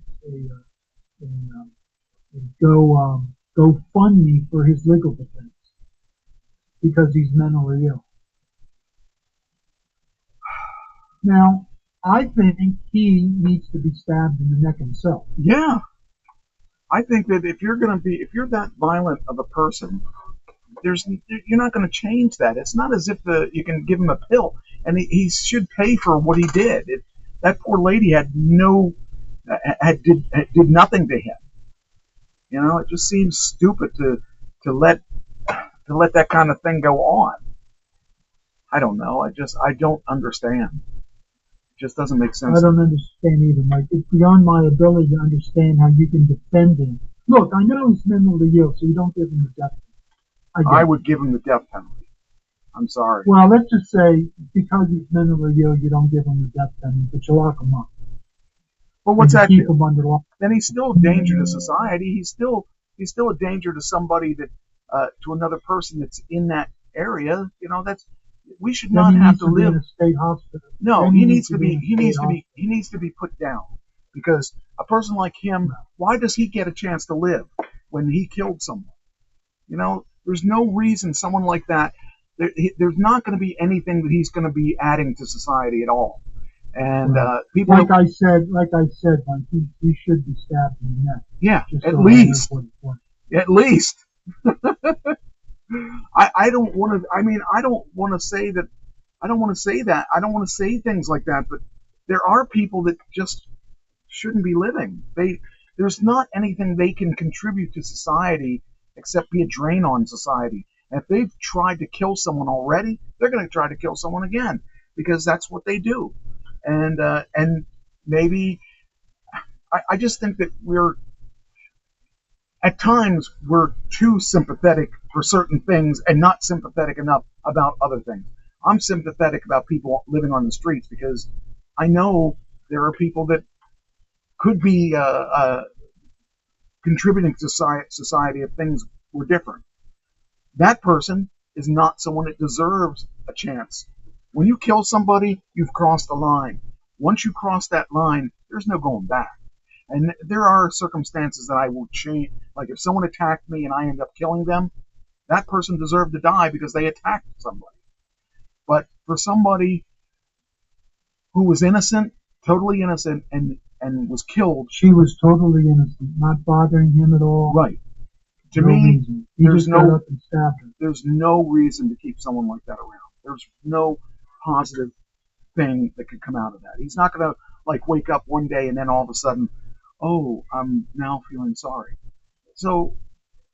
GoFundMe for his legal defense because he's mentally ill. Now, I think he needs to be stabbed in the neck himself. Yeah. I think that if you're that violent of a person, you're not going to change that. It's not as if you can give him a pill, and he should pay for what he did. That poor lady had no did nothing to him. You know, it just seems stupid to let that kind of thing go on. I don't know. I don't understand. It just doesn't make sense. I don't understand either, Mike. It's beyond my ability to understand how you can defend him. Look, I know he's mentally ill, so you don't give him the death penalty. I would give him the death penalty. I'm sorry. Well, let's just say because he's mentally ill, you don't give him the death penalty, but you lock him up. Well, what's that keep do? him under lock. Then he's still a danger to society. He's still a danger to somebody that to another person that's in that area. You know, we should not have to live in a state hospital. No, he needs to be put down, because a person like him, why does he get a chance to live when he killed someone? You know, there's no reason someone like that. There's not going to be anything that he's going to be adding to society at all. And people, like I said, Mike, he should be stabbed in the neck. Yeah, at least. At least. I don't want to. I mean, I don't want to say that. I don't want to say that. I don't want to say things like that. But there are people that just shouldn't be living. There's not anything they can contribute to society except be a drain on society. And if they've tried to kill someone already, they're going to try to kill someone again, because that's what they do. And maybe I just think that at times we're too sympathetic for certain things and not sympathetic enough about other things. I'm sympathetic about people living on the streets because I know there are people that could be contributing to society if things were different. That person is not someone that deserves a chance. When you kill somebody, you've crossed a line. Once you cross that line, there's no going back. And there are circumstances that I will change. Like if someone attacked me and I end up killing them, that person deserved to die because they attacked somebody. But for somebody who was innocent, totally innocent, and was killed. She was totally innocent, not bothering him at all. Right. To me, there's no reason to keep someone like that around. There's no positive thing that could come out of that. He's not going to like wake up one day and then all of a sudden, oh, I'm now feeling sorry. So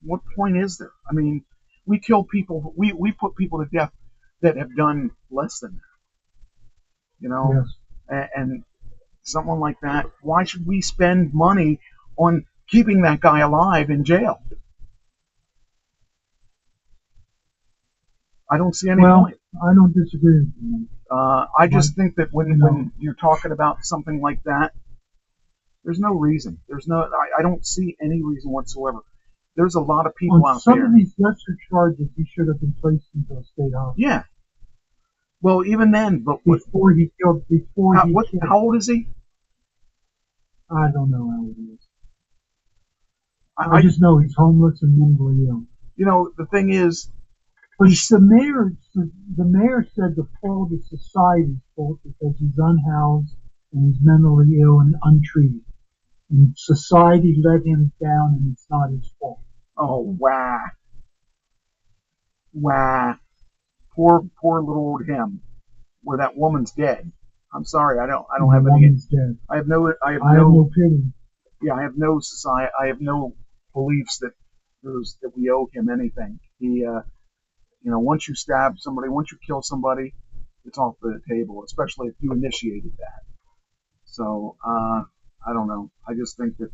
what point is there? I mean, we kill people, we put people to death that have done less than that. You know? Yes. And someone like that, why should we spend money on keeping that guy alive in jail? I don't see any point. I don't disagree with you. I just think that when you're talking about something like that, there's no reason. I don't see any reason whatsoever. There's a lot of people out there. Some of these lesser charges, he should have been placed into a state hospital. Yeah. Well, even then, but how old is he? I don't know how old he is. I just know he's homeless and mentally ill. You know, the thing is, but the mayor said the fault is society's fault because he's unhoused and he's mentally ill and untreated. And society let him down and it's not his fault. Oh, wow. Wow. Poor little old him. Where that woman's dead. I'm sorry, I don't have any. Dead. I have no pity. Yeah, I have no society. I have no beliefs that we owe him anything. He, once you stab somebody, once you kill somebody, it's off the table. Especially if you initiated that. So I don't know. I just think that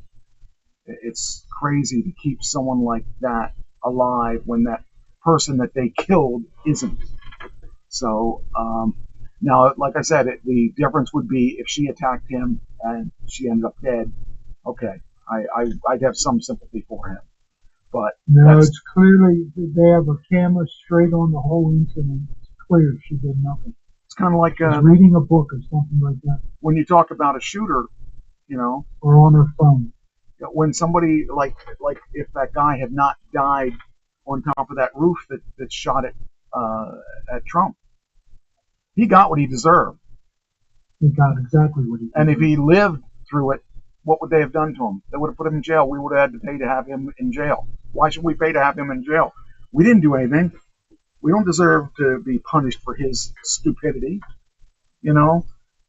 it's crazy to keep someone like that alive when that person that they killed isn't. So now, like I said, the difference would be if she attacked him and she ended up dead. Okay, I'd have some sympathy for him. But no, it's clearly they have a camera straight on the whole incident. It's clear she did nothing. It's kind of like reading a book or something like that. When you talk about a shooter, or on her phone. When somebody like if that guy had not died on top of that roof that shot at Trump, he got what he deserved. He got exactly what he deserved. And if he lived through it, what would they have done to him? They would have put him in jail. We would have had to pay to have him in jail. Why should we pay to have him in jail? We didn't do anything. We don't deserve to be punished for his stupidity.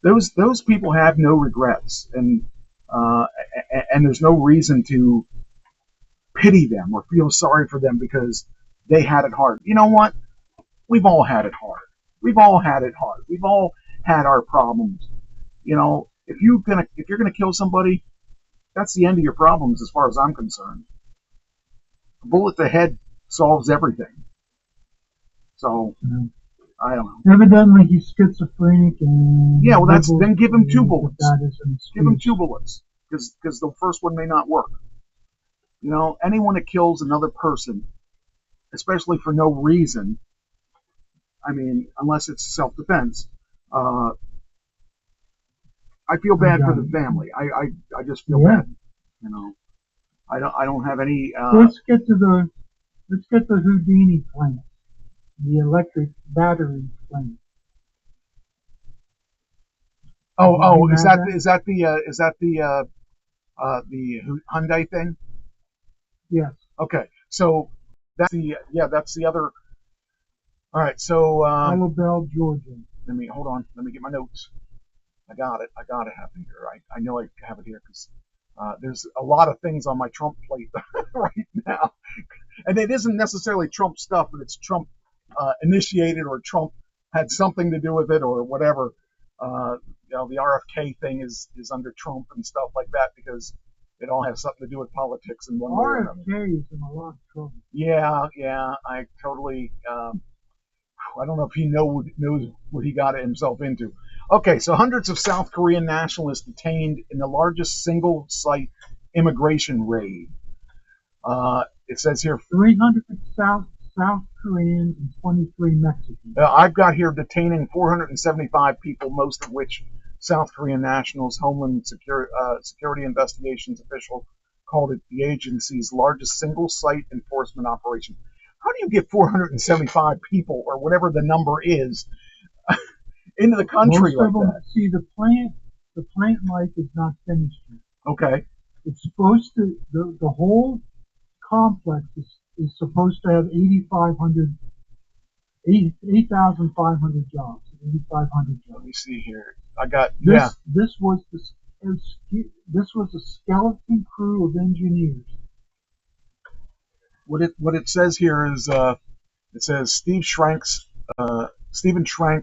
Those people have no regrets. And and there's no reason to pity them or feel sorry for them because they had it hard. You know what? We've all had it hard. We've all had it hard. We've all had our problems. You know, if you're gonna kill somebody, that's the end of your problems as far as I'm concerned. A bullet to the head solves everything. So I don't know. Evidently he's schizophrenic and yeah, well then give him 2 bullets. That is an excuse. Give him 2 bullets because the first one may not work. You know, anyone that kills another person, especially for no reason, I mean, unless it's self-defense, I feel bad for the family. I just feel bad. You know, I don't have any. Let's get to the Houdini plant, the electric battery plant. Oh, is that the Hyundai thing? Yes. Okay, so that's the other. All right, so Alabama, Georgia. Hold on. Let me get my notes. I got it. I got to have it here. I know I have it here because there's a lot of things on my Trump plate right now, and it isn't necessarily Trump stuff, but it's Trump initiated or Trump had something to do with it or whatever. You know, the RFK thing is under Trump and stuff like that because it all has something to do with politics in one way or another. RFK is in a lot of trouble. Yeah, I totally. I don't know if he knows what he got himself into. Okay, so hundreds of South Korean nationalists detained in the largest single-site immigration raid. It says here 300 South Koreans and 23 Mexicans. I've got here detaining 475 people, most of which South Korean nationals. Homeland Security Investigations official called it the agency's largest single-site enforcement operation. How do you get 475 people, or whatever the number is, into the country like that? See, the plant life is not finished yet. Okay. It's supposed to, the whole complex is supposed to have 8,500 jobs. 8,500 jobs. Let me see here. I got This was a skeleton crew of engineers. What it says here is it says Stephen Schrank,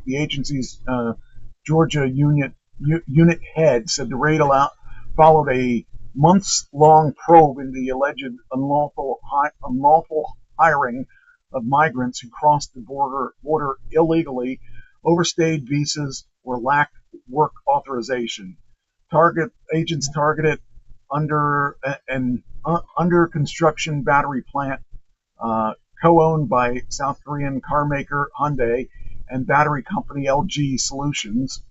the agency's Georgia unit head, said the raid followed a months-long probe into the alleged unlawful hiring of migrants who crossed the border illegally, overstayed visas, or lacked work authorization. Agents targeted under construction battery plant co-owned by South Korean car maker Hyundai and battery company LG Solutions.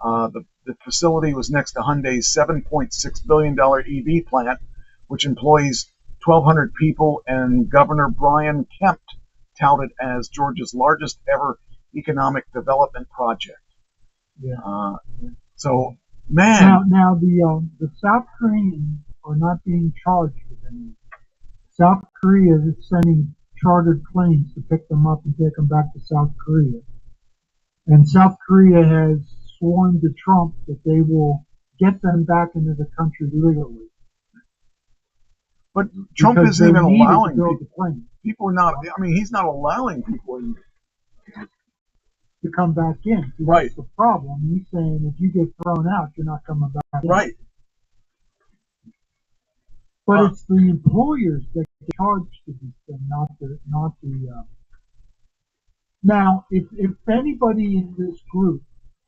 The facility was next to Hyundai's $7.6 billion EV plant, which employs 1,200 people, and Governor Brian Kemp touted as Georgia's largest ever economic development project. Yeah. So, man. Now the South Koreans are not being charged with anything. South Korea is sending chartered planes to pick them up and take them back to South Korea. And South Korea has sworn to Trump that they will get them back into the country legally. But Trump isn't even allowing people are not. I mean, he's not allowing people to come back in. Right. That's the problem. He's saying if you get thrown out, you're not coming back in. Right. But it's the employers that get charged to these things, not the. Now, if anybody in this group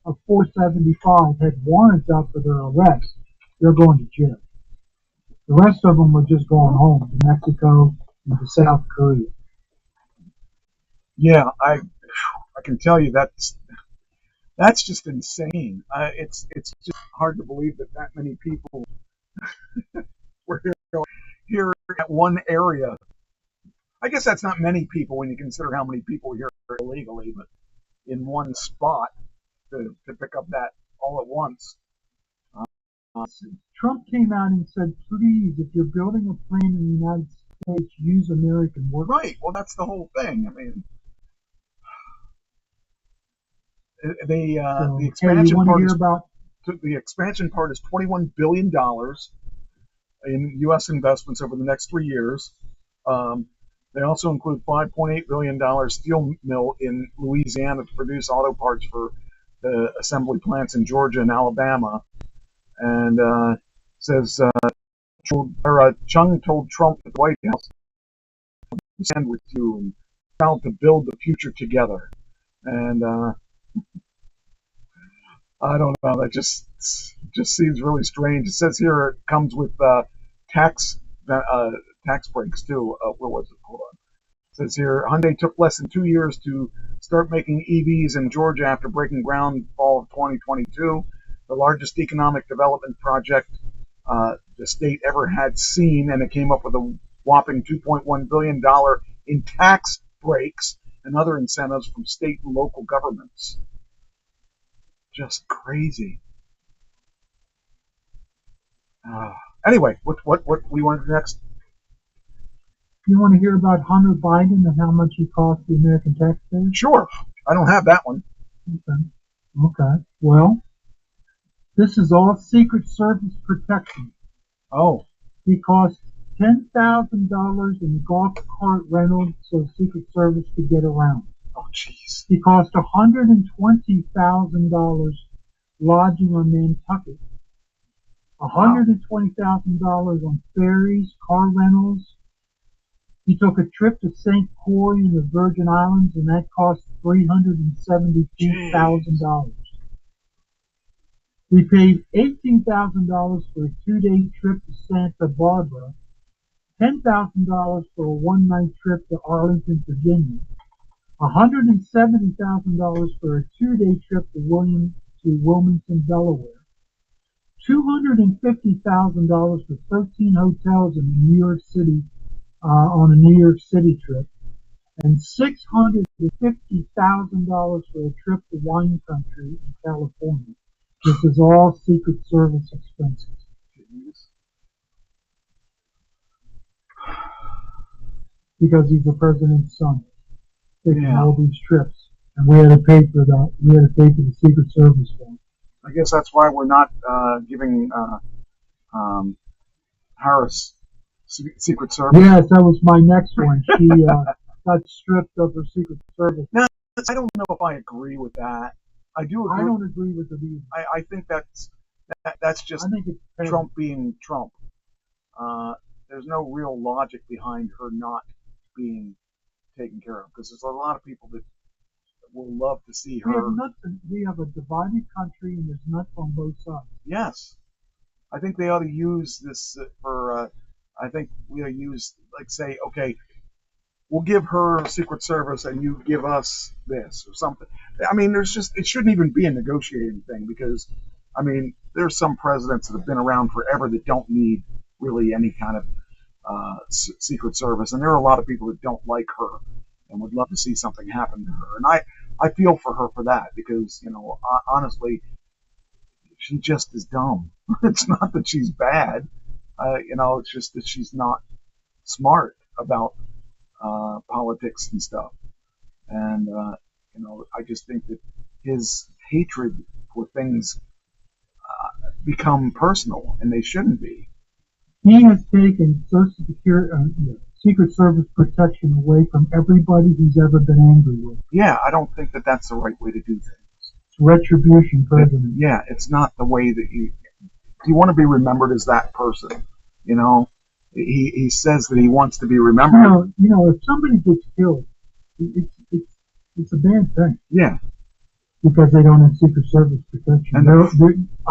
of 475 had warrants out for their arrest, they're going to jail. The rest of them are just going home to Mexico and to South Korea. Yeah, I can tell you that's just insane. It's just hard to believe that many people were here at one area. I guess that's not many people when you consider how many people here illegally, but in one spot to pick up that all at once. Trump came out and said, please, if you're building a plant in the United States, use American workers. Right. Well, that's the whole thing. I mean, the expansion. You want to hear about the expansion part is $21 billion in U.S. investments over the next 3 years. They also include $5.8 billion steel mill in Louisiana to produce auto parts for the assembly plants in Georgia and Alabama. And says Chung told Trump at the White House, "We stand with you and proud to build the future together." And I don't know. That just seems really strange. It says here it comes with tax breaks too. Where was it? Hold on. It says here Hyundai took less than 2 years to start making EVs in Georgia after breaking ground fall of 2022. The largest economic development project the state ever had seen, and it came up with a whopping $2.1 billion in tax breaks and other incentives from state and local governments. Just crazy. Anyway, what we want to do next? You want to hear about Hunter Biden and how much he cost the American taxpayer? Sure. I don't have that one. Okay. Well, this is all Secret Service protection. Oh. He cost $10,000 in golf cart rental so Secret Service could get around. Oh, jeez. He cost $120,000 lodging on Nantucket, $120,000 on ferries, car rentals. He took a trip to St. Croix in the Virgin Islands, and that cost $372,000. We paid $18,000 for a 2-day trip to Santa Barbara, $10,000 for a 1-night trip to Arlington, Virginia, $170,000 for a 2-day trip to Wilmington, Delaware, $250,000 for 13 hotels in New York City on a New York City trip, and $650,000 for a trip to wine country in California. This is all Secret Service expenses. Because he's the president's son, taking all these trips, and we had to pay for that. We had to pay for the Secret Service one. I guess that's why we're not giving Harris Secret Service. Yes, that was my next one. She got stripped of her Secret Service. No, I don't know if I agree with that. I do agree. I don't agree with it either. I think that's just Trump being Trump. There's no real logic behind her not being taken care of, because there's a lot of people that will love to see her. We have a divided country, and there's nuts on both sides. Yes. I think they ought to use this for, I think we ought to use, like, say, okay, we'll give her Secret Service and you give us this or something. I mean, it shouldn't even be a negotiating thing, because, I mean, there's some presidents that have been around forever that don't need really any kind of Secret Service, and there are a lot of people that don't like her and would love to see something happen to her. And I feel for her for that, because, honestly, she just is dumb. It's not that she's bad. It's just that she's not smart about politics and stuff. And, I just think that his hatred for things become personal, and they shouldn't be. He has taken Social Security, Secret Service protection away from everybody he's ever been angry with. Yeah, I don't think that that's the right way to do things. It's retribution, President. Yeah, it's not the way that you want to be remembered as that person. He says that he wants to be remembered. If somebody gets killed, it's a bad thing. Yeah. Because they don't have Secret Service protection. And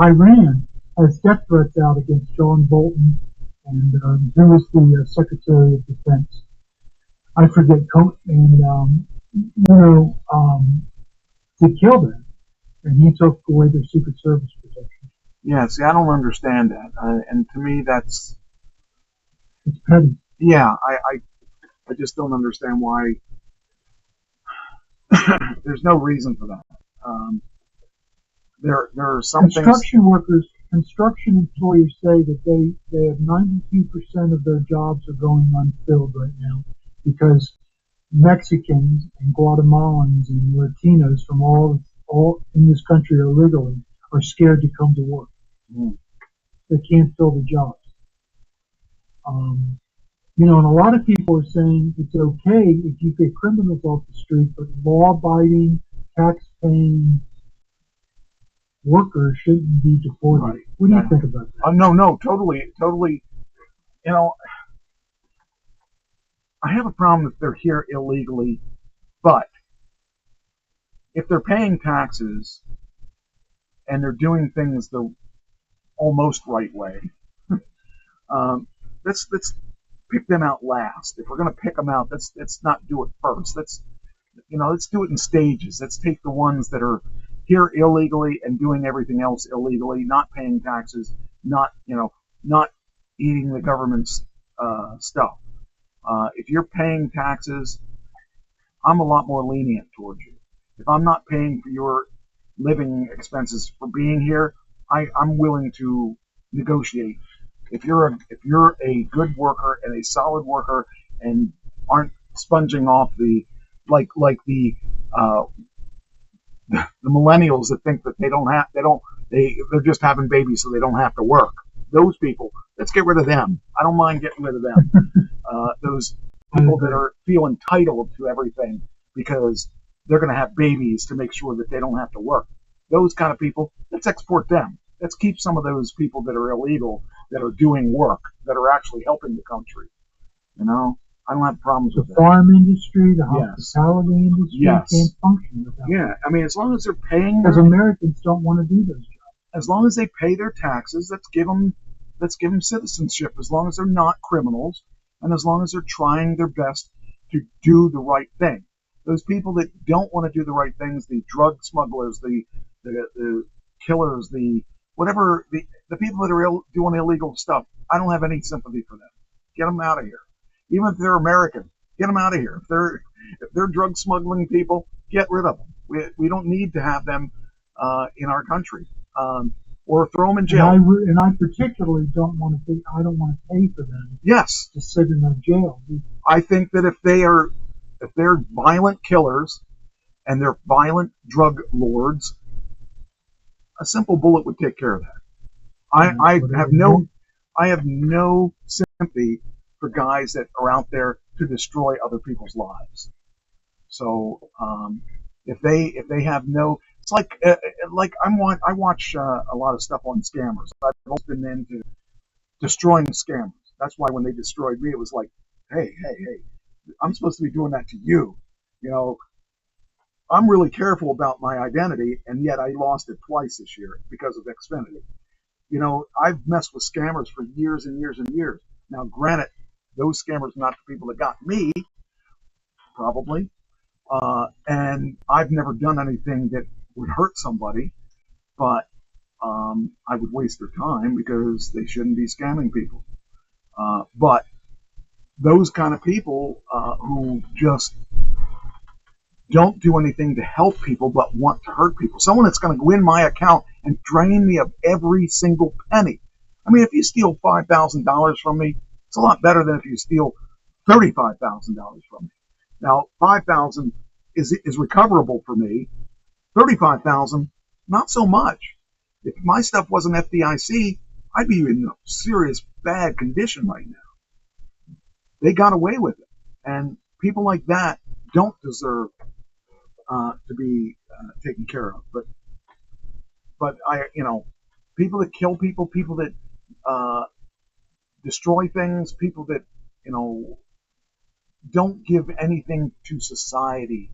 Iran has death threats out against John Bolton, and who was the Secretary of Defense. I forget, they killed him, and he took away their Secret Service protection. Yeah, see, I don't understand that, and to me, it's petty. Yeah, I just don't understand why. There's no reason for that. There are some construction employers say that they have 92% of their jobs are going unfilled right now, because Mexicans and Guatemalans and Latinos from all in this country illegally are scared to come to work. They can't fill the jobs. You know, and a lot of people are saying it's okay if you get criminals off the street, but law-abiding, tax-paying workers shouldn't be deported. Right. What do you think about that? No, totally. You know, I have a problem if they're here illegally, but if they're paying taxes and they're doing things the almost right way, let's pick them out last. If we're going to pick them out, let's not do it first. Let's do it in stages. Let's take the ones that are here illegally and doing everything else illegally, not paying taxes, not eating the government's stuff. If you're paying taxes, I'm a lot more lenient towards you. If I'm not paying for your living expenses for being here, I'm willing to negotiate. If you're a good worker and a solid worker and aren't sponging off the millennials that think that they're just having babies so they don't have to work. Those people, let's get rid of them. I don't mind getting rid of them. Those people that feel entitled to everything because they're going to have babies to make sure that they don't have to work. Those kind of people, let's export them. Let's keep some of those people that are illegal, that are doing work, that are actually helping the country. You know, I don't have problems with the that. farm industry, the hospitality industry can't function without Yeah, I mean, as long as they're paying, because Americans don't want to do those jobs. As long as they pay their taxes, let's give them citizenship. As long as they're not criminals, and as long as they're trying their best to do the right thing. Those people that don't want to do the right things, the drug smugglers, the killers, the people that are doing illegal stuff, I don't have any sympathy for them. Get them out of here. Even if they're American, get them out of here. If they're drug smuggling people, get rid of them. We don't need to have them in our country, or throw them in jail. And I particularly don't want to pay for them. Yes, to sit in a jail. I think that if they're violent killers and they're violent drug lords, a simple bullet would take care of that. I have no sympathy for guys that are out there to destroy other people's lives. So if they have no, it's like I watch a lot of stuff on scammers. I've always been into destroying scammers. That's why when they destroyed me, it was like, hey, I'm supposed to be doing that to you. You know, I'm really careful about my identity, and yet I lost it twice this year because of Xfinity. You know, I've messed with scammers for years and years and years. Now, granted, those scammers are not the people that got me, probably, and I've never done anything that would hurt somebody, but I would waste their time because they shouldn't be scamming people. But those kind of people who just don't do anything to help people but want to hurt people. Someone that's going to go in my account and drain me of every single penny. I mean, if you steal $5,000 from me, it's a lot better than if you steal $35,000 from me. Now, $5,000 is recoverable for me. $35,000, not so much. If my stuff wasn't FDIC, I'd be in serious bad condition right now. They got away with it, and people like that don't deserve to be taken care of. But people that kill people, people that destroy things, people that don't give anything to society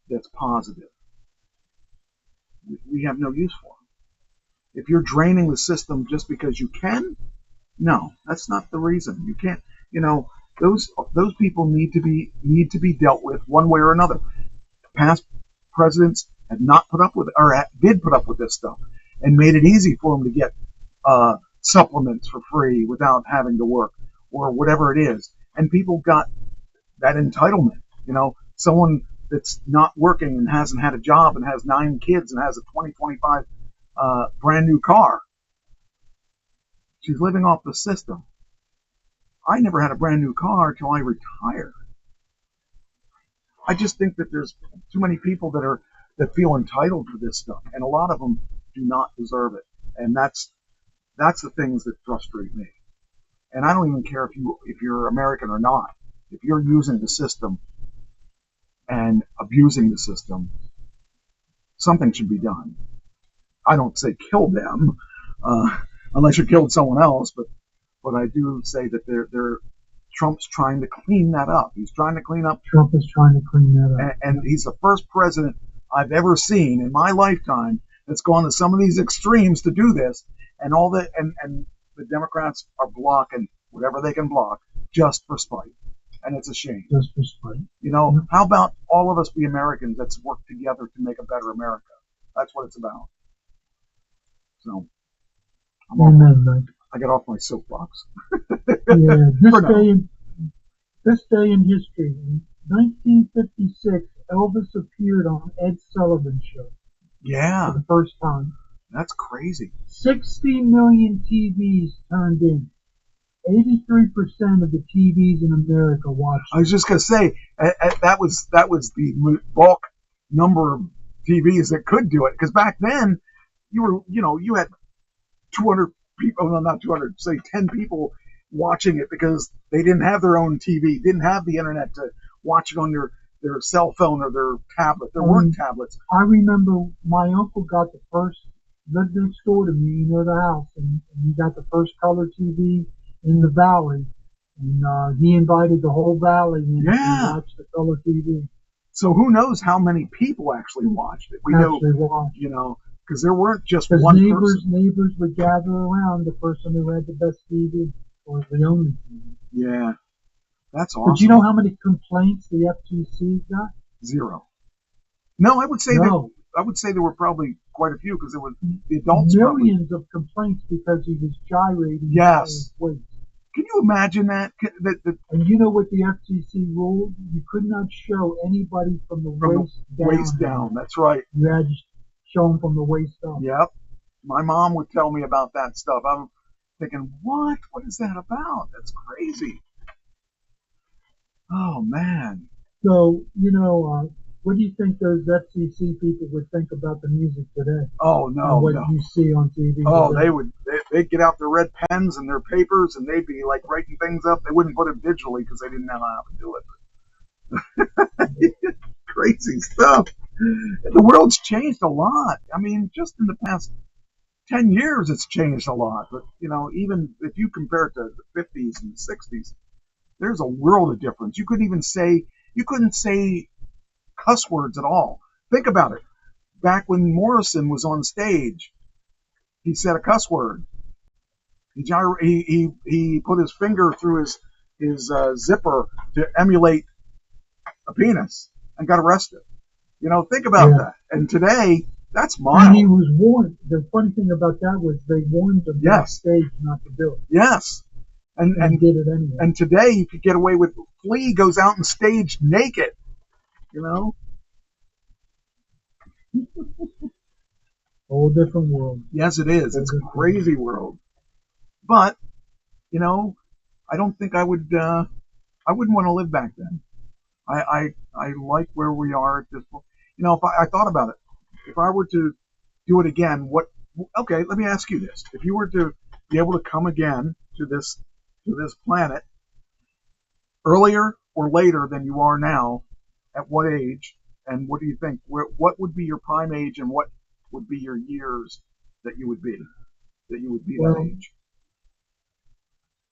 that's positive, we have no use for them. If you're draining the system just because you can, no, that's not the reason. You can't. Those people need to be dealt with one way or another. Past presidents had not put up with, or did put up with this stuff, and made it easy for them to get supplements for free without having to work or whatever it is. And people got that entitlement. Someone that's not working and hasn't had a job and has 9 kids and has a 2025 brand new car. She's living off the system. I never had a brand new car till I retired. I just think that there's too many people that feel entitled for this stuff, and a lot of them do not deserve it. And that's the things that frustrate me. And I don't even care if you're American or not. If you're using the system and abusing the system, something should be done. I don't say kill them, unless you killed someone else, but I do say that Trump's trying to clean that up. He's trying to clean up. Trump is trying to clean that up. And he's the first president I've ever seen in my lifetime that's gone to some of these extremes to do this, and the Democrats are blocking whatever they can block just for spite. And it's a shame. Just for spite. You know, how about all of us be Americans? Let's work together to make a better America. That's what it's about. So, I got off my soapbox. Yeah, this day in history, in 1956, Elvis appeared on Ed Sullivan's show. Yeah. For the first time. That's crazy. 60 million TVs turned in. 83% of the TVs in America watched. I was just gonna say that was the bulk number of TVs that could do it, because back then you had 200 people, well, not 200, say 10 people watching it because they didn't have their own TV, didn't have the internet to watch it on their cell phone or their tablet. There weren't tablets. I remember my uncle lived next door to me near the house, and he got the first color TV in the valley, and he invited the whole valley in to watch the color TV. So who knows how many people actually watched it? We know, because there weren't just one person. Neighbors would gather around the person who had the best TV or the only TV. Yeah, that's awesome. But you know how many complaints the FCC got? 0. No, I would say there were probably quite a few, because there were the adults. Millions of complaints because he was gyrating. Yes. Can you imagine that? And you know what the FCC ruled? You could not show anybody from the waist down. That's right. You had to show them from the waist up. Yep. My mom would tell me about that stuff. I'm thinking, what? What is that about? That's crazy. Oh, man. So, what do you think those FCC people would think about the music today? Oh, no. What you see on TV Oh, today? they'd get out their red pens and their papers, and they'd be like writing things up. They wouldn't put it digitally because they didn't know how to do it. Crazy stuff. The world's changed a lot. I mean, just in the past 10 years, it's changed a lot. But, even if you compare it to the 50s and the 60s, there's a world of difference. You couldn't say cuss words at all. Think about it. Back when Morrison was on stage, he said a cuss word. He put his finger through his zipper to emulate a penis and got arrested. Think about that. And today, that's mild. And he was warned. The funny thing about that was they warned him backstage not to do it. Yes. And did it anyway. And today you could get away with Flea goes out on stage naked. Whole different world. Yes, it is. It's a crazy world. But, I don't think I wouldn't want to live back then. I like where we are at this point. If I thought about it, if I were to do it again, okay, let me ask you this. If you were to be able to come again to this planet earlier or later than you are now, at what age, and what do you think? What would be your prime age, and what would be your years that you would be that age?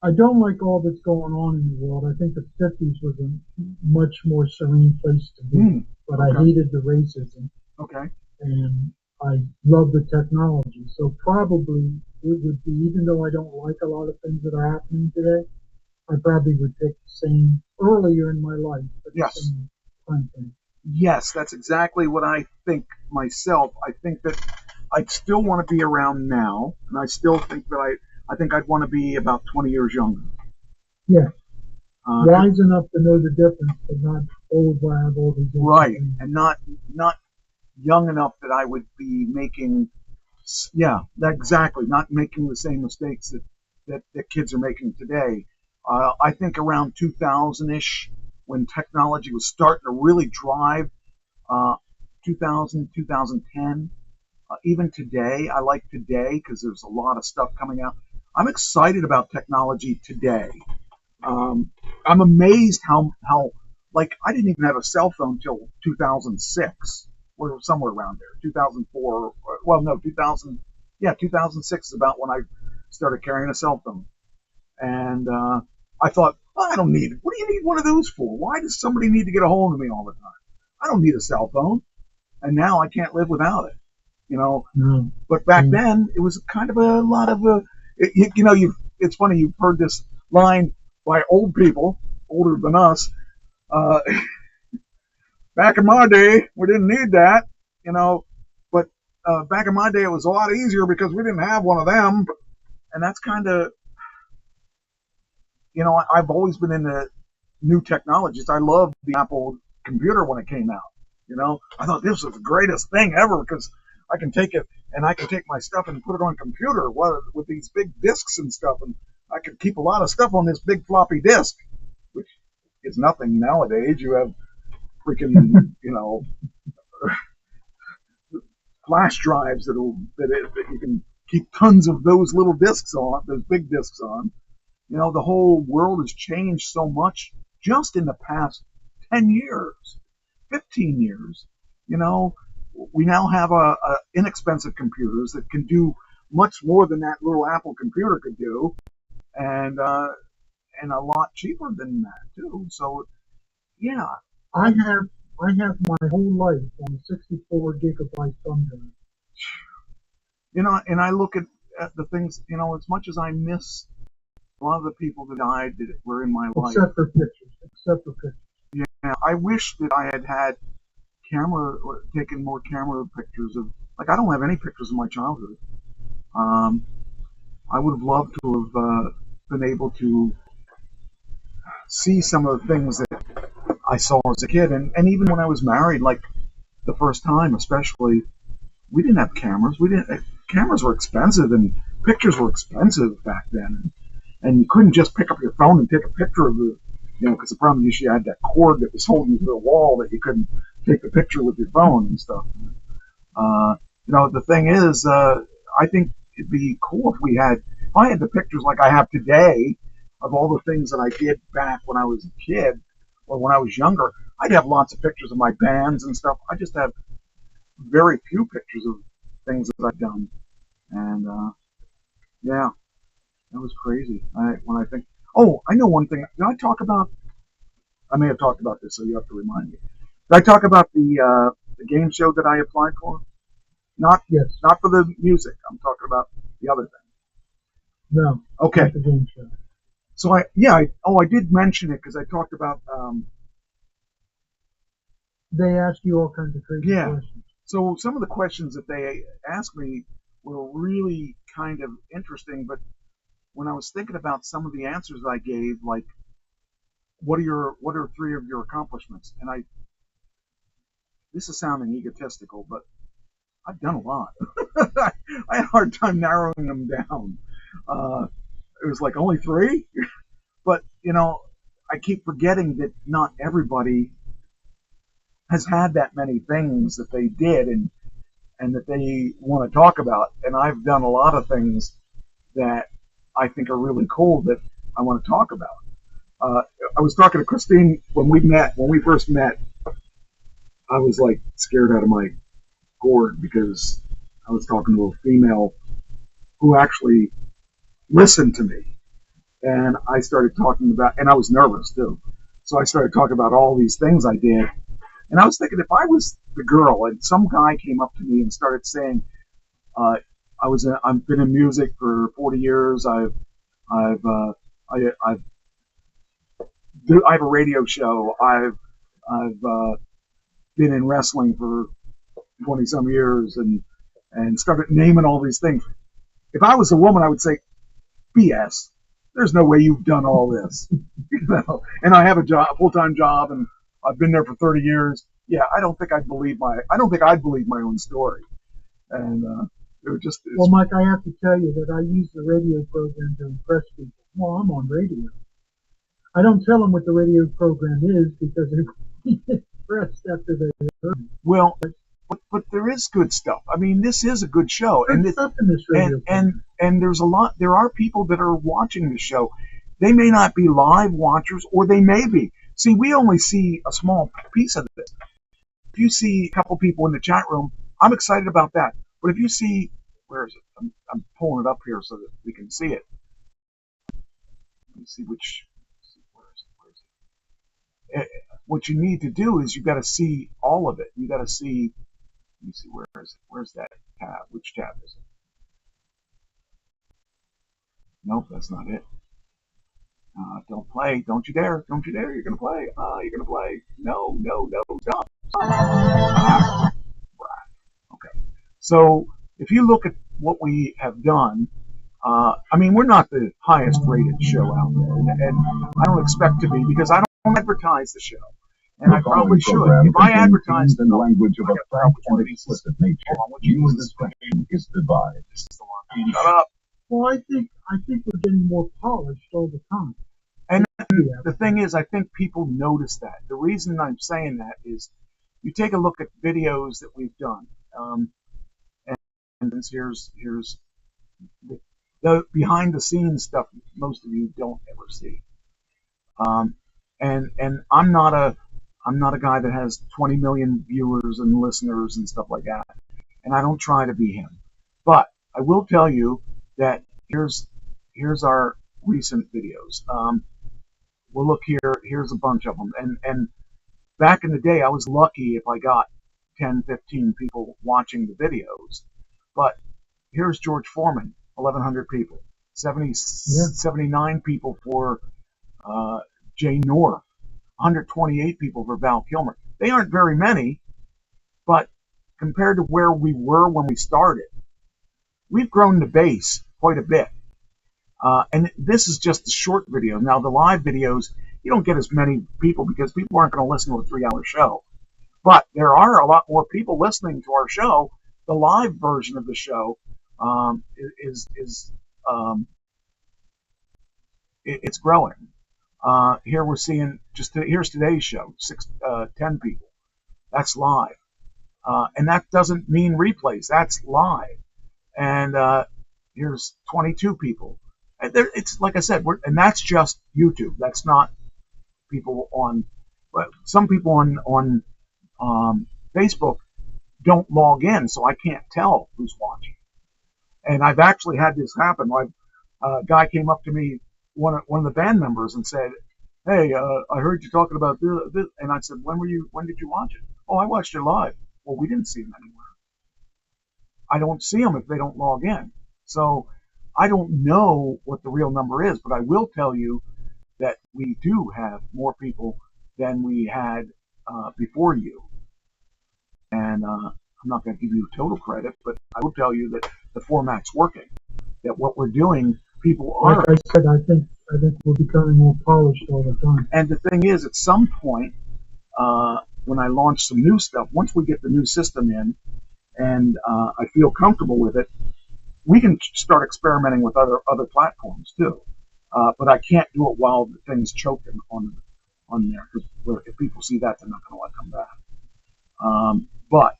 I don't like all that's going on in the world. I think the 50s was a much more serene place to be, but I hated the racism. Okay. And I love the technology. So probably it would be, even though I don't like a lot of things that are happening today, I probably would pick the same earlier in my life. Yes. Same time frame. Yes, that's exactly what I think myself. I think that I'd still want to be around now, and I still think that I think I'd want to be about 20 years younger. Yeah. Wise enough to know the difference, but not old by all these. Right, and not young enough that I would be making, exactly, not making the same mistakes that kids are making today. I think around 2000-ish, when technology was starting to really drive, 2000, 2010, Even today, I like today because there's a lot of stuff coming out. I'm excited about technology today. I'm amazed how like I didn't even have a cell phone till 2006 or somewhere around there. 2004. Well, no, 2000. Yeah, 2006 is about when I started carrying a cell phone. And I thought, well, I don't need it. What do you need one of those for? Why does somebody need to get a hold of me all the time? I don't need a cell phone. And now I can't live without it. You know. No. But back then, it was kind of a lot of you know, it's funny, you've heard this line by old people, older than us. Back in my day, we didn't need that, you know. But back in my day, it was a lot easier because we didn't have one of them. And that's kind of, you know, I've always been into new technologies. I loved the Apple computer when it came out. You know, I thought this was the greatest thing ever because I can take it and I can take my stuff and put it on a computer with these big discs and stuff, and I could keep a lot of stuff on this big floppy disk, which is nothing nowadays. You have freaking, you know, flash drives that you can keep tons of those little discs on, those big discs on. You know, the whole world has changed so much just in the past 10 years, 15 years. You know, we now have inexpensive computers that can do much more than that little Apple computer could do, and a lot cheaper than that too. So, yeah, I have my whole life on a 64 gigabyte thumb drive. You know, and I look at the things. You know, as much as I miss a lot of the people that died that were in my life, except for pictures. Yeah, I wish that I had taken more camera pictures of. Like, I don't have any pictures of my childhood. I would have loved to have been able to see some of the things that I saw as a kid, and even when I was married, like the first time, especially, we didn't have cameras. Cameras were expensive, and pictures were expensive back then, and you couldn't just pick up your phone and take a picture of the, you know, because the problem is you had that cord that was holding you to the wall that you couldn't take the picture with your phone and stuff. You know, the thing is, I think it'd be cool if I had the pictures like I have today of all the things that I did back when I was a kid or when I was younger. I'd have lots of pictures of my bands and stuff. I just have very few pictures of things that I've done. And, yeah, that was crazy. When I think, oh, I know one thing. Did I talk about, I may have talked about this, so you have to remind me. Did I talk about the game show that I applied for? Not for the music. I'm talking about the other thing. No. Okay. Not the game show. So I did mention it because I talked about. They asked you all kinds of crazy questions. So some of the questions that they asked me were really kind of interesting, but when I was thinking about some of the answers I gave, like, what are 3 of your accomplishments? And this is sounding egotistical, but I've done a lot. I had a hard time narrowing them down. It was like only 3, but you know, I keep forgetting that not everybody has had that many things that they did and that they want to talk about. And I've done a lot of things that I think are really cool that I want to talk about. I was talking to Christine when we first met. I was like scared out of my gourd because I was talking to a female who actually listened to me. And I started talking about, and I was nervous too. So I started talking about all these things I did. And I was thinking, if I was the girl and some guy came up to me and started saying, I've been in music for 40 years. I have a radio show. I've been in wrestling for 20 some years and started naming all these things. If I was a woman, I would say, BS. There's no way you've done all this. You know? And I have a full-time job, and I've been there for 30 years. Yeah, I don't think I'd believe my own story. And it was just. Well, Mike, I have to tell you that I use the radio program to impress people. Well, I'm on radio. I don't tell them what the radio program is because they're impressed after they heard it. Well, but there is good stuff. I mean, this is a good show, There's stuff in this radio and there's a lot. There are people that are watching the show. They may not be live watchers, or they may be. See, we only see a small piece of this. If you see a couple people in the chat room, I'm excited about that. But if you see, where is it? I'm pulling it up here so that we can see it. Let me see which. Where is it? What you need to do is you got to see all of it. You got to see. Let me see, where is it? Where's that tab? Which tab is it? Nope, that's not it. Don't play. Don't you dare. Don't you dare. You're going to play. You're going to play. No, stop. Okay. So if you look at what we have done, I mean, we're not the highest rated show out there. And I don't expect to be, because I don't advertise the show. And I probably should. If I advertise the language of a frank and explicit nature, viewer discretion is advised. Shut up. Well, I think we're getting more polished all the time. And the thing is, I think people notice that. The reason I'm saying that is, you take a look at videos that we've done, and here's the behind the scenes stuff most of you don't ever see. And I'm not a guy that has 20 million viewers and listeners and stuff like that, and I don't try to be him. But I will tell you that here's our recent videos. Well, look here. Here's a bunch of them. And back in the day, I was lucky if I got 10, 15 people watching the videos. But here's George Foreman, 1,100 people. 79 people for Jay North. 128 people for Val Kilmer. They aren't very many, but compared to where we were when we started, we've grown the base quite a bit. And this is just the short video. Now, the live videos, you don't get as many people because people aren't going to listen to a 3-hour show. But there are a lot more people listening to our show. The live version of the show it's growing. Here we're seeing here's today's show, 10 people. That's live. And that doesn't mean replays. That's live. And here's 22 people. It's like I said, and that's just YouTube. That's not people on. But some people on Facebook don't log in, so I can't tell who's watching. And I've actually had this happen. A guy came up to me, one of the band members, and said, "Hey, I heard you talking about this," and I said, "When did you watch it?" "Oh, I watched it live." Well, we didn't see them anywhere. I don't see them if they don't log in. So I don't know what the real number is, but I will tell you that we do have more people than we had before you. And I'm not going to give you total credit, but I will tell you that the format's working. That what we're doing, people are. Like I said, I think we're becoming more polished all the time. And the thing is, at some point, when I launch some new stuff, once we get the new system in, and I feel comfortable with it, we can start experimenting with other platforms too. But I can't do it while the thing's choking on there, because if people see that, they're not going to want to come back. But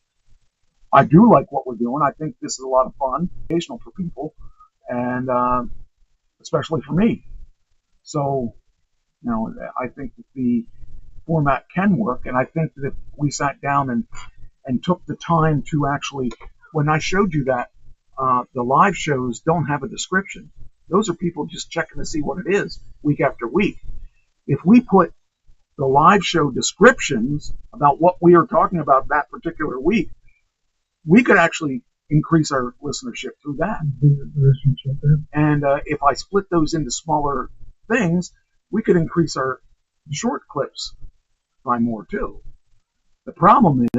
I do like what we're doing. I think this is a lot of fun, educational for people, and especially for me. So, I think that the format can work, and I think that if we sat down and took the time to actually, when I showed you that, the live shows don't have a description. Those are people just checking to see what it is week after week. If we put the live show descriptions about what we are talking about that particular week, we could actually increase our listenership through that. And if I split those into smaller things, we could increase our short clips by more too. The problem is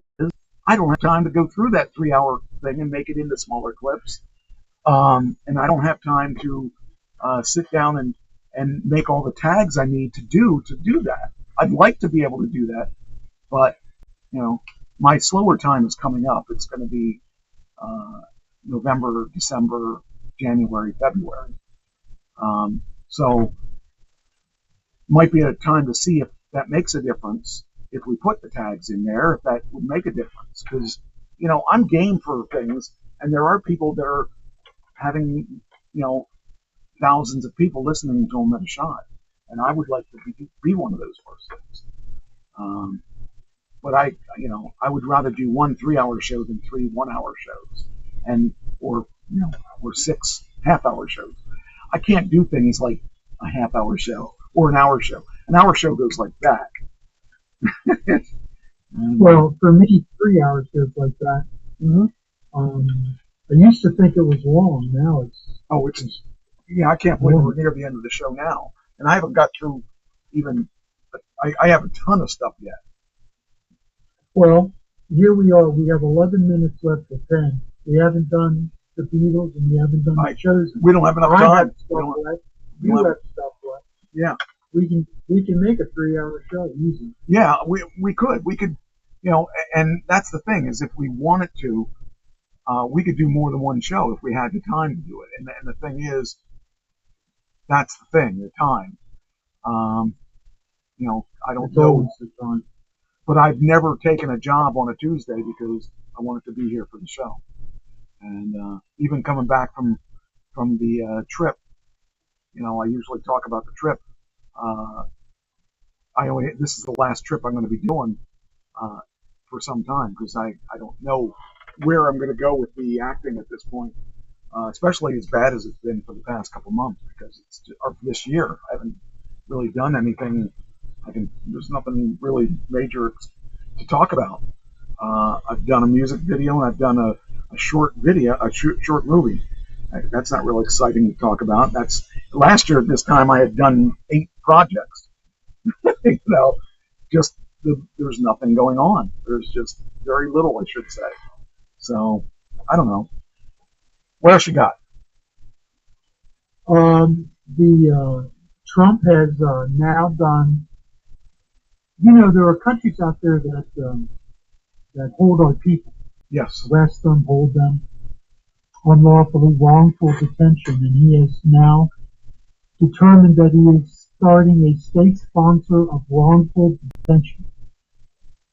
I don't have time to go through that 3-hour thing and make it into smaller clips. And I don't have time to sit down and make all the tags I need to do that. I'd like to be able to do that, but my slower time is coming up. It's going to be November, December, January, February. So might be a time to see if that makes a difference. If we put the tags in there, if that would make a difference, because I'm game for things, and there are people that are having, thousands of people listening to them at a shot, and I would like to be one of those persons. But I would rather do 1 3-hour show than 3 1-hour shows, or 6 half-hour shows. I can't do things like a half-hour show or an hour show. An hour show goes like that. Well, for me, 3 hours goes like that. Mm-hmm. I used to think it was long. Now it's I can't believe we're near the end of the show now, and I haven't got through even. I have a ton of stuff yet. Well, here we are. We have 11 minutes left of 10. We haven't done the Beatles, and we haven't done the Chosen. We don't have enough I time. have stuff left. You have stuff left. Yeah. We can make a 3-hour show easy. Yeah, we could, and that's the thing is if we wanted to, we could do more than one show if we had the time to do it. And the thing is, that's the thing, the time. I don't know the time, but I've never taken a job on a Tuesday because I wanted to be here for the show. And even coming back from the trip, I usually talk about the trip. This is the last trip I'm going to be doing for some time because I don't know where I'm going to go with the acting at this point, especially as bad as it's been for the past couple months because or this year I haven't really done anything. There's nothing really major to talk about. I've done a music video and I've done a short video, a short movie. That's not really exciting to talk about. That's last year at this time I had done 8 projects. There's nothing going on. There's just very little, I should say. So I don't know. What else you got? Trump has now done. There are countries out there that hold our people. Yes. Arrest them, hold them, unlawfully wrongful detention, and he has now determined that he is starting a state sponsor of wrongful detention.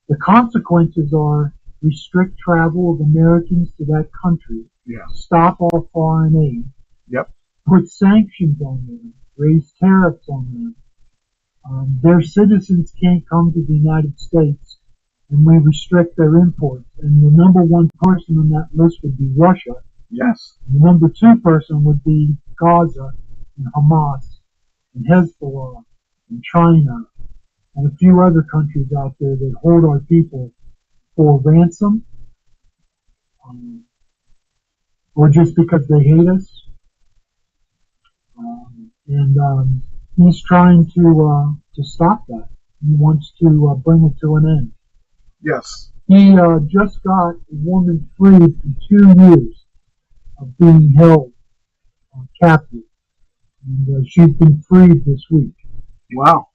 The consequences are restrict travel of Americans to that country, stop all foreign aid, put sanctions on them, raise tariffs on them. Their citizens can't come to the United States, and we restrict their imports. And the number 1 person on that list would be Russia. Yes. The number 2 person would be Gaza and Hamas and Hezbollah and China and a few other countries out there that hold our people for ransom or just because they hate us. He's trying to stop that. He wants to bring it to an end. Yes. He just got a woman freed from 2 years of being held captive. And she's been freed this week. Wow.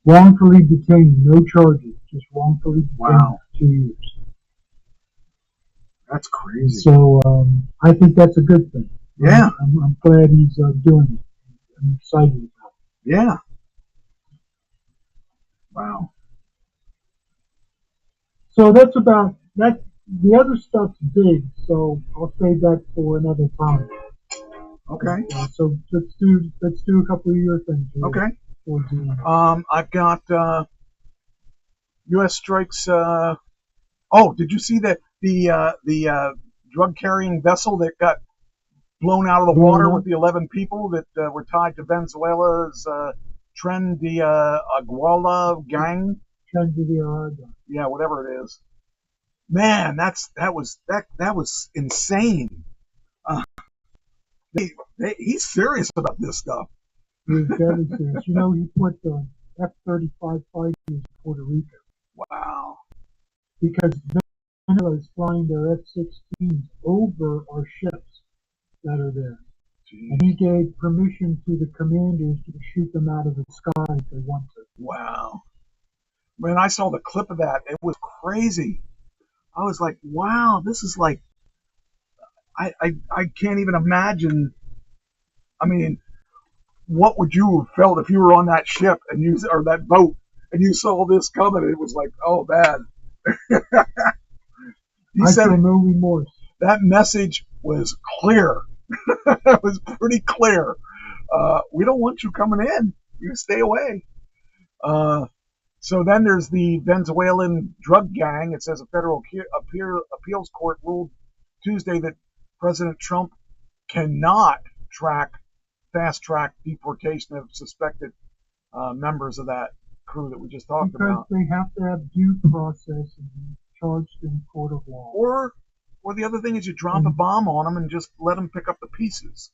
Wrongfully detained, no charges, just wrongfully detained for 2 years. That's crazy. So I think that's a good thing. Yeah. I'm glad he's doing it. I'm excited about it. Yeah. Wow. So that's about that. The other stuff's big, so I'll save that for another time. Okay. So let's do a couple of your things. Okay. I've got U.S. strikes. Did you see that the drug carrying vessel that got blown out of the water with the 11 people that were tied to Venezuela's Tren de Aguila gang? Tren de Aguila. Yeah, whatever it is. Man, that was insane. He's serious about this stuff. He's very serious. He put the F-35 fighters in Puerto Rico. Wow. Because Venezuela is flying their F-16s over our ships that are there. Jeez. And he gave permission to the commanders to shoot them out of the sky if they want to. Wow. When I saw the clip of that, it was crazy. I was like, wow, this is like, I can't even imagine. I mean, what would you have felt if you were on that ship or that boat and you saw this coming? It was like, oh, bad. He I said feel no remorse. that message was clear. It was pretty clear. We don't want you coming in. You stay away. So then there's the Venezuelan drug gang. It says a federal appeals court ruled Tuesday that President Trump cannot fast-track deportation of suspected members of that crew that we just talked about. Because they have to have due process and be charged in a court of law. Or the other thing is you drop a bomb on them and just let them pick up the pieces.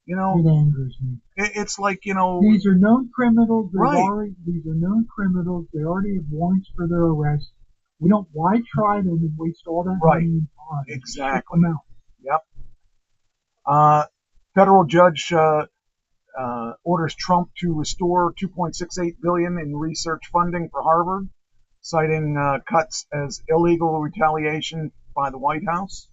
You know, It angers me. it's like, you know, These are known criminals. Right. These are known criminals. They already have warrants for their arrest. We don't. Why try them and waste all that Right. money and time? Exactly. Ship them out. Yep. Federal judge orders Trump to restore $2.68 billion in research funding for Harvard, citing cuts as illegal retaliation by the White House.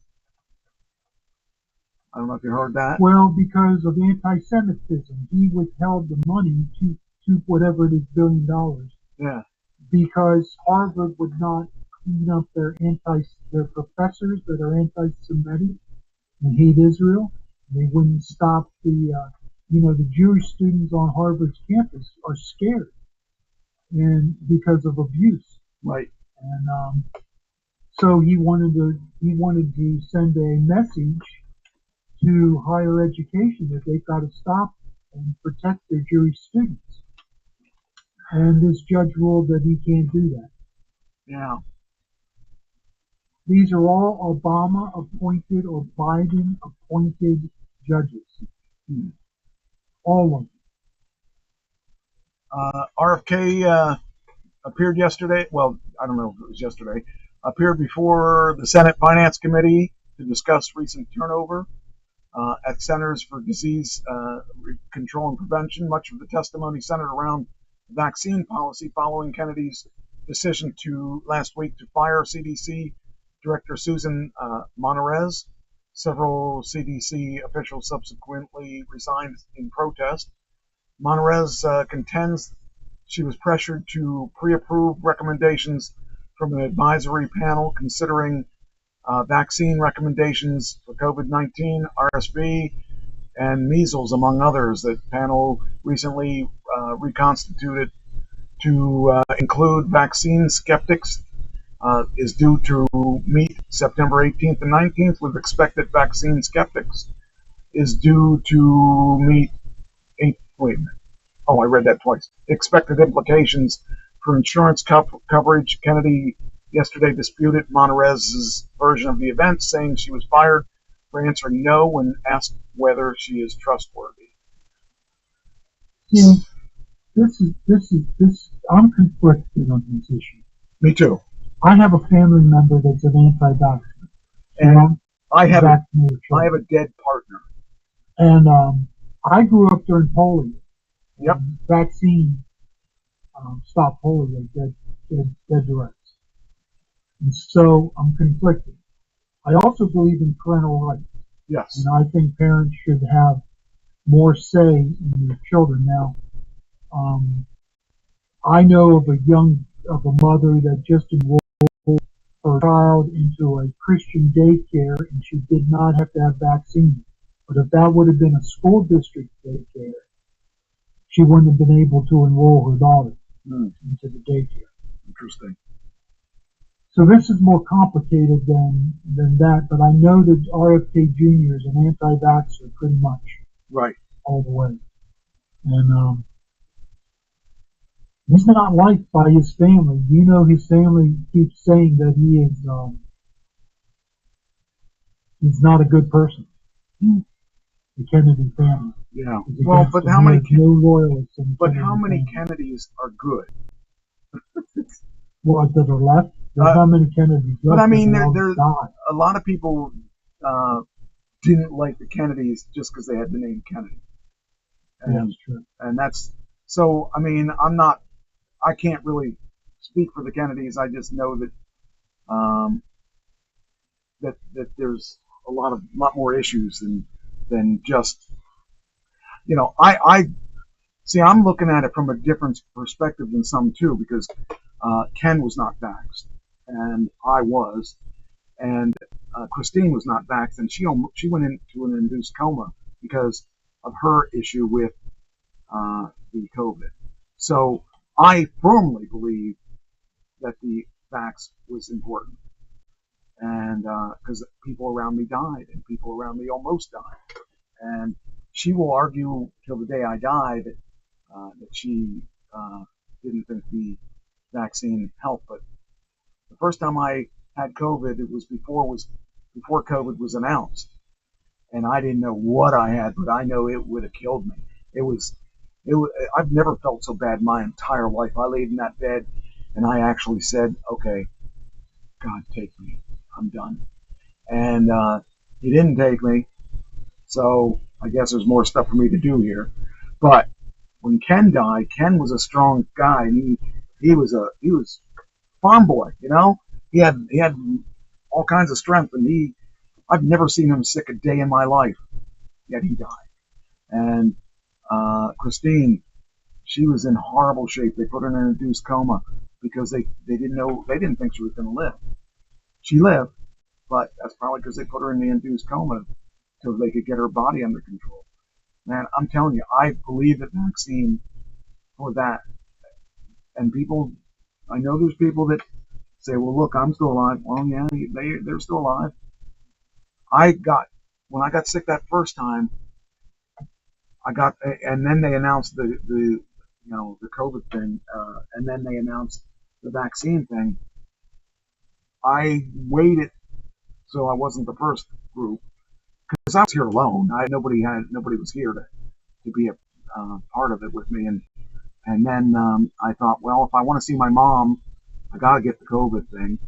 I don't know if you heard that. Well, because of anti-Semitism, he withheld the money to whatever it is $1 billion, Yeah. because Harvard would not clean up their professors that are anti-Semitic and hate Israel. They wouldn't stop the Jewish students on Harvard's campus are scared, and because of abuse. Right. And so he wanted to send a message to higher education that they've got to stop and protect their Jewish students. And this judge ruled that he can't do that. Yeah. These are all Obama appointed or Biden appointed judges. All of them. RFK appeared yesterday. Well, I don't know if it was yesterday. Appeared before the Senate Finance Committee to discuss recent turnover at Centers for Disease Control and Prevention. Much of the testimony centered around vaccine policy following Kennedy's decision last week to fire CDC Director Susan Monterez. Several CDC officials subsequently resigned in protest. Monterez contends she was pressured to pre-approve recommendations from an advisory panel considering vaccine recommendations for COVID-19, RSV, and measles, among others. The panel recently reconstituted to include vaccine skeptics is due to meet September 18th and 19th, with expected vaccine skeptics is due to meet I read that twice. Expected implications for insurance coverage. Kennedy yesterday disputed Monterez's version of the event, saying she was fired for answering no when asked whether she is trustworthy. See, I'm conflicted on this issue. Me too. I have a family member that's an anti-vaxxer. And I have a dead partner. And I grew up during polio. Yep. Vaccine stopped polio dead to rights. And so I'm conflicted. I also believe in parental rights. Yes. And I think parents should have more say in their children. Now, I know of a mother that just enrolled her child into a Christian daycare, and she did not have to have vaccines. But if that would have been a school district daycare, she wouldn't have been able to enroll her daughter into the daycare. Interesting. So this is more complicated than that, but I know that RFK Jr. is an anti-vaxxer pretty much. Right. All the way. And he's not liked by his family. You know, his family keeps saying that he is he's not a good person. The Kennedy family. Yeah. Well, but how many Kennedys are good? What, that are left? There's not many Kennedys left. But I mean, there's a lot of people didn't like the Kennedys just because they had the name Kennedy. And, that's true. And that's so. I mean, I can't really speak for the Kennedys. I just know that that there's a lot more issues than just, you know. I see. I'm looking at it from a different perspective than some too, because Ken was not vaxxed, and I was, and Christine was not vaccinated. She went into an induced coma because of her issue with the COVID. So I firmly believe that the vax was important, and because people around me died, and people around me almost died, and she will argue till the day I die that she didn't think the vaccine helped. But the first time I had COVID, it was before COVID was announced, and I didn't know what I had, but I know it would have killed me. It was. I've never felt so bad in my entire life. I laid in that bed, and I actually said, "Okay, God, take me. I'm done." And He didn't take me, so I guess there's more stuff for me to do here. But when Ken died, Ken was a strong guy, and he was farm boy. You know, he had all kinds of strength, and I've never seen him sick a day in my life. Yet he died. And Christine, she was in horrible shape. They put her in an induced coma because they didn't think she was going to live. She lived, but that's probably because they put her in the induced coma so they could get her body under control. Man, I'm telling you, I believe the vaccine for that. And I know there's people that say, well, look, I'm still alive. Well, yeah, they're still alive. When I got sick that first time, and then they announced the COVID thing, and then they announced the vaccine thing. I waited so I wasn't the first group because I was here alone. Nobody was here to be a part of it with me, and then I thought, well, if I want to see my mom, I gotta get the COVID thing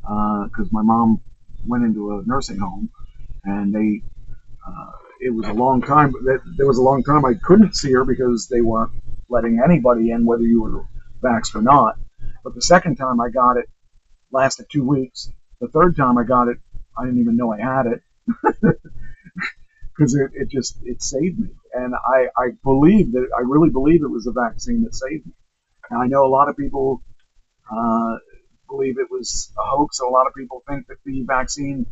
because my mom went into a nursing home, and it was a long time. There was a long time I couldn't see her because they weren't letting anybody in, whether you were vaxxed or not. But the second time I got it, lasted 2 weeks. The third time I got it, I didn't even know I had it because it saved me. And I really believe it was the vaccine that saved me. And I know a lot of people believe it was a hoax. A lot of people think that the vaccine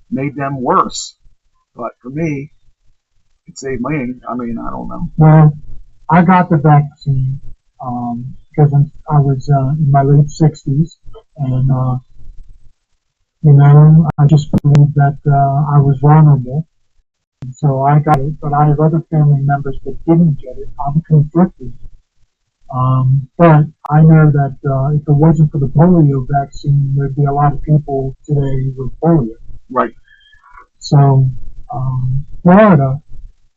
made them worse. But for me, it saved me. I mean, I don't know. Well, I got the vaccine because I was in my late 60s, and I just believed that I was vulnerable, and so I got it. But I have other family members that didn't get it. I'm conflicted. But I know that if it wasn't for the polio vaccine, there'd be a lot of people today with polio. Right. So Florida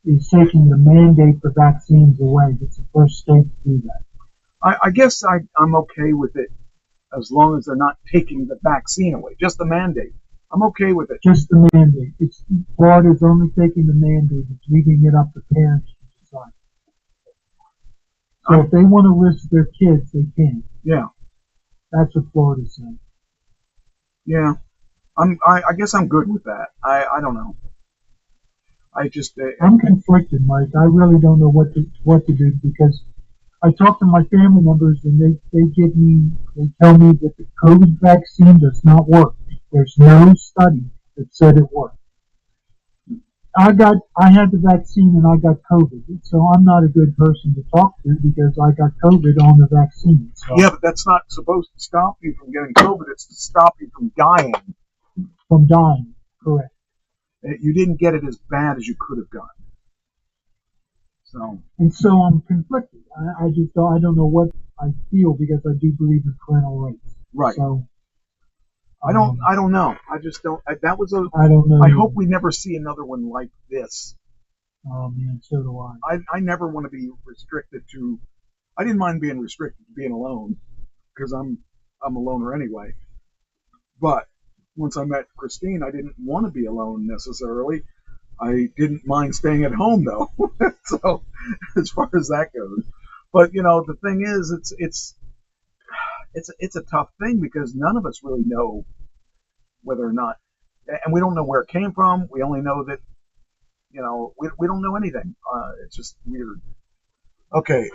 is taking the mandate for vaccines away. It's the first state to do that. I guess I'm okay with it as long as they're not taking the vaccine away, just the mandate. I'm okay with it. Just the mandate. Florida's only taking the mandate. It's leaving it up to parents to decide. So if they want to risk their kids, they can. Yeah. That's what Florida's saying. Yeah. I guess I'm good with that. I don't know. I'm conflicted, Mike. I really don't know what to do because I talk to my family members and they tell me that the COVID vaccine does not work. There's no study that said it worked. I had the vaccine and I got COVID, so I'm not a good person to talk to because I got COVID on the vaccine. So. Yeah, but that's not supposed to stop you from getting COVID. It's to stop you from dying. From dying, correct. You didn't get it as bad as you could have gotten. So I'm conflicted. I don't know what I feel because I do believe in parental rights. Right. So I don't know. I just don't. I don't know. I hope we never see another one like this. Oh man, so do I. I never want to be restricted to. I didn't mind being restricted to being alone because I'm a loner anyway. But once I met Christine, I didn't want to be alone necessarily. I didn't mind staying at home though. So as far as that goes, but the thing is, it's a tough thing because none of us really know whether or not, and we don't know where it came from. We only know that we don't know anything. It's just weird. Okay,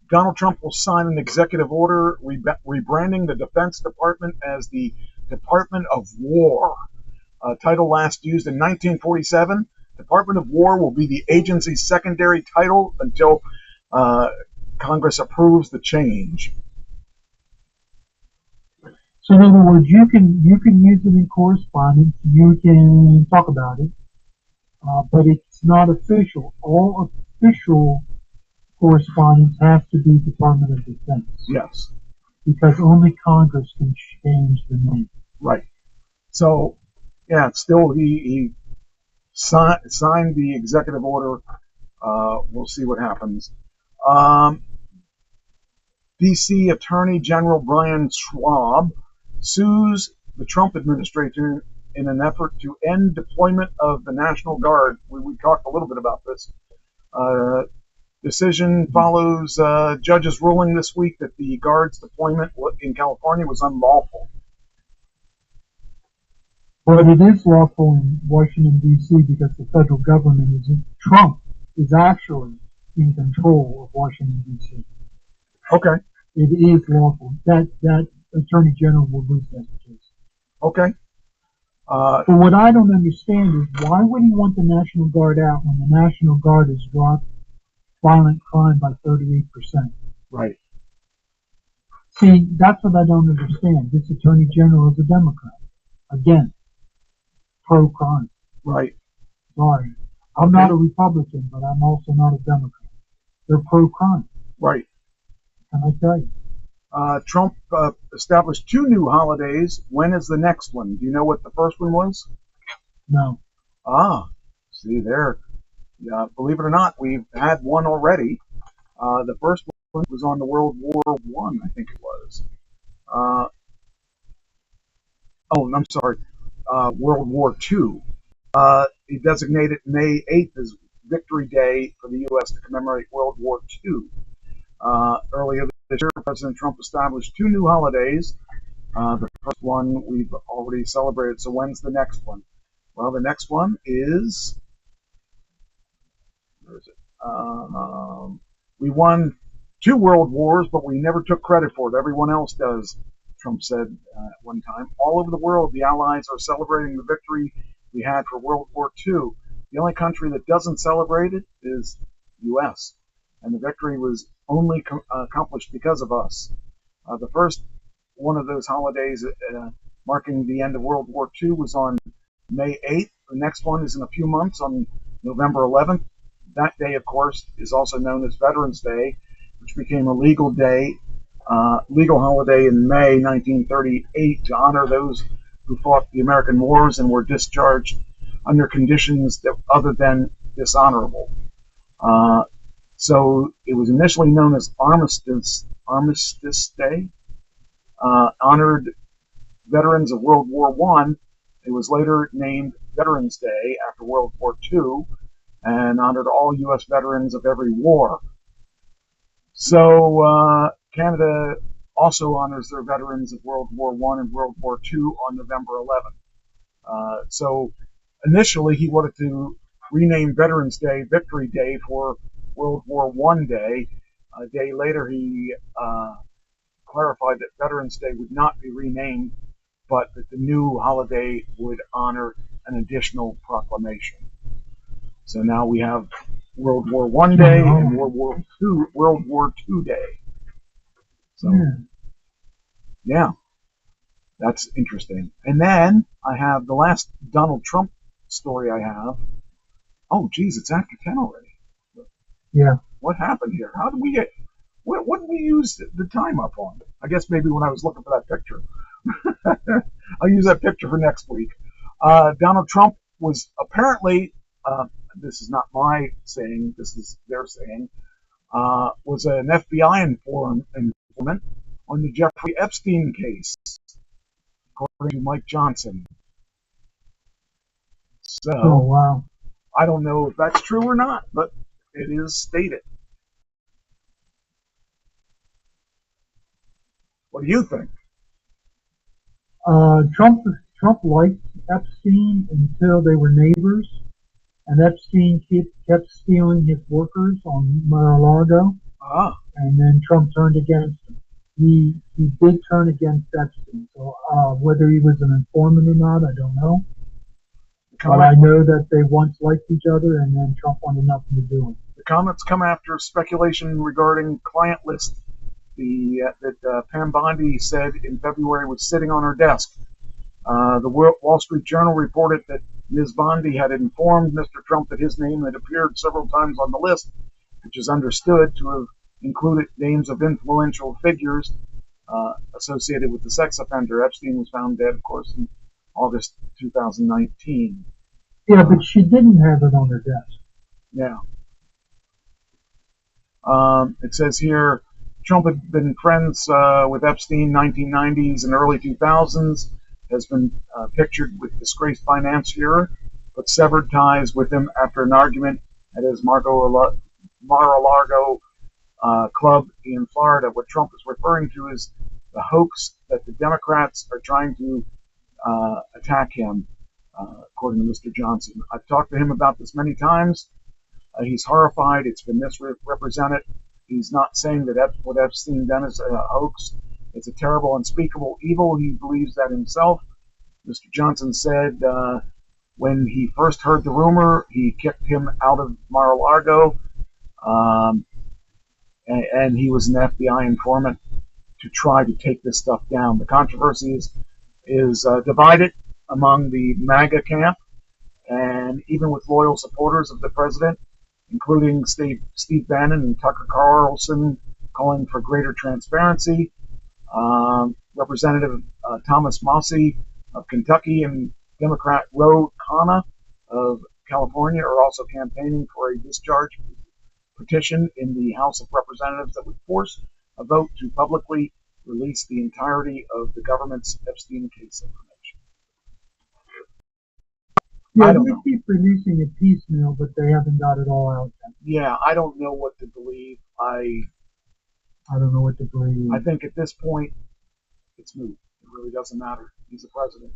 Donald Trump will sign an executive order rebranding the Defense Department as the Department of War. A title last used in 1947. Department of War will be the agency's secondary title until Congress approves the change. So in other words, you can use it in correspondence. You can talk about it, but it's not official. All official correspondence has to be Department of Defense. Yes. Because only Congress can change the name. Right. So, yeah, still he signed the executive order. We'll see what happens. D.C. Attorney General Brian Schwab sues the Trump administration in an effort to end deployment of the National Guard. We talked a little bit about this. Decision follows judge's ruling this week that the Guard's deployment in California was unlawful. But it is lawful in Washington, D.C. because the federal government Trump is actually in control of Washington, D.C. Okay. It is lawful. That Attorney General will lose that case. Okay. But what I don't understand is why would he want the National Guard out when the National Guard has dropped violent crime by 38%? Right. See, that's what I don't understand. This Attorney General is a Democrat. Again, pro-crime. Right. Sorry. I'm not a Republican, but I'm also not a Democrat. They're pro-crime. Right. Can I tell you? Trump established 2 new holidays. When is the next one? Do you know what the first one was? No. See there. Believe it or not, we've had one already. The first one was on the World War I, I think it was. I'm sorry. World War II. He designated May 8th as Victory Day for the U.S. to commemorate World War II. Earlier this year, President Trump established 2 new holidays. The first one we've already celebrated, so when's the next one? Well, the next one is... Where is it? We won 2 world wars, but we never took credit for it. Everyone else does, Trump said at one time. All over the world, the Allies are celebrating the victory we had for World War II. The only country that doesn't celebrate it is the U.S., and the victory was only accomplished because of us. The first one of those holidays marking the end of World War II was on May 8th. The next one is in a few months on November 11th. That day, of course, is also known as Veterans Day, which became a legal holiday in May 1938 to honor those who fought the American wars and were discharged under conditions that other than dishonorable. So it was initially known as Armistice Day, honored veterans of World War I. It was later named Veterans Day after World War II and honored all U.S. veterans of every war. So Canada also honors their veterans of World War I and World War II on November 11th. So initially he wanted to rename Veterans Day Victory Day for World War I Day. A day later he clarified that Veterans Day would not be renamed, but that the new holiday would honor an additional proclamation. So now we have World War I Day and World War II Day. So, yeah, that's interesting. And then I have the last Donald Trump story I have. Oh, geez, it's after 10 already. Yeah. What happened here? How did we get... What did we use the time up on? I guess maybe when I was looking for that picture. I'll use that picture for next week. Donald Trump was apparently... this is not my saying, this is their saying, was an FBI informant on the Jeffrey Epstein case, according to Mike Johnson. So, oh, wow. I don't know if that's true or not, but it is stated. What do you think? Trump liked Epstein until they were neighbors. And Epstein kept stealing his workers on Mar-a-Lago. And then Trump turned against him. He did turn against Epstein. So whether he was an informant or not, I don't know. But I know that they once liked each other, and then Trump wanted nothing to do with it. The comments come after speculation regarding client list that Pam Bondi said in February was sitting on her desk. The Wall Street Journal reported that Ms. Bondi had informed Mr. Trump that his name had appeared several times on the list, which is understood to have included names of influential figures associated with the sex offender. Epstein was found dead, of course, in August 2019. Yeah, but she didn't have it on her desk. Yeah. It says here, Trump had been friends with Epstein 1990s and early 2000s, has been pictured with disgraced financier, but severed ties with him after an argument at his Mar-a-Lago club in Florida. What Trump is referring to is the hoax that the Democrats are trying to attack him, according to Mr. Johnson. I've talked to him about this many times. He's horrified. It's been misrepresented. He's not saying that what Epstein done is a hoax. It's a terrible, unspeakable evil. He believes that himself. Mr. Johnson said when he first heard the rumor, he kicked him out of Mar-a-Lago, and he was an FBI informant to try to take this stuff down. The controversy is divided among the MAGA camp, and even with loyal supporters of the president, including Steve Bannon and Tucker Carlson, calling for greater transparency. Representative Thomas Massie of Kentucky and Democrat Ro Khanna of California are also campaigning for a discharge petition in the House of Representatives that would force a vote to publicly release the entirety of the government's Epstein case information. Yeah, they keep releasing it piecemeal, but they haven't got it all out yet. Yeah, I don't know what to believe. I don't know what to believe. I think at this point, it's moot. It really doesn't matter. He's the president.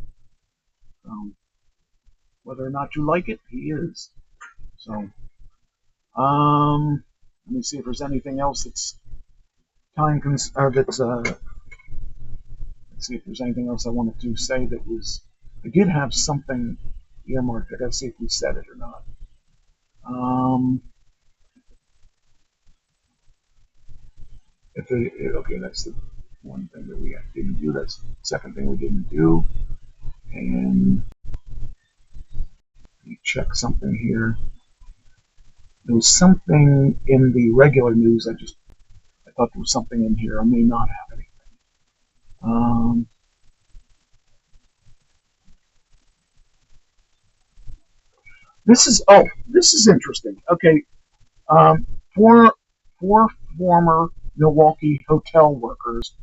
Whether or not you like it, he is. So, let me see if there's anything else that's let's see if there's anything else I wanted to say that was. I did have something earmarked. I gotta see if we said it or not. Okay, that's the one thing that we didn't do. That's the second thing we didn't do. And let me check something here. There was something in the regular news. I thought there was something in here. I may not have anything. This is interesting. Okay, four former Milwaukee hotel workers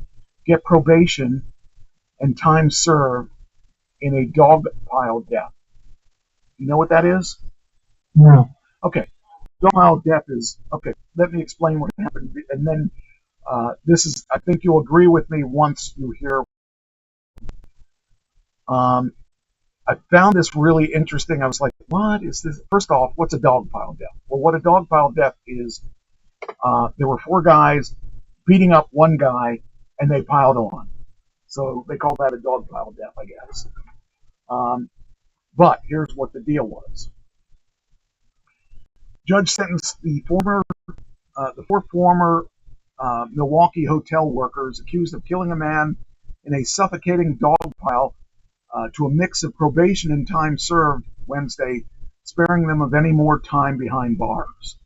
get probation and time served in a dog pile death. You know what that is? No. Okay. Dog pile death is, okay, let me explain what happened. And then this is, I think you'll agree with me once you hear. I found this really interesting. I was like, what is this? First off, what's a dog pile death? Well, what a dog pile death is, there were four guys beating up one guy, and they piled on. So they call that a dog pile death, I guess. But here's what the deal was. Judge sentenced the four former Milwaukee hotel workers accused of killing a man in a suffocating dog pile to a mix of probation and time served Wednesday, sparing them of any more time behind bars.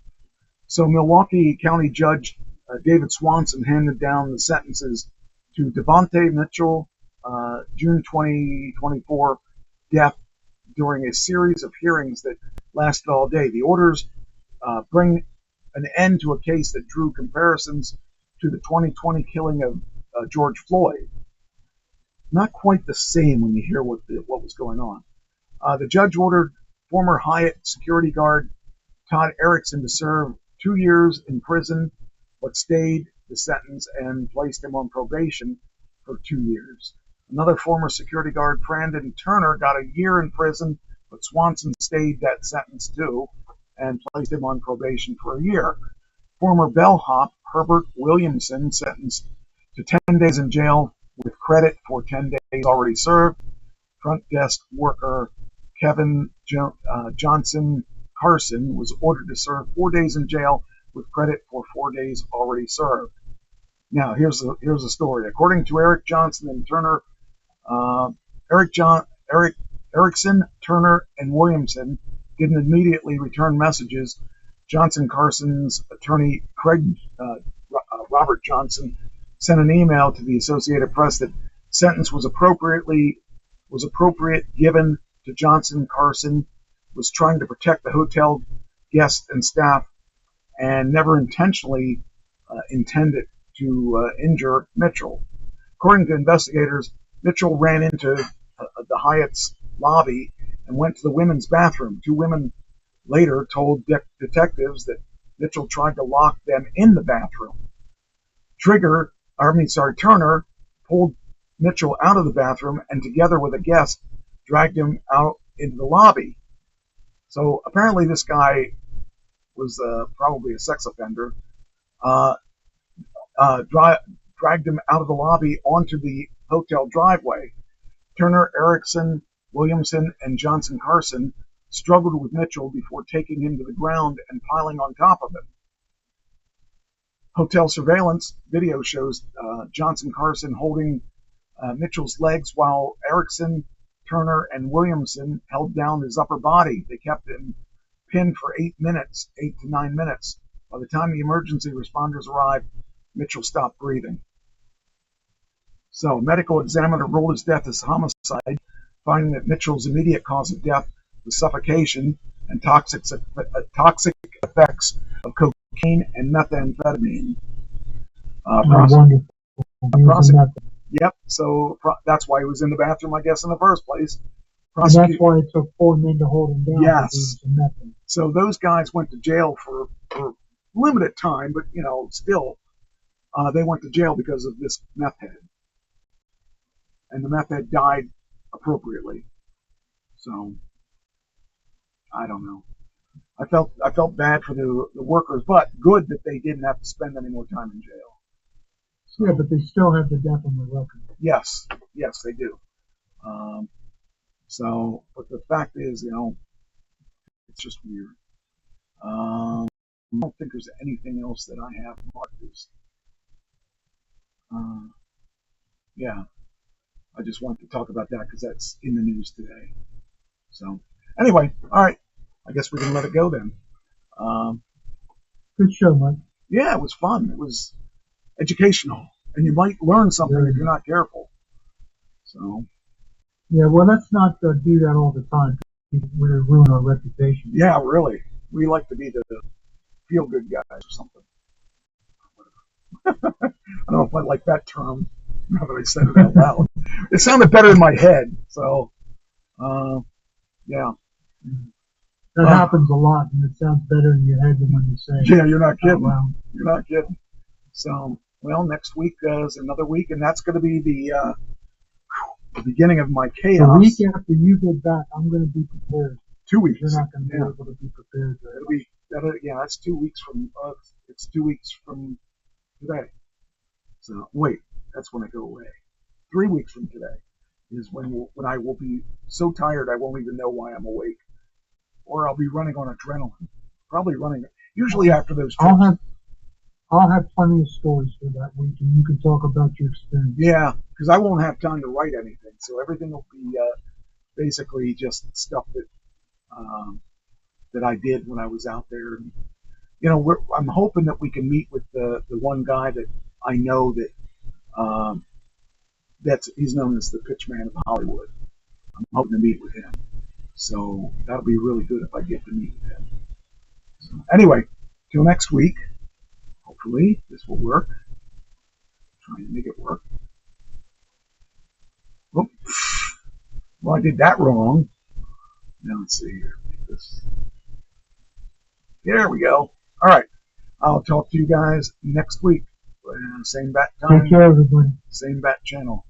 So Milwaukee County Judge David Swanson handed down the sentences to Devontae Mitchell, June 2024 death during a series of hearings that lasted all day. The orders bring an end to a case that drew comparisons to the 2020 killing of George Floyd. Not quite the same when you hear what was going on. The judge ordered former Hyatt security guard Todd Erickson to serve 2 years in prison, but stayed the sentence and placed him on probation for 2 years. Another former security guard, Brandon Turner, got a year in prison, but Swanson stayed that sentence too and placed him on probation for a year. Former bellhop Herbert Williamson, sentenced to 10 days in jail with credit for 10 days already served. Front desk worker Kevin Johnson Carson was ordered to serve 4 days in jail with credit for 4 days already served. Now, here's the story. According to Eric Johnson and Turner, Erickson, Turner, and Williamson didn't immediately return messages. Johnson Carson's attorney, Robert Johnson, sent an email to the Associated Press that sentence was appropriate given to Johnson. Carson was trying to protect the hotel guests and staff and never intentionally intended to injure Mitchell. According to investigators, Mitchell ran into the Hyatt's lobby and went to the women's bathroom. Two women later told detectives that Mitchell tried to lock them in the bathroom. Turner pulled Mitchell out of the bathroom and together with a guest dragged him out into the lobby. So apparently this guy was probably a sex offender. Dragged him out of the lobby onto the hotel driveway. Turner, Erickson, Williamson, and Johnson Carson struggled with Mitchell before taking him to the ground and piling on top of him. Hotel surveillance video shows Johnson Carson holding Mitchell's legs while Erickson, Turner, and Williamson held down his upper body. They kept him pinned for 8 to 9 minutes. By the time the emergency responders arrived, Mitchell stopped breathing. So, medical examiner ruled his death as homicide, finding that Mitchell's immediate cause of death was suffocation and toxic effects of cocaine and methamphetamine. Yep, so that's why he was in the bathroom, I guess, in the first place. And that's why it took 4 men to hold him down. Yes. So those guys went to jail for limited time, but, still, they went to jail because of this meth head. And the meth head died appropriately. So, I don't know. I felt bad for the workers, but good that they didn't have to spend any more time in jail. Yeah, but they still have the death on the record. Yes, they do. But the fact is, it's just weird. I don't think there's anything else that I have marked as. Yeah, I just wanted to talk about that because that's in the news today. So, anyway, all right. I guess we can let it go then. Good show, Mike. Yeah, it was fun. It was educational, and you might learn something if you're not careful. So. Yeah, well, let's not do that all the time. We're going to ruin our reputation. Yeah, really. We like to be the feel-good guys or something. I don't know if I like that term, now that I said it out loud. It sounded better in my head, so, yeah. That happens a lot, and it sounds better in your head than when you say it. Yeah, you're not kidding. Wow. You're not kidding. So, well, next week is another week, and that's going to be the beginning of my chaos. The week after you get back, I'm going to be prepared. 2 weeks. You're not going to be able to be prepared. That's 2 weeks from. It's 2 weeks from today. So wait, that's when I go away. 3 weeks from today is when I will be so tired I won't even know why I'm awake, or I'll be running on adrenaline. Probably running. Usually after those trips. I'll have plenty of stories for that week, and you can talk about your experience. Yeah, because I won't have time to write anything, so everything will be basically just stuff that I did when I was out there. And, I'm hoping that we can meet with the one guy that I know that he's known as the Pitchman of Hollywood. I'm hoping to meet with him, so that'll be really good if I get to meet with him. So, anyway, till next week. Hopefully this will work. Trying to make it work. Oh, well, I did that wrong. Now let's see here. Make this. There we go. All right. I'll talk to you guys next week. Same bat time. Take care, everybody. Same bat channel.